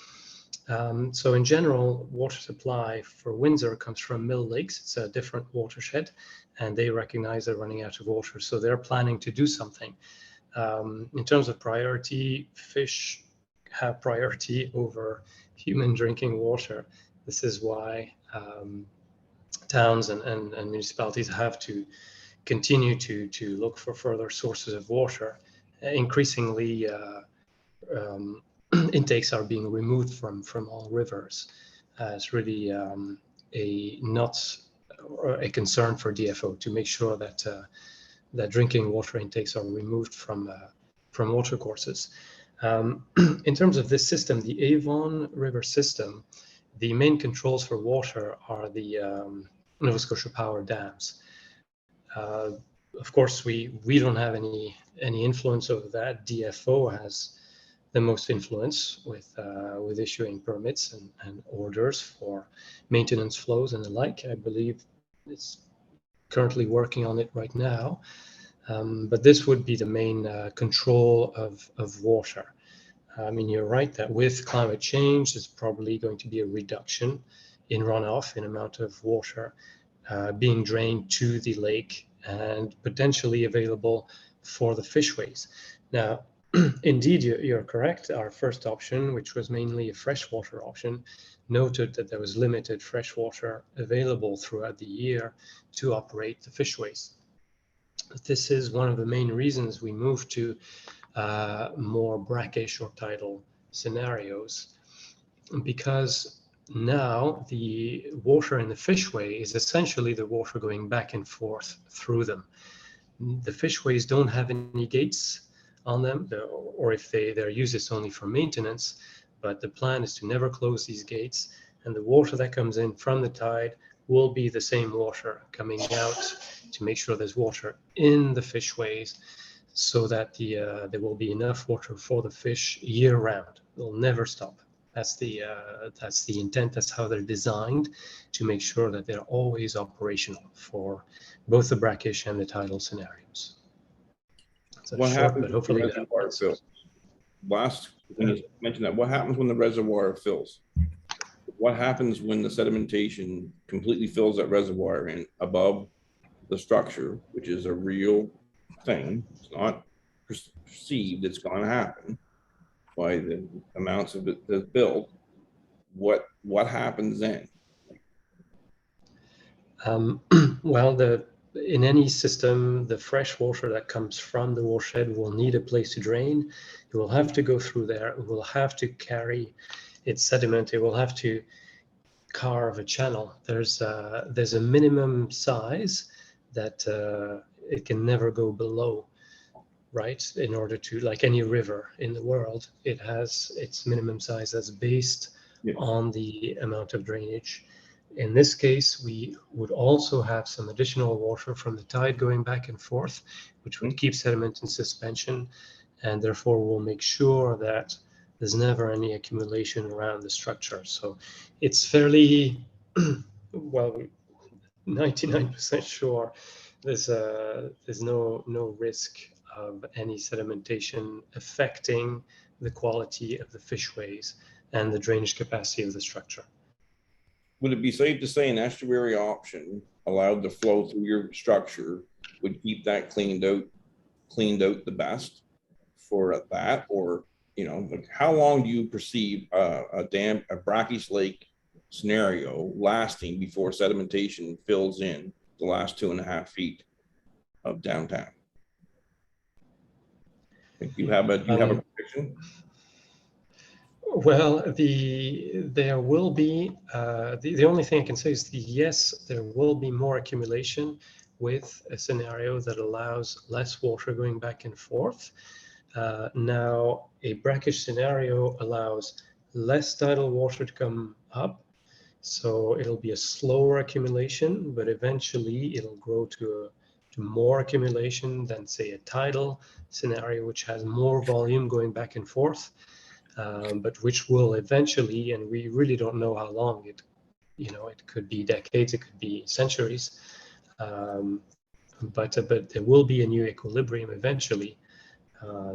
So in general, water supply for Windsor comes from Mill Lakes. It's a different watershed, and they recognize they're running out of water. So they're planning to do something. In terms of priority, fish have priority over human drinking water. This is why towns and municipalities have to continue to look for further sources of water. Increasingly, intakes are being removed from all rivers. It's really not a concern for DFO to make sure that that drinking water intakes are removed from watercourses. In terms of this system, the Avon River system, the main controls for water are the Nova Scotia Power dams. Of course, we don't have any influence over that. DFO has the most influence with issuing permits and orders for maintenance flows and the like. I believe it's currently working on it right now. But this would be the main control of water. I mean, you're right that with climate change, there's probably going to be a reduction in runoff, in amount of water being drained to the lake and potentially available for the fishways. Now, indeed, you're correct. Our first option, which was mainly a freshwater option, noted that there was limited freshwater available throughout the year to operate the fishways. This is one of the main reasons we moved to more brackish or tidal scenarios, because now the water in the fishway is essentially the water going back and forth through them. The fishways don't have any gates on them, or if their use is only for maintenance, but the plan is to never close these gates, and the water that comes in from the tide will be the same water coming out to make sure there's water in the fishways, so that there will be enough water for the fish year round. They'll never stop. That's the intent. That's how they're designed, to make sure that they're always operational for both the brackish and the tidal scenarios. What happens when the reservoir fills? When you mentioned that, what happens when the reservoir fills? What happens when the sedimentation completely fills that reservoir in above the structure, which is a real thing? It's not perceived, it's going to happen by the amounts of it that's built. What happens then? Well, in any system, the fresh water that comes from the watershed will need a place to drain. It will have to go through there. It will have to carry its sediment. It will have to carve a channel. There's a minimum size that it can never go below, right? In order to, like any river in the world, it has its minimum size that's based on the amount of drainage. In this case, we would also have some additional water from the tide going back and forth, which would keep sediment in suspension, and therefore will make sure that there's never any accumulation around the structure. So it's fairly, well, 99% sure there's no risk of any sedimentation affecting the quality of the fishways and the drainage capacity of the structure. Would it be safe to say an estuary option allowed to flow through your structure would keep that cleaned out the best for that? Or, you know, like how long do you perceive a brackish lake scenario lasting before sedimentation fills in the last 2.5 feet of downtown? You have a prediction? Well, there will be, the only thing I can say is yes, there will be more accumulation with a scenario that allows less water going back and forth. Now, a brackish scenario allows less tidal water to come up. So it'll be a slower accumulation, but eventually it'll grow to more accumulation than, say, a tidal scenario, which has more volume going back and forth. But which will eventually, and we really don't know how long it could be decades, it could be centuries, but there will be a new equilibrium eventually,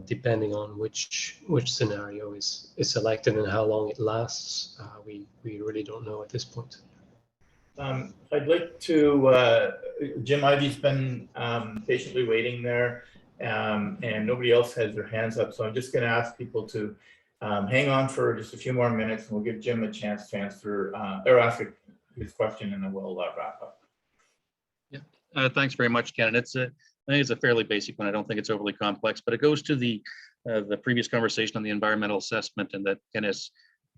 depending on which scenario is selected and how long it lasts. We really don't know at this point. I'd like to, Jim Ivy's been patiently waiting there, and nobody else has their hands up, so I'm just going to ask people to hang on for just a few more minutes, and we'll give Jim a chance to answer or ask his question, and then we'll wrap up. Yeah, thanks very much, Ken. I think it's a fairly basic one. I don't think it's overly complex, but it goes to the previous conversation on the environmental assessment, and that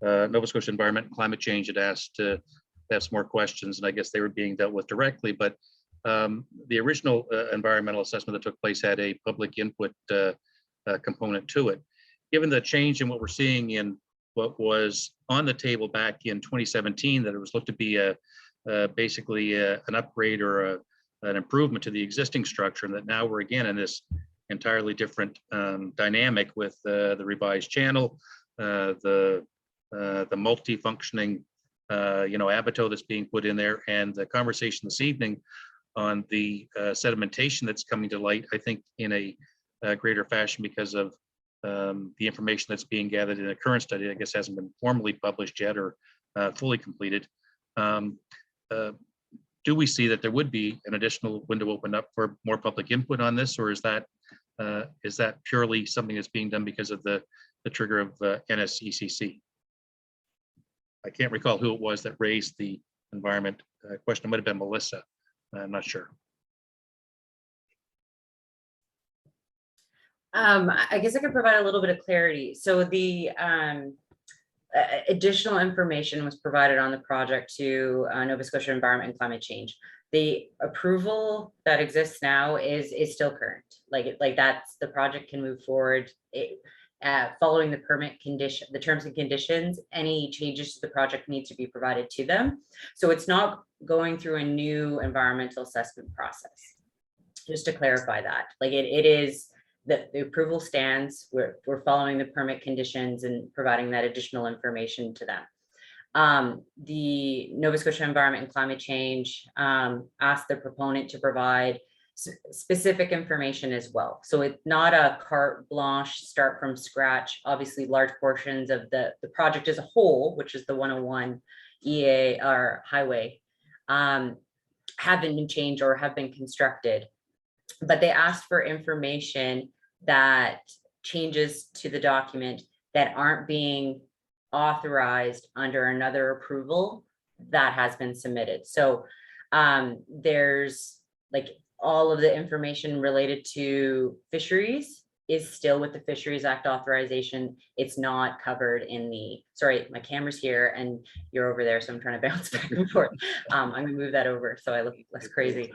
Nova Scotia Environment and Climate Change had asked to have some more questions, and I guess they were being dealt with directly. But the original environmental assessment that took place had a public input component to it. Given the change in what we're seeing in what was on the table back in 2017, that it was looked to be basically an upgrade or an improvement to the existing structure, and that now we're again in this entirely different dynamic with the revised channel, the multi-functioning abato that's being put in there, and the conversation this evening on the sedimentation that's coming to light, I think in a greater fashion because of the information that's being gathered in the current study, I guess hasn't been formally published yet or fully completed. Do we see that there would be an additional window opened up for more public input on this, or is that purely something that's being done because of the trigger of NSECC? I can't recall who it was that raised the environment question. It might have been Melissa. I'm not sure. I guess I could provide a little bit of clarity. So the additional information was provided on the project to Nova Scotia Environment and Climate Change. The approval that exists now is still current. Like that's the project can move forward. Following the permit condition, the terms and conditions, any changes to the project need to be provided to them. So it's not going through a new environmental assessment process. Just to clarify that, like it is that the approval stands. We're following the permit conditions and providing that additional information to them. The Nova Scotia Environment and Climate Change asked the proponent to provide specific information as well. So it's not a carte blanche, start from scratch. Obviously, large portions of the project as a whole, which is the 101 EA or highway, have been changed or have been constructed. But they asked for information that changes to the document that aren't being authorized under another approval that has been submitted. So there's like all of the information related to fisheries is still with the Fisheries Act authorization. It's not covered in the, sorry, my camera's here and you're over there, so I'm trying to bounce back and forth. I'm gonna move that over so I look less crazy.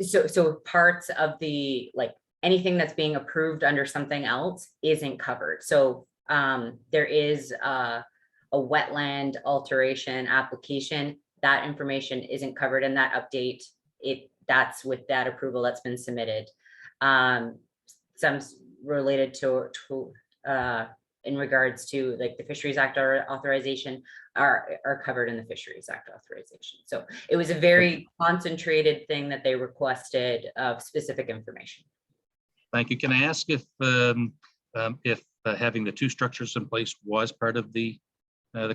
So parts of the, like anything that's being approved under something else isn't covered. So there is a wetland alteration application. That information isn't covered in that update. That's with that approval that's been submitted. Some related to in regards to like the Fisheries Act authorization are covered in the Fisheries Act authorization. So it was a very concentrated thing that they requested of specific information. Thank you. Can I ask if having the two structures in place was part of the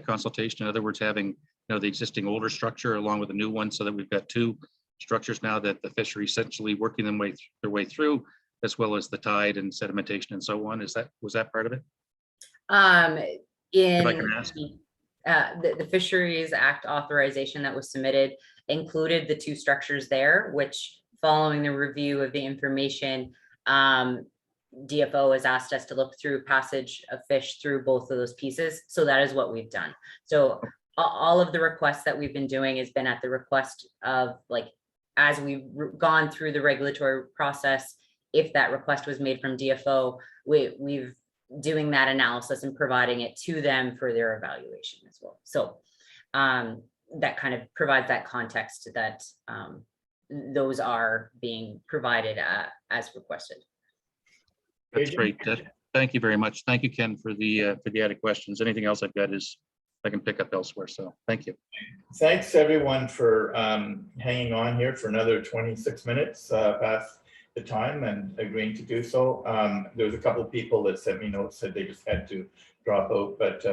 consultation? In other words, having the existing older structure along with the new one, so that we've got two structures now that the fishery essentially working their way through, as well as the tide and sedimentation and so on. Was that part of it? If I can ask. The Fisheries Act authorization that was submitted included the two structures there, which following the review of the information, DFO has asked us to look through passage of fish through both of those pieces. So that is what we've done. So all of the requests that we've been doing has been at the request of, like, as we've gone through the regulatory process, if that request was made from DFO, we've doing that analysis and providing it to them for their evaluation as well. So that kind of provides that context that those are being provided as requested. That's great. Thank you very much. Thank you, Ken, for the added questions. Anything else I've got is I can pick up elsewhere. So thank you. Thanks everyone for hanging on here for another 26 minutes past the time and agreeing to do so. There's a couple of people that sent me notes, said they just had to drop out, but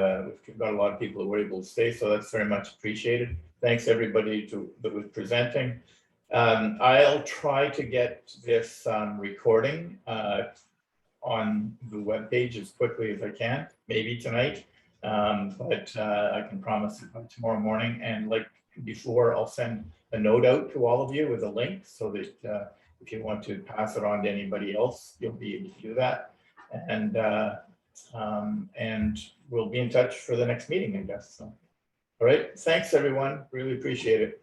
we've got a lot of people that were able to stay, so that's very much appreciated. Thanks everybody that was presenting. I'll try to get this recording on the webpage as quickly as I can, maybe tonight, but I can promise tomorrow morning. And like before, I'll send a note out to all of you with a link so that if you want to pass it on to anybody else, you'll be able to do that. And we'll be in touch for the next meeting, I guess. So, all right, thanks everyone, really appreciate it.